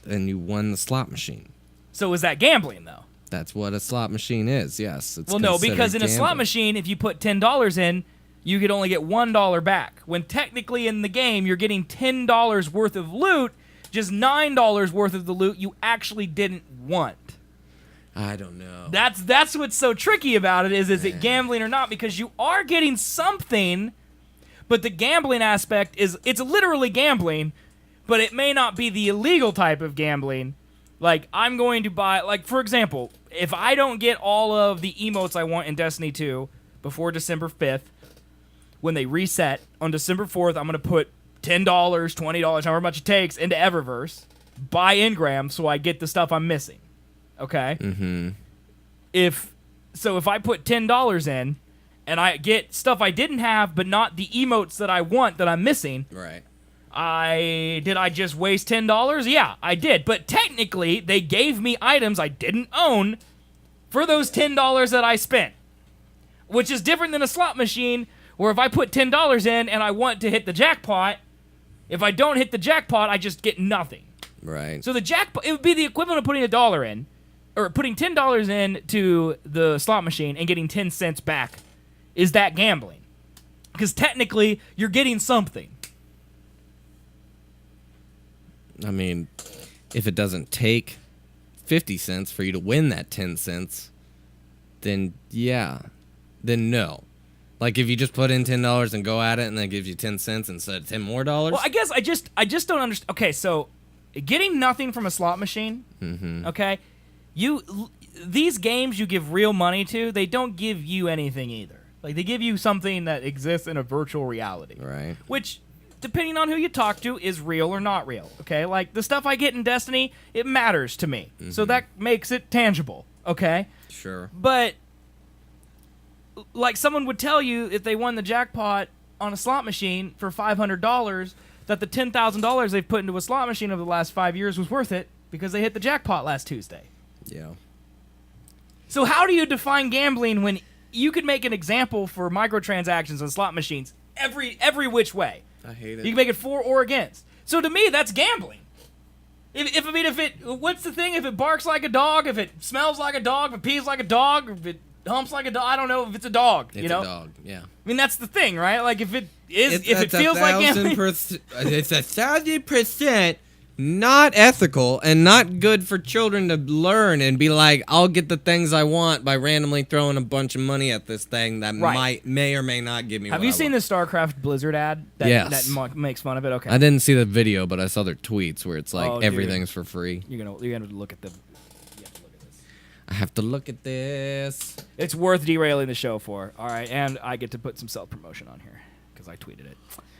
Then you won the slot machine. So is that gambling, though? That's what a slot machine is, yes. It's no, because in a slot machine, if you put $10 in, you could only get $1 back. When technically in the game, you're getting $10 worth of loot, just $9 worth of the loot you actually didn't want. I don't know. That's what's so tricky about it, is it gambling or not? Because you are getting something, but the gambling aspect it's literally gambling, but it may not be the illegal type of gambling. Like, I'm going to buy, like, for example, if I don't get all of the emotes I want in Destiny 2 before December 5th, when they reset on December 4th, I'm going to put $10, $20, however much it takes, into Eververse, buy engrams so I get the stuff I'm missing. Okay? If I put $10 in, and I get stuff I didn't have, but not the emotes that I want that I'm missing. Right. Did I just waste $10? Yeah, I did. But technically, they gave me items I didn't own for those $10 that I spent. Which is different than a slot machine, where if I put $10 in and I want to hit the jackpot, if I don't hit the jackpot, I just get nothing. Right. So the jackpot, it would be the equivalent of putting $1 in, or putting $10 in to the slot machine and getting 10 cents back. Is that gambling? Because technically, you're getting something. I mean, if it doesn't take 50 cents for you to win that 10 cents, then no. Like if you just put in $10 and go at it and then it gives you 10 cents instead of 10 more dollars. Well, I guess I just don't understand. Okay, so getting nothing from a slot machine, okay? These games you give real money to, they don't give you anything either. Like they give you something that exists in a virtual reality. Right. Which, depending on who you talk to, is real or not real, okay? Like, the stuff I get in Destiny, it matters to me. So that makes it tangible, okay? Sure. But, like, someone would tell you if they won the jackpot on a slot machine for $500, that the $10,000 they've put into a slot machine over the last 5 years was worth it because they hit the jackpot last Tuesday. Yeah. So how do you define gambling when you could make an example for microtransactions on slot machines every which way? I hate it. You can make it for or against. So to me, that's gambling. What's the thing? If it barks like a dog, if it smells like a dog, if it pees like a dog, if it humps like a dog, I don't know if it's a dog. It's a dog, yeah. I mean, that's the thing, right? Like if it feels like gambling, it's 1,000% not ethical and not good for children to learn and be like, I'll get the things I want by randomly throwing a bunch of money at this thing that may or may not give me. Have you seen the StarCraft Blizzard ad? Yes. That makes fun of it. Okay. I didn't see the video, but I saw their tweets where it's like everything's for free. You're gonna look at the. I have to look at this. It's worth derailing the show for. All right, and I get to put some self-promotion on here because I tweeted it.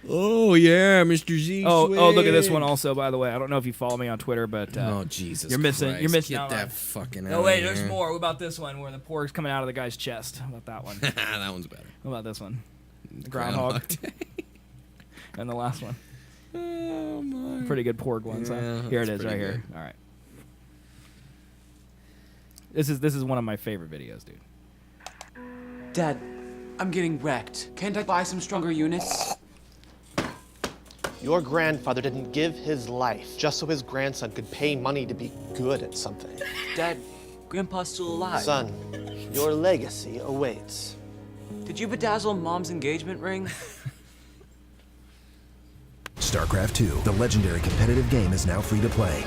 Oh yeah, Mr. Z. Oh, look at this one also. By the way, I don't know if you follow me on Twitter, but oh Jesus, you're missing. Christ. You're missing Get out that on. fucking. No wait, there's more. What about this one where the pork's coming out of the guy's chest? How about that one? That one's better. What about this one? The groundhog. And the last one. Oh my. Pretty good pork ones. Yeah, here it is, right here. All right. This is one of my favorite videos, dude. Dad, I'm getting wrecked. Can't I buy some stronger units? Your grandfather didn't give his life just so his grandson could pay money to be good at something. Dad, Grandpa's still alive. Son, your legacy awaits. Did you bedazzle Mom's engagement ring? StarCraft II, the legendary competitive game, is now free to play.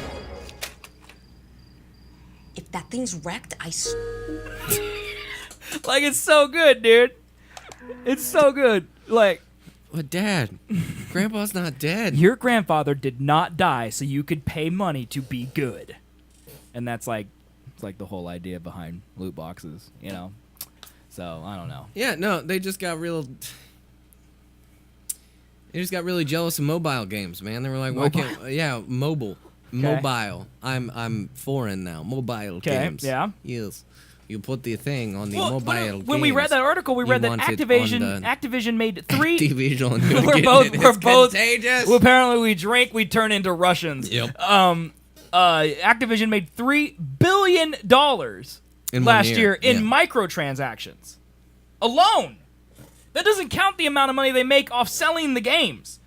If that thing's wrecked, Like, it's so good, dude. It's so good. Like, but Dad, Grandpa's not dead. Your grandfather did not die so you could pay money to be good. And that's like, it's like the whole idea behind loot boxes, you know? So, I don't know. Yeah, no, they just got really jealous of mobile games, man. They were like, why can't, yeah, mobile. Mobile. I'm foreign now. Mobile games. Yeah. Yes. You put the thing on the mobile games. When we read that article, we read that Activision made 3. Activision. we're both contagious. Well, apparently, we drank, we turn into Russians. Yep. Activision made $3 billion last year in microtransactions alone. That doesn't count the amount of money they make off selling the games.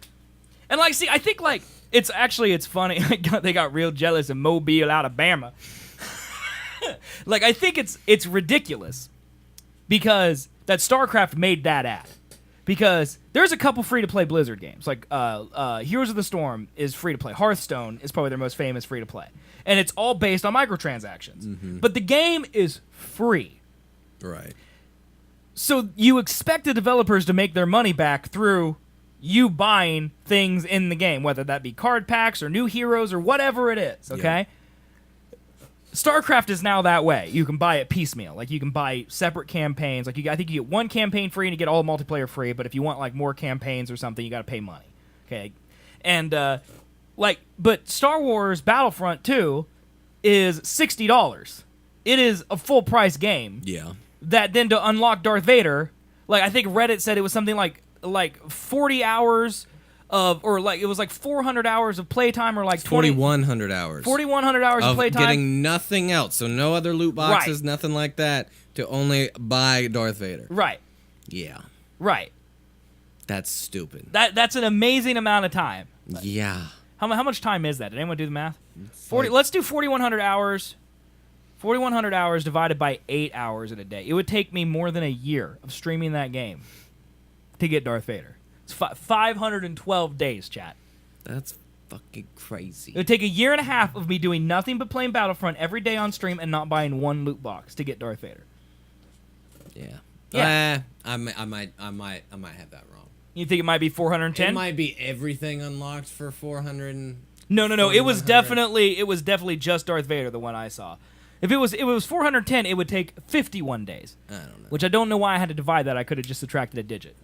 And like, see, I think like it's funny. They got real jealous in Mobile, Alabama. Like, I think it's ridiculous because that StarCraft made that ad. Because there's a couple free-to-play Blizzard games. Like, Heroes of the Storm is free-to-play. Hearthstone is probably their most famous free-to-play. And it's all based on microtransactions. Mm-hmm. But the game is free. Right. So you expect the developers to make their money back through you buying things in the game, whether that be card packs or new heroes or whatever it is, okay? Yep. StarCraft is now that way. You can buy it piecemeal. Like, you can buy separate campaigns. Like, I think you get one campaign free and you get all multiplayer free, but if you want, like, more campaigns or something, you got to pay money. Okay? And, but Star Wars Battlefront 2 is $60. It is a full-price game. Yeah. That then to unlock Darth Vader, like, I think Reddit said it was something like 40 hours of, or like, it was like 400 hours of playtime, or like 4,100 hours. 4,100 hours of playtime. Getting nothing else, so no other loot boxes, nothing like that, to only buy Darth Vader. Right. Yeah. Right. That's stupid. That's an amazing amount of time. Yeah. How much time is that? Did anyone do the math? 40. Let's do 4,100 hours. 4,100 hours divided by 8 hours in a day. It would take me more than a year of streaming that game to get Darth Vader. It's 512 days, chat. That's fucking crazy. It would take a year and a half of me doing nothing but playing Battlefront every day on stream and not buying one loot box to get Darth Vader. Yeah. I might have that wrong. You think it might be 410? It might be everything unlocked for 400. No. It was definitely just Darth Vader, the one I saw. If it was 410, it would take 51 days. I don't know. Which I don't know why I had to divide that. I could have just subtracted a digit.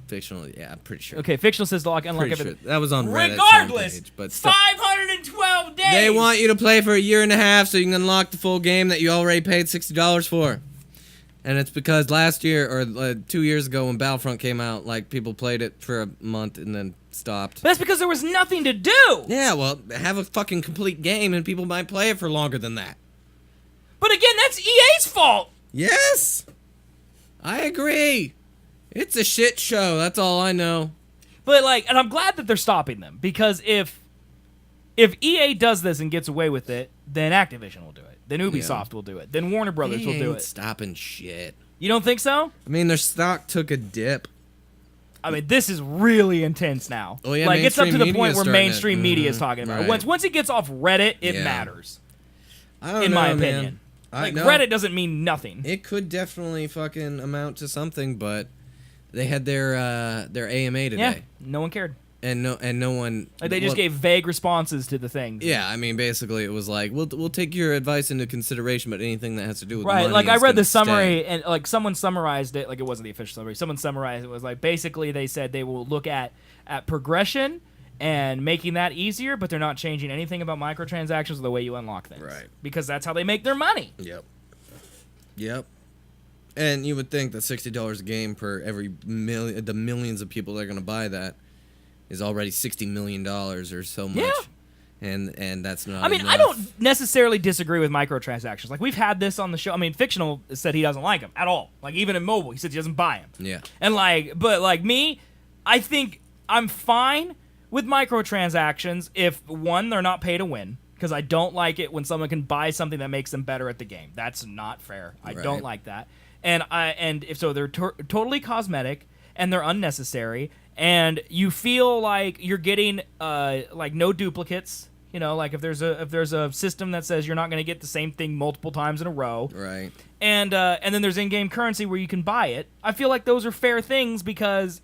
Fictional, yeah, I'm pretty sure. Okay, fictional says to unlock everything. Sure. That was on Reddit. Regardless, page, but 512 days. They want you to play for a year and a half so you can unlock the full game that you already paid $60 for. And it's because last year, or 2 years ago when Battlefront came out, like, people played it for a month and then stopped. But that's because there was nothing to do. Yeah, well, have a fucking complete game and people might play it for longer than that. But again, that's EA's fault. Yes. I agree. It's a shit show. That's all I know. But like, and I'm glad that they're stopping them, because if EA does this and gets away with it, then Activision will do it. Then Ubisoft will do it. Then Warner Brothers will do it. Stopping shit. You don't think so? I mean, their stock took a dip. I mean, this is really intense now. Oh, yeah, like, it's up to the point where mainstream it. media is talking about it. Once it gets off Reddit, it matters. I don't know, in my opinion. Man. Like, Reddit doesn't mean nothing. It could definitely fucking amount to something, but they had their AMA today. Yeah, no one cared. And no one. Like, they just gave vague responses to the things. Yeah, I mean, basically, it was like, we'll take your advice into consideration, but anything that has to do with right. money Like, I is read the gonna summary, stay. and like someone summarized it. Like, it wasn't the official summary. Someone summarized it. Was like, basically they said they will look at progression and making that easier, but they're not changing anything about microtransactions or the way you unlock things. Right. Because that's how they make their money. Yep. And you would think that $60 a game per every the millions of people that are going to buy that is already $60 million or so much. Yeah. and that's not. I mean, enough. I don't necessarily disagree with microtransactions. Like, we've had this on the show. I mean, Fictional said he doesn't like them at all. Like, even in mobile, he said he doesn't buy them. Yeah. And but me, I think I'm fine with microtransactions if, one, they're not pay to win, because I don't like it when someone can buy something that makes them better at the game. That's not fair. I don't like that. And if so, they're totally cosmetic and they're unnecessary, and you feel like you're getting no duplicates. You know, like if there's a system that says you're not going to get the same thing multiple times in a row, right? And then there's in-game currency where you can buy it. I feel like those are fair things because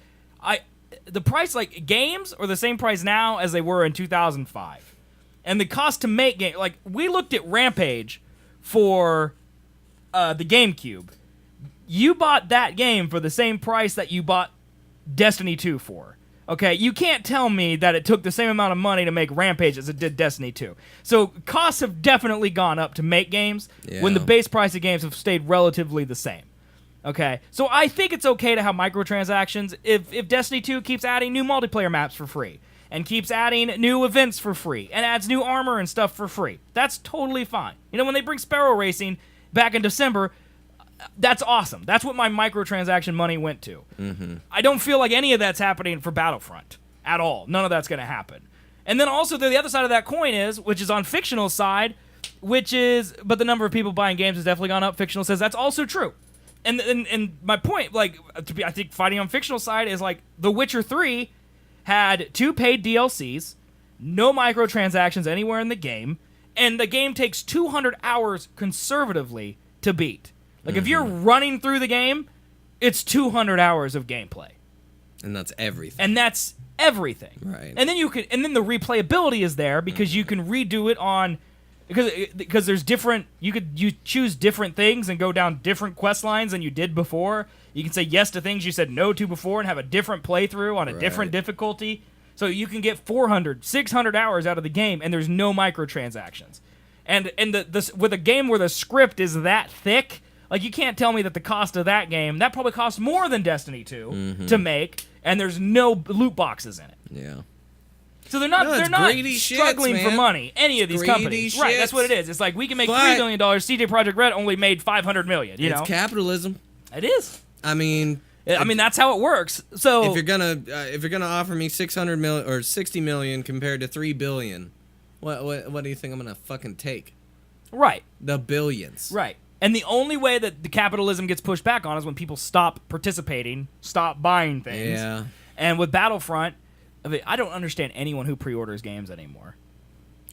the price, like, games are the same price now as they were in 2005, and the cost to make game, like, we looked at Rampage for the GameCube. You bought that game for the same price that you bought Destiny 2 for. Okay, you can't tell me that it took the same amount of money to make Rampage as it did Destiny 2. So costs have definitely gone up to make games when the base price of games have stayed relatively the same. Okay, so I think it's okay to have microtransactions if Destiny 2 keeps adding new multiplayer maps for free and keeps adding new events for free and adds new armor and stuff for free. That's totally fine. You know, when they bring Sparrow Racing back in December, that's awesome. That's what my microtransaction money went to. Mm-hmm. I don't feel like any of that's happening for Battlefront at all. None of that's going to happen. And then also the other side of that coin is, which is on Fictional's side, but the number of people buying games has definitely gone up. Fictional says that's also true. And my point, like, I think fighting on Fictional's side is, like, The Witcher 3 had 2 paid DLCs, no microtransactions anywhere in the game, and the game takes 200 hours conservatively to beat. Like, if you're running through the game, it's 200 hours of gameplay. And that's everything. Right. And then the replayability is there because you can redo it on, because there's different, you choose different things and go down different quest lines than you did before. You can say yes to things you said no to before and have a different playthrough on a different difficulty. So you can get 400, 600 hours out of the game, and there's no microtransactions. And with a game where the script is that thick, like, you can't tell me that the cost of that game, that probably costs more than Destiny 2 to make, and there's no loot boxes in it. Yeah. So they're not struggling for money, any of these companies. Right, that's what it is. It's like, we can make $3 million, CJ Projekt Red only made $500 million, you know? It's capitalism. It is. I mean, that's how it works. So if you're gonna offer me $600 million or $60 million compared to $3 billion, what do you think I'm gonna fucking take? Right. The billions. Right. And the only way that the capitalism gets pushed back on is when people stop participating, stop buying things. Yeah. And with Battlefront, I don't understand anyone who pre-orders games anymore.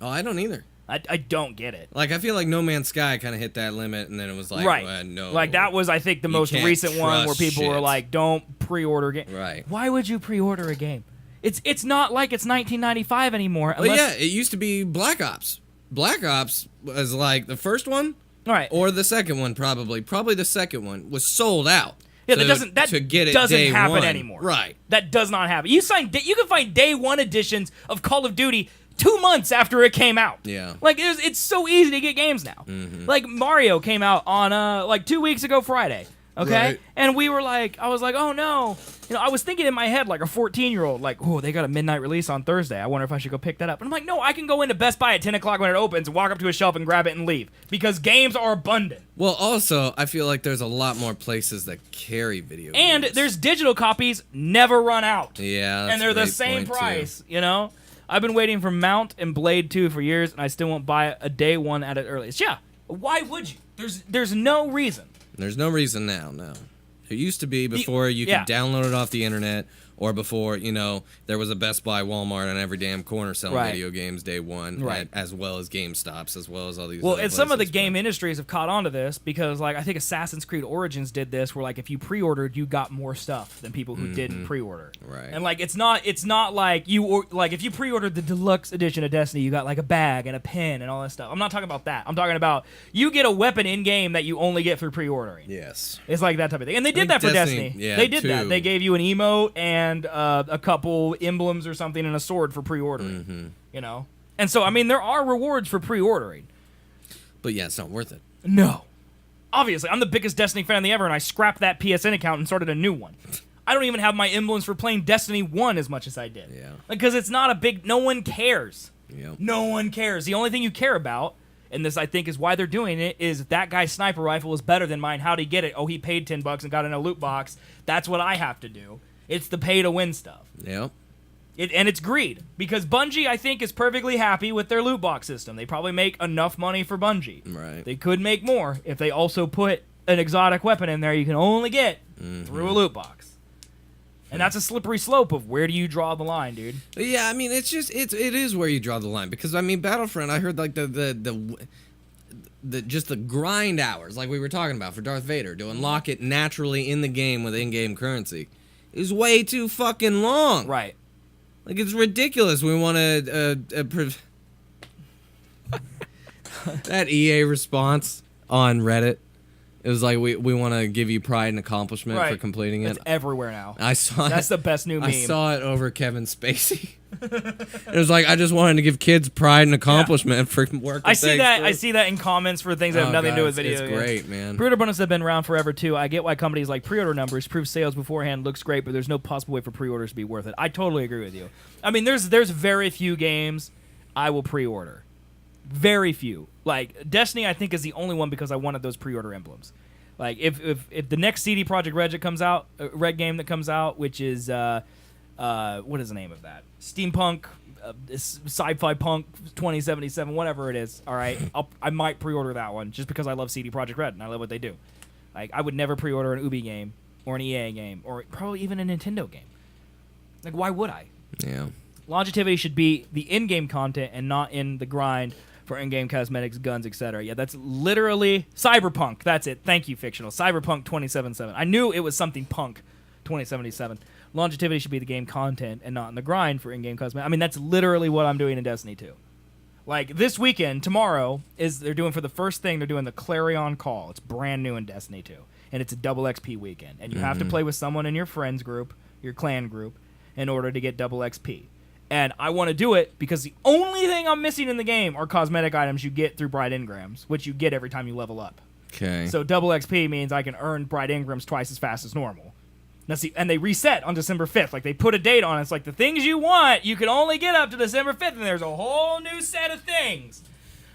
Oh, I don't either. I don't get it. Like, I feel like No Man's Sky kind of hit that limit, and then it was like, right. No. Like, that was, I think, the most recent one where people were like, don't pre-order games. Right. Why would you pre-order a game? It's not like it's 1995 anymore. Well, yeah, it used to be Black Ops. Black Ops was like the first one. Right. Or the second one, probably. Probably the second one was sold out. Yeah, that doesn't happen anymore. Right. That does not happen. You can find day one editions of Call of Duty 2 months after it came out. Yeah. Like, it's so easy to get games now. Mm-hmm. Like, Mario came out on 2 weeks ago Friday. Okay? Right. And I was like, oh no. You know, I was thinking in my head like a 14-year-old, like, oh, they got a midnight release on Thursday. I wonder if I should go pick that up. And I'm like, no, I can go into Best Buy at 10 o'clock when it opens and walk up to a shelf and grab it and leave. Because games are abundant. Well, also, I feel like there's a lot more places that carry video games. And there's digital copies never run out. Yeah, that's and they're the same price, you know? I've been waiting for Mount and Blade 2 for years, and I still won't buy a day one at it earliest. Yeah, why would you? There's no reason. There's no reason now, no. There used to be before you could download it off the internet, or before, you know, there was a Best Buy, Walmart on every damn corner selling video games day one, right. as well as GameStops, as well as all these Well, other and some of the places, game industries have caught on to this because, like, I think Assassin's Creed Origins did this, where, like, if you pre-ordered, you got more stuff than people who didn't pre-order. Right. And, like, it's not like if you pre-ordered the deluxe edition of Destiny, you got, like, a bag and a pen and all that stuff. I'm not talking about that. I'm talking about you get a weapon in-game that you only get through pre-ordering. Yes. It's like that type of thing. And they did that for Destiny. Yeah, they did that. They gave you an emote and a couple emblems or something and a sword for pre-ordering, you know? And so, I mean, there are rewards for pre-ordering. But yeah, it's not worth it. No. Obviously, I'm the biggest Destiny fan ever, and I scrapped that PSN account and started a new one. I don't even have my emblems for playing Destiny 1 as much as I did. Yeah. Because it's not a big... No one cares. Yep. No one cares. The only thing you care about, and this I think is why they're doing it, is if that guy's sniper rifle is better than mine. How'd he get it? Oh, he paid $10 and got in a loot box. That's what I have to do. It's the pay to win stuff. Yep. And it's greed. Because Bungie, I think, is perfectly happy with their loot box system. They probably make enough money for Bungie. Right. They could make more if they also put an exotic weapon in there you can only get through a loot box. And that's a slippery slope of where do you draw the line, dude? Yeah, I mean, it is where you draw the line. Because, I mean, Battlefront, I heard, like, the just the grind hours, like we were talking about for Darth Vader, to unlock it naturally in the game with in-game currency, is way too fucking long. Right. Like, it's ridiculous. We want to... that EA response on Reddit, it was like, we want to give you pride and accomplishment for completing it. It's everywhere now. I saw That's the best new meme. I saw it over Kevin Spacey. It was like, I just wanted to give kids pride and accomplishment for work. I see that in comments for things that have nothing to do with video games. It's great, man. Pre-order bonuses have been around forever too. I get why companies like pre-order numbers prove sales beforehand looks great, but there's no possible way for pre-orders to be worth it. I totally agree with you. I mean, there's very few games I will pre-order. Very few. Like Destiny, I think is the only one because I wanted those pre-order emblems. Like if the next CD Projekt Red comes out, Red game that comes out, which is what is the name of that? Steampunk. Sci-fi punk 2077, whatever it is. All right, I might pre-order that one just because I love CD Projekt Red and I love what they do. Like I would never pre-order an Ubi game or an EA game or probably even a Nintendo game. Like why would I? Yeah. Longevity should be the in-game content and not in the grind for in-game cosmetics, guns, etc. Yeah, that's literally Cyberpunk. That's it. Thank you, fictional. Cyberpunk 2077. I knew it was something punk 2077. Longevity should be the game content and not in the grind for in-game cosmetics. I mean, that's literally what I'm doing in Destiny 2. Like, this weekend, tomorrow, they're doing for the first thing, they're doing the Clarion Call. It's brand new in Destiny 2. And it's a double XP weekend. And you have to play with someone in your friends group, your clan group, in order to get double XP. And I want to do it because the only thing I'm missing in the game are cosmetic items you get through Bright Engrams, which you get every time you level up. Okay. So double XP means I can earn Bright Engrams twice as fast as normal. Now see, and they reset on December 5th. Like, they put a date on it. It's like, the things you want, you can only get up to December 5th, and there's a whole new set of things.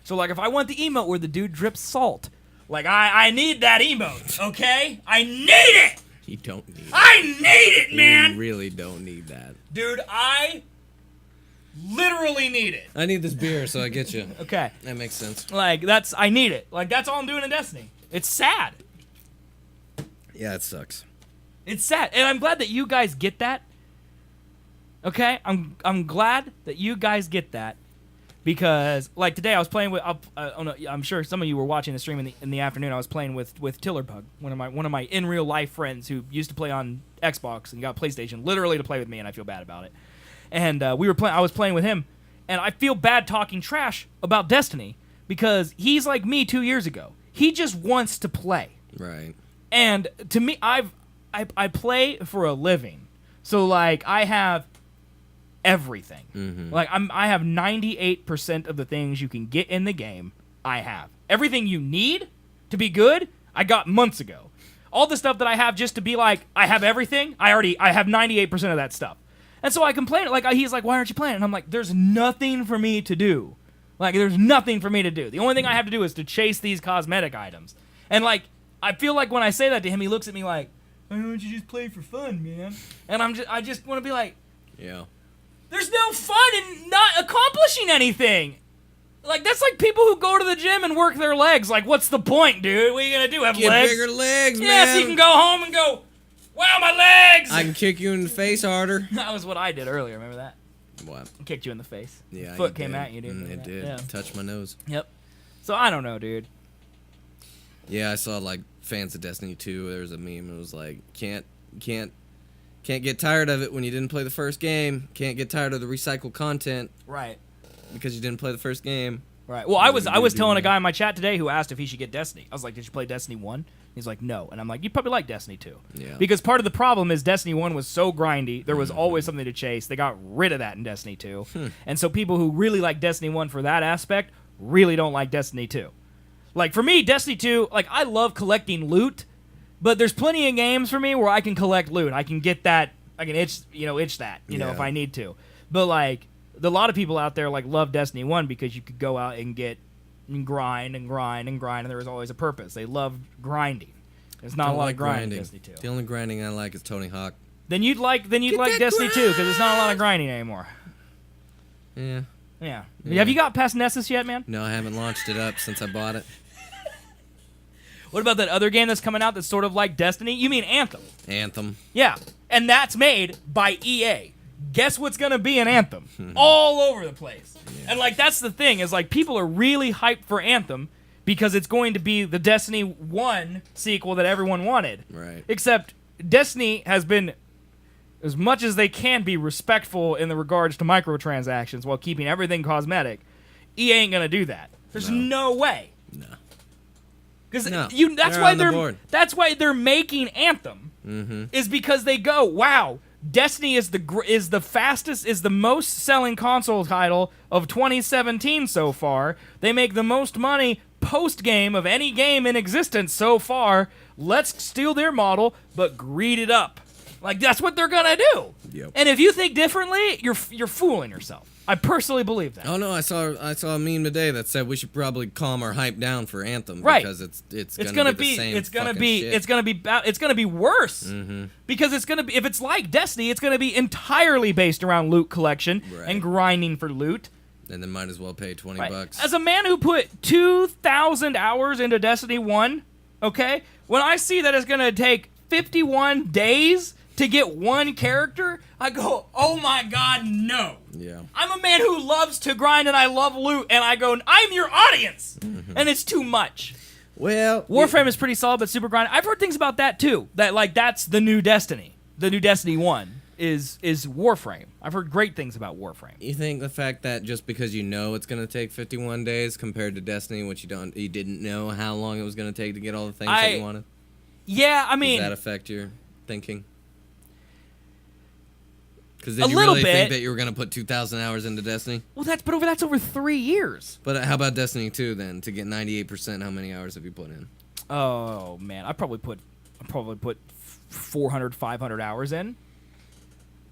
So, like, if I want the emote where the dude drips salt, like, I need that emote, okay? I need it! You don't need it. I need it, man! You really don't need that. Dude, I literally need it. I need this beer, so I get you. Okay. That makes sense. Like, I need it. Like, that's all I'm doing in Destiny. It's sad. Yeah, it sucks. It's sad, and I'm glad that you guys get that. Okay, I'm glad that you guys get that, because like today I was playing with. I'm sure some of you were watching the stream in the afternoon. I was playing with Tillerbug, one of my in real life friends who used to play on Xbox and got PlayStation literally to play with me, and I feel bad about it. And I was playing with him, and I feel bad talking trash about Destiny because he's like me 2 years ago. He just wants to play. Right. And to me, I play for a living, so like I have everything. Mm-hmm. Like I have 98% of the things you can get in the game. I have everything you need to be good. I got months ago. All the stuff that I have just to be like I have everything. I have 98% of that stuff, and so I complain. Like he's like, why aren't you playing? And I'm like, there's nothing for me to do. Like there's nothing for me to do. The only thing I have to do is to chase these cosmetic items. And like I feel like when I say that to him, he looks at me like, why don't you just play for fun, man? And I just want to be like, yeah. There's no fun in not accomplishing anything. Like, that's like people who go to the gym and work their legs. Like, what's the point, dude? What are you going to do, have Get legs? bigger legs, man. Yeah, so you can go home and go, wow, my legs! I can kick you in the face harder. That was what I did earlier, remember that? What? I kicked you in the face. Yeah, Foot came at you, dude. It did. Yeah. Touched my nose. Yep. So, I don't know, dude. Yeah, I saw, like, fans of Destiny 2. There was a meme. It was like, can't get tired of it when you didn't play the first game. Can't get tired of the recycled content. Right. Because you didn't play the first game. Right. Well, I was telling a guy in my chat today who asked if he should get Destiny. I was like, did you play Destiny 1? He's like, no. And I'm like, you probably like Destiny 2. Yeah. Because part of the problem is Destiny 1 was so grindy. There was always something to chase. They got rid of that in Destiny 2. And so people who really like Destiny 1 for that aspect really don't like Destiny 2. Like, for me, Destiny 2, like, I love collecting loot, but there's plenty of games for me where I can collect loot. I can get that, I can itch that, if I need to. But, like, lot of people out there like love Destiny 1 because you could go out and get and grind and grind and grind, and there was always a purpose. They loved grinding. There's not a lot of grinding in Destiny 2. The only grinding I like is Tony Hawk. Then you'd like Destiny 2 because it's not a lot of grinding anymore. Yeah. Yeah. Have you got past Nessus yet, man? No, I haven't launched it up since I bought it. What about that other game that's coming out that's sort of like Destiny? You mean Anthem? Anthem. Yeah, and that's made by EA. Guess what's gonna be in Anthem? All over the place. Yeah. And like that's the thing is like people are really hyped for Anthem because it's going to be the Destiny 1 sequel that everyone wanted. Right. Except Destiny has been, as much as they can be respectful in the regards to microtransactions while keeping everything cosmetic, EA ain't gonna do that. There's no way. No. Because No. that's why they're making Anthem. Is because they go, wow, Destiny is the most selling console title of 2017 so far. They make the most money post game of any game in existence so far. Let's steal their model, but greed it up. Like that's what they're gonna do. Yep. And if you think differently, you're fooling yourself. I personally believe that. Oh no, I saw a meme today that said we should probably calm our hype down for Anthem because it's gonna be the same it's gonna fucking be shit. it's gonna be worse because it's gonna be, if it's like Destiny, it's gonna be entirely based around loot collection and grinding for loot. And then might as well pay $20. As a man who put 2,000 hours into Destiny 1, okay, when I see that it's gonna take 51 days to get one character, I go, oh my god, no. Yeah. I'm a man who loves to grind and I love loot, and I go, I'm your audience, and it's too much. Well, Warframe is pretty solid, but super grind. I've heard things about that too. That like that's the new Destiny. The new Destiny 1 is Warframe. I've heard great things about Warframe. You think the fact that just because you know it's going to take 51 days compared to Destiny, which you didn't know how long it was going to take to get all the things that you wanted? Yeah, I mean, does that affect your thinking? Because did you really think that you were going to put 2,000 hours into Destiny? Well, that's over 3 years. But how about Destiny 2 then? To get 98%, how many hours have you put in? Oh man, I probably put 400, 500 hours in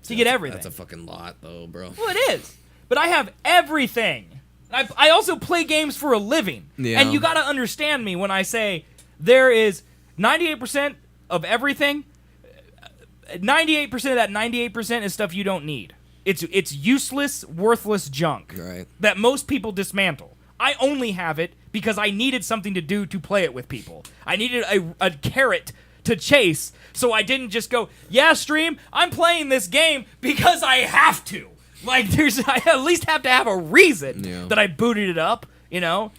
to get everything. That's a fucking lot, though, bro. Well, it is. But I have everything. I also play games for a living. Yeah. And you got to understand me when I say there is 98% of everything. 98% of that 98% is stuff you don't need. It's useless, worthless junk that most people dismantle. I only have it because I needed something to do to play it with people. I needed a carrot to chase, so I didn't just go, yeah, stream, I'm playing this game because I have to. Like, I at least have to have a reason that I booted it up, you know?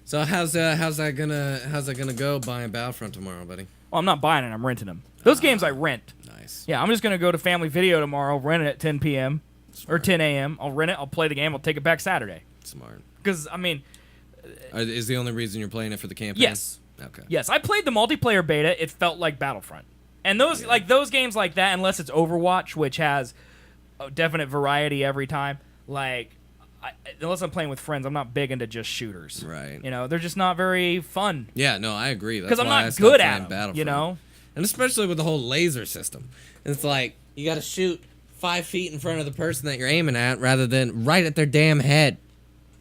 So how's that gonna go buying Battlefront tomorrow, buddy? Well, I'm not buying it, I'm renting them. Those games I rent. Nice. Yeah, I'm just going to go to Family Video tomorrow, rent it at 10 p.m. or 10 a.m. I'll rent it, I'll play the game, I'll take it back Saturday. Smart. Because, I mean... is the only reason you're playing it for the campaign? Yes. Okay. Yes, I played the multiplayer beta, it felt like Battlefront. And those those games like that, unless it's Overwatch, which has a definite variety every time, like... unless I'm playing with friends, I'm not big into just shooters. Right. You know, they're just not very fun. Yeah, no, I agree. Because I'm not good at them, you know? And especially with the whole laser system. It's like, you got to shoot 5 feet in front of the person that you're aiming at rather than right at their damn head.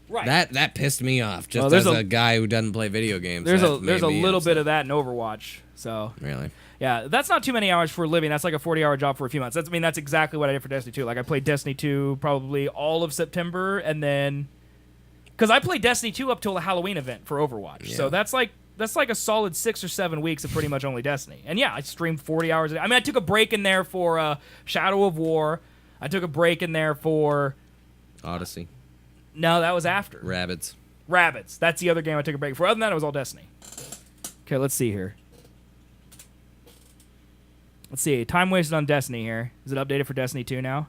Right. That pissed me off, just as a guy who doesn't play video games. There's a little bit of that in Overwatch. So really? Yeah, that's not too many hours for a living. That's like a 40-hour job for a few months. That's exactly what I did for Destiny 2. Like, I played Destiny 2 probably all of September, and then... Because I played Destiny 2 up till the Halloween event for Overwatch. Yeah. So that's like a solid 6 or 7 weeks of pretty much only Destiny. And yeah, I streamed 40 hours a day. I mean, I took a break in there for Shadow of War. I took a break in there for... Odyssey. No, that was after. Rabbids. That's the other game I took a break for. Other than that, it was all Destiny. Okay, let's see here. Let's see. Time wasted on Destiny here. Is it updated for Destiny 2 now?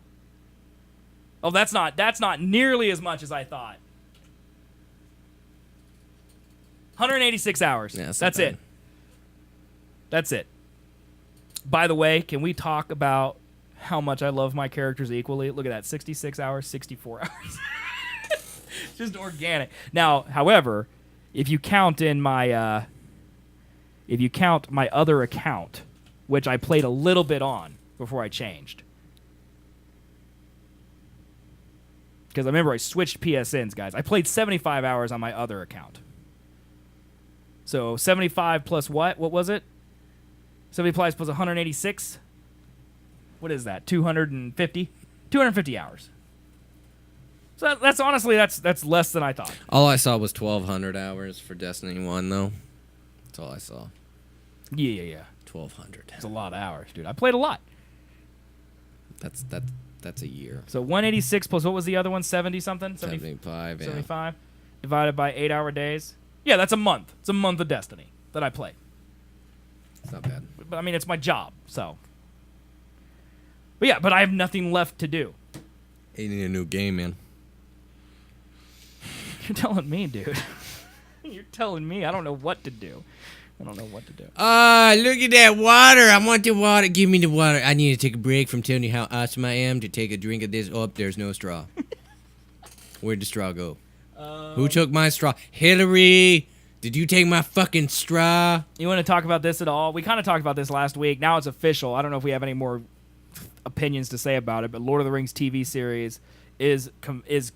Oh, that's not nearly as much as I thought. 186 hours. Yeah, that's it. That's it. By the way, can we talk about how much I love my characters equally? Look at that. 66 hours, 64 hours. Just organic. Now, however, if you count my other account, which I played a little bit on before I changed. Because I remember I switched PSNs, guys. I played 75 hours on my other account. So 75 plus what? What was it? 75 plus 186? What is that? 250? 250 hours. So that's honestly, that's less than I thought. All I saw was 1,200 hours for Destiny 1, though. That's all I saw. Yeah. 1,200. That's a lot of hours, dude. I played a lot. That's a year. So 186 plus what was the other one? 70-something? 75, 75 divided by 8-hour days. Yeah, that's a month. It's a month of Destiny that I played. It's not bad. But I mean, it's my job, so. But yeah, but I have nothing left to do. You need a new game, man. You're telling me, dude. You're telling me. I don't know what to do. Look at that water. I want the water. Give me the water. I need to take a break from telling you how awesome I am to take a drink of this. Oh, there's no straw. Where'd the straw go? Who took my straw? Hillary, did you take my fucking straw? You want to talk about this at all? We kind of talked about this last week. Now it's official. I don't know if we have any more opinions to say about it, but Lord of the Rings TV series is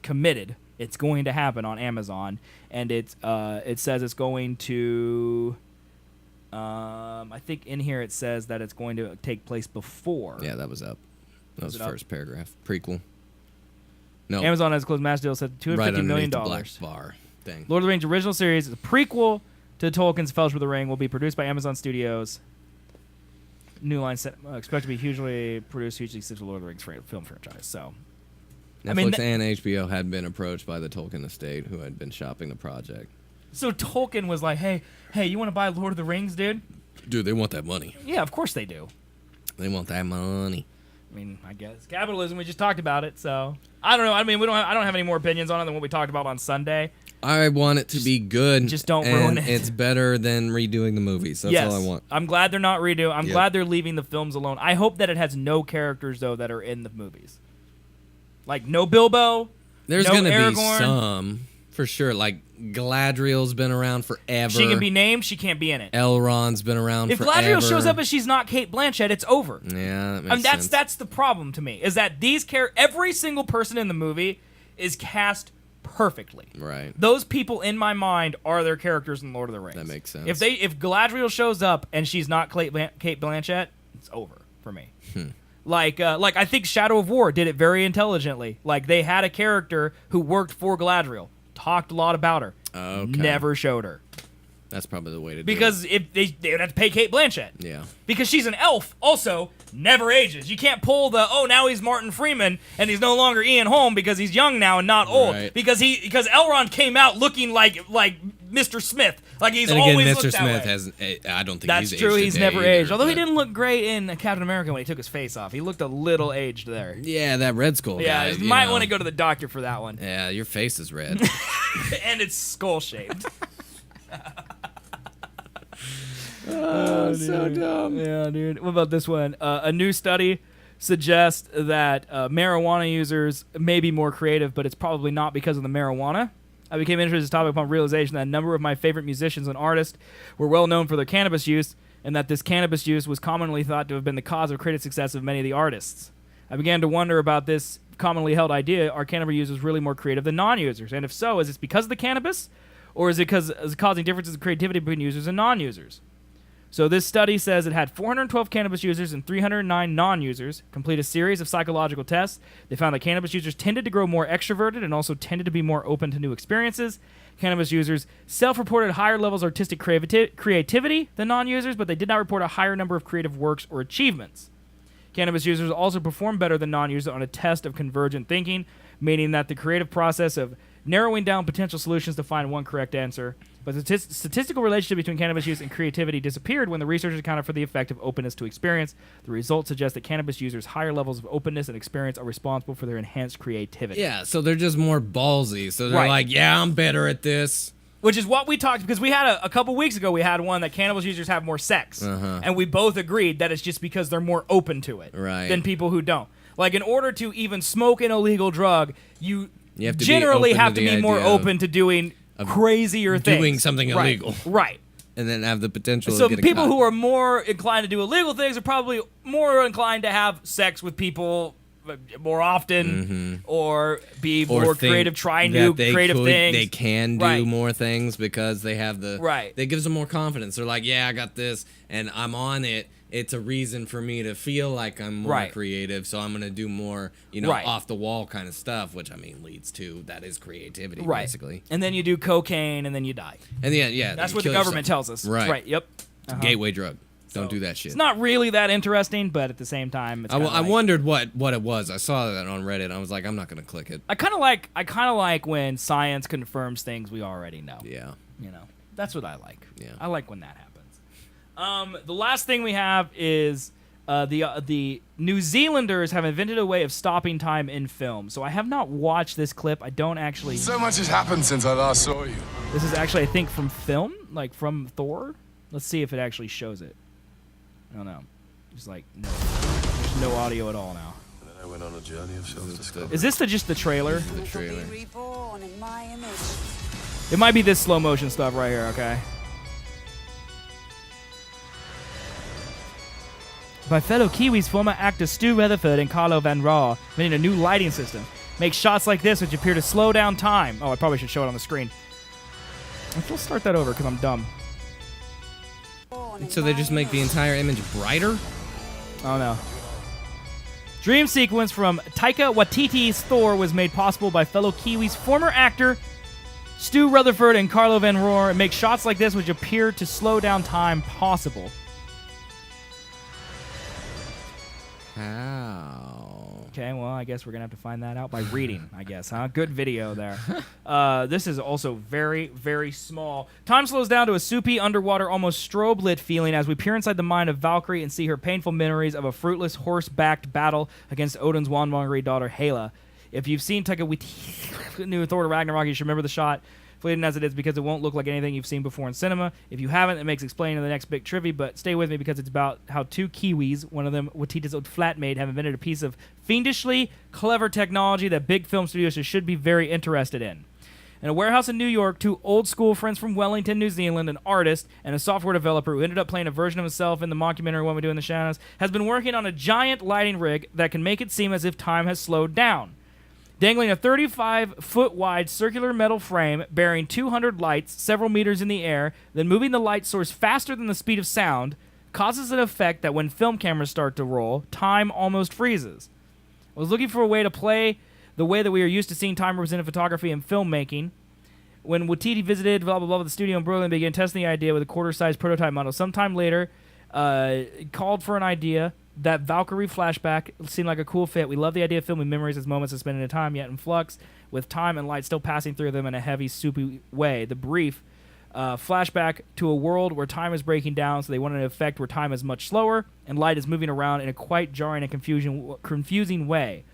committed. It's going to happen on Amazon, and it says it's going to. I think in here it says that it's going to take place before. Yeah, that was up. That was the first paragraph. Prequel. No. Amazon has closed master deal set $250 million. The black bar thing. Lord of the Rings original series is a prequel to Tolkien's Fellowship of the Ring. Will be produced by Amazon Studios. New Line set, expect to be hugely successful Lord of the Rings film franchise. So, Netflix and HBO had been approached by the Tolkien estate, who had been shopping the project. So Tolkien was like, "Hey, you want to buy Lord of the Rings, dude?" Dude, they want that money. Yeah, of course they do. They want that money. I mean, I guess capitalism. We just talked about it, so I don't know. I mean, I don't have any more opinions on it than what we talked about on Sunday. I want it to be good. Just don't ruin it. It's better than redoing the movies. That's all I want. I'm glad they're not redoing. I'm glad they're leaving the films alone. I hope that it has no characters though that are in the movies. Like no Bilbo. There's no gonna Aragorn. be some for sure. Like Galadriel's been around forever. She can be named. She can't be in it. Elrond's been around forever. If Galadriel shows up and she's not Kate Blanchett, it's over. Yeah, that makes sense. That's the problem to me. Is that every single person in the movie is cast perfectly. Right. Those people in my mind are their characters in Lord of the Rings. That makes sense. If Galadriel shows up and she's not Kate Blanchett, it's over for me. Like I think Shadow of War did it very intelligently. Like they had a character who worked for Galadriel, talked a lot about her, never showed her. That's probably the way to do it. Because if they would have to pay Kate Blanchett. Yeah. Because she's an elf, also never ages. You can't pull now he's Martin Freeman and he's no longer Ian Holm because he's young now and not old. Right. Because Elrond came out looking like Mr. Smith. Like he's and always again, looked Mr. that Smith way. has. I don't think that's he's true. aged He's today never either, aged. Although he but- didn't look great in Captain America when he took his face off. He looked a little aged there. Yeah, that Red Skull guy. Yeah, you might want to go to the doctor for that one. Yeah, your face is red. And it's skull shaped. Oh, so dumb. Yeah, dude. What about this one? A new study suggests that marijuana users may be more creative, but it's probably not because of the marijuana. I became interested in this topic upon realization that a number of my favorite musicians and artists were well known for their cannabis use, and that this cannabis use was commonly thought to have been the cause of creative success of many of the artists. I began to wonder about this commonly held idea: are cannabis users really more creative than non-users? And if so, is it because of the cannabis, or is it causing differences in creativity between users and non-users? So this study says it had 412 cannabis users and 309 non-users complete a series of psychological tests. They found that cannabis users tended to grow more extroverted and also tended to be more open to new experiences. Cannabis users self-reported higher levels of artistic creativity than non-users, but they did not report a higher number of creative works or achievements. Cannabis users also performed better than non-users on a test of convergent thinking, meaning that the creative process of narrowing down potential solutions to find one correct answer. But the statistical relationship between cannabis use and creativity disappeared when the researchers accounted for the effect of openness to experience. The results suggest that cannabis users' higher levels of openness and experience are responsible for their enhanced creativity. Yeah, so they're just more ballsy. So they're like, yeah, I'm better at this. Which is what we talked, because we had a couple weeks ago, we had one that cannabis users have more sex. And we both agreed that it's just because they're more open to it than people who don't. Like, in order to even smoke an illegal drug, you have to generally have to be more open to doing crazier things. Doing something illegal. Right. And then have the potential so to get people caught. who are more inclined to do illegal things are probably more inclined to have sex with people more often, or be Or more think creative, try that new they creative things. They can do Right. more things because they have the Right. That gives them more confidence. They're like, yeah, I got this, and I'm on it. It's a reason for me to feel like I'm more Right. creative, so I'm gonna do more, Right. off the wall kind of stuff, which I mean leads to that is creativity, Right. basically. And then you do cocaine, and then you die. And yeah, That's then what the kill government yourself. tells us. Right. Right. Yep. Uh-huh. Gateway drug. Don't do that shit. It's not really that interesting, but at the same time, it's I wondered what it was. I saw that on Reddit. I was like, I'm not gonna click it. I kind of like when science confirms things we already know. Yeah. That's what I like. Yeah. I like when that happens. The last thing we have is the New Zealanders have invented a way of stopping time in film. So I have not watched this clip. I don't actually. So much has happened since I last saw you. This is actually, I think, from film, like from Thor. Let's see if it actually shows it. I don't know. There's no audio at all now. And then I went on a journey of self-discovery. Is this just the trailer? The trailer. Reborn in my image. It might be this slow motion stuff right here, okay? By fellow Kiwis, former actors Stu Rutherford and Carlo Van Raw, inventing a new lighting system. Make shots like this which appear to slow down time. Oh, I probably should show it on the screen. Let's start that over because I'm dumb. So they just make the entire image brighter? Oh no. Dream sequence from Taika Waititi's Thor was made possible by fellow Kiwis, former actor Stu Rutherford and Carlo Van Roar, and make shots like this which appear to slow down time possible. How? Okay, well, I guess we're going to have to find that out by reading, I guess, huh? Good video there. This is also very, very small. Time slows down to a soupy, underwater, almost strobe-lit feeling as we peer inside the mind of Valkyrie and see her painful memories of a fruitless, horse-backed battle against Odin's Wanmongry daughter, Hela. If you've seen Taika Waititi's new Thor Ragnarok, you should remember the shot. Fleeting as it is because it won't look like anything you've seen before in cinema. If you haven't, it makes explaining in the next big trivia, but stay with me because it's about how two Kiwis, one of them Waititi's old flatmate, have invented a piece of fiendishly clever technology that big film studios should be very interested in. In a warehouse in New York, two old-school friends from Wellington, New Zealand, an artist and a software developer who ended up playing a version of himself in the mockumentary What We Do in the Shadows, has been working on a giant lighting rig that can make it seem as if time has slowed down. Dangling a 35-foot-wide circular metal frame bearing 200 lights several meters in the air, then moving the light source faster than the speed of sound, causes an effect that when film cameras start to roll, time almost freezes. I was looking for a way to play the way that we are used to seeing time represented in photography and filmmaking. When Waititi visited the studio in Berlin, began testing the idea with a quarter-sized prototype model. Sometime later, called for an idea. That Valkyrie flashback seemed like a cool fit. We love the idea of filming memories as moments of spending a time yet in flux, with time and light still passing through them in a heavy, soupy way. The brief flashback to a world where time is breaking down, so they wanted an effect where time is much slower and light is moving around in a quite jarring and confusing way.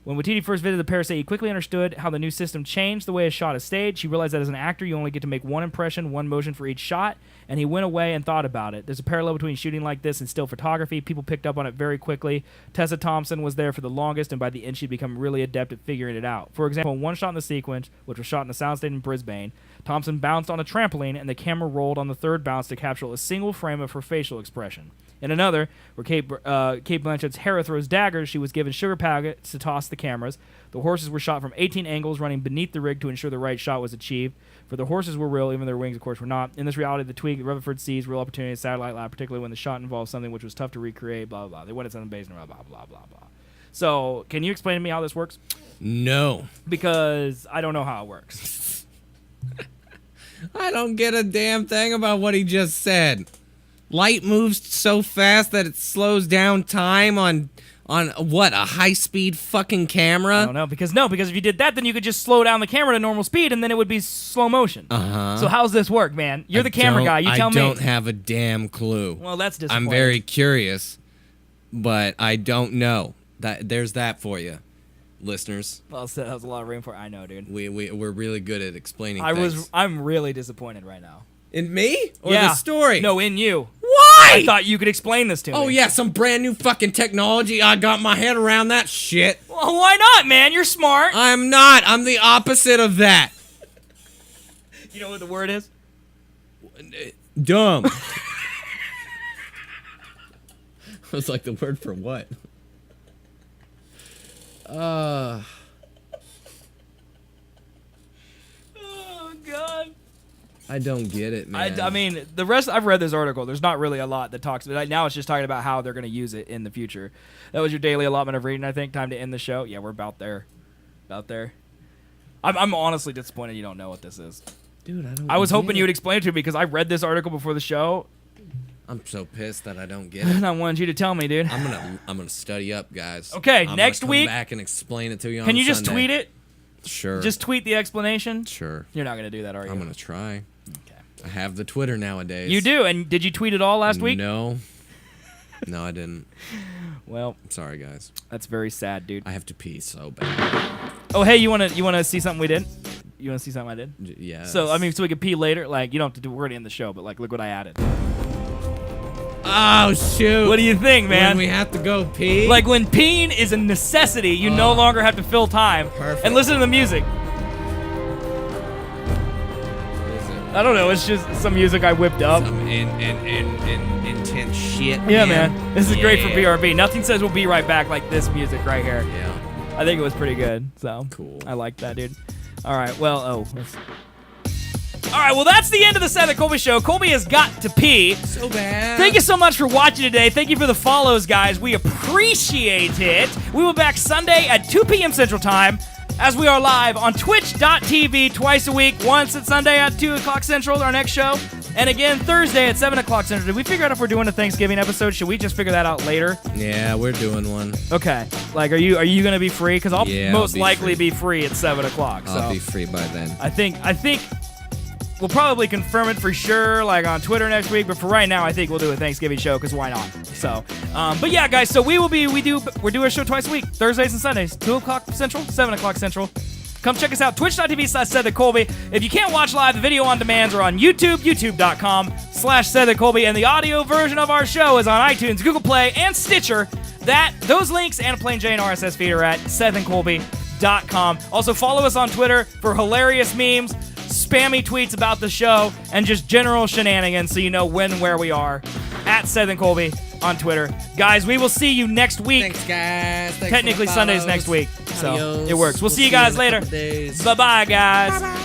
When Waititi first visited the Parasite, he quickly understood how the new system changed the way a shot is staged. He realized that as an actor, you only get to make one impression, one motion for each shot, and he went away and thought about it. There's a parallel between shooting like this and still photography. People picked up on it very quickly. Tessa Thompson was there for the longest, and by the end, she'd become really adept at figuring it out. For example, in one shot in the sequence, which was shot in a soundstage in Brisbane, Thompson bounced on a trampoline, and the camera rolled on the third bounce to capture a single frame of her facial expression. In another, where Kate Blanchett's Hera throws daggers, she was given sugar packets to toss the cameras. The horses were shot from 18 angles, running beneath the rig to ensure the right shot was achieved. For the horses were real, even their wings, of course, were not. In this reality, the tweak Rutherford sees real opportunity in Satellite Lab, particularly when the shot involves something which was tough to recreate, blah, blah, blah. They went at some base and blah, blah, blah, blah, blah. So, can you explain to me how this works? No. Because I don't know how it works. I don't get a damn thing about what he just said. Light moves so fast that it slows down time on what, a high-speed fucking camera? I don't know, because if you did that, then you could just slow down the camera to normal speed, and then it would be slow motion. Uh-huh. So how's this work, man? You're the camera guy. You tell me. I don't have a damn clue. Well, that's disappointing. I'm very curious, but I don't know. There's that for you, listeners. Well, that was a lot of room for. I know, dude. We're really good at explaining things. I'm really disappointed right now. In me? Or the story? No, in you. Why? I thought you could explain this to me. Oh, yeah, some brand new fucking technology. I got my head around that shit. Well, why not, man? You're smart. I'm not. I'm the opposite of that. You know what the word is? Dumb. I was like, the word for what? Oh God. I don't get it, man. I mean, the rest. I've read this article. There's not really a lot that talks about it. Now it's just talking about how they're going to use it in the future. That was your daily allotment of reading, I think. Time to end the show. Yeah, we're about there. I'm honestly disappointed you don't know what this is. Dude, I was hoping you would explain it to me because I read this article before the show. I'm so pissed that I don't get it. And I wanted you to tell me, dude. I'm gonna study up, guys. Okay, I'm next gonna week. Come back and explain it to you. Can you on just Sunday. tweet it? Sure. Just tweet the explanation. Sure. You're not gonna do that, are you? I'm gonna try. Okay. I have the Twitter nowadays. You do, and did you tweet it all last week? No. No, I didn't. Well, I'm sorry, guys. That's very sad, dude. I have to pee so bad. Oh, hey, you wanna see something we did? You wanna see something I did? Yeah. So I mean, so we can pee later. Like you don't have to do. We're gonna end the show, but like, look what I added. Oh shoot! What do you think, man? When we have to go pee? Like when peeing is a necessity, you no longer have to fill time. Perfect. And listen to the music. I don't know. It's just some music I whipped up. Some intense shit. Yeah, man. This is great for BRB. Nothing says we'll be right back like this music right here. Yeah. I think it was pretty good. So cool. I like that, dude. All right. Well, All right, well, that's the end of the Seth and Colby Show. Colby has got to pee. So bad. Thank you so much for watching today. Thank you for the follows, guys. We appreciate it. We will be back Sunday at 2 p.m. Central Time as we are live on twitch.tv twice a week. Once at Sunday at 2 o'clock Central, our next show. And again, Thursday at 7 o'clock Central. Did we figure out if we're doing a Thanksgiving episode? Should we just figure that out later? Yeah, we're doing one. Okay. Like, are you going to be free? Because I'll most be likely free. be free at 7 o'clock. I'll be free by then. I think we'll probably confirm it for sure, like on Twitter next week. But for right now, I think we'll do a Thanksgiving show because why not? So, but yeah, guys. So we're doing a show twice a week, Thursdays and Sundays, 2 o'clock Central, 7 o'clock Central. Come check us out, twitch.tv/Seth and Colby. If you can't watch live, the video on demands are on YouTube, youtube.com/Seth and Colby, and the audio version of our show is on iTunes, Google Play, and Stitcher. Those links and a plain Jane RSS feed are at SethandColby.com. Also, follow us on Twitter for hilarious memes, spammy tweets about the show, and just general shenanigans so you know when and where we are. At Seth and Colby on Twitter. Guys, we will see you next week. Thanks, guys. Thanks Technically for the Sundays follows. next week. So Adios. it works. We'll see you guys in a later. couple days. Bye-bye, guys. Bye-bye.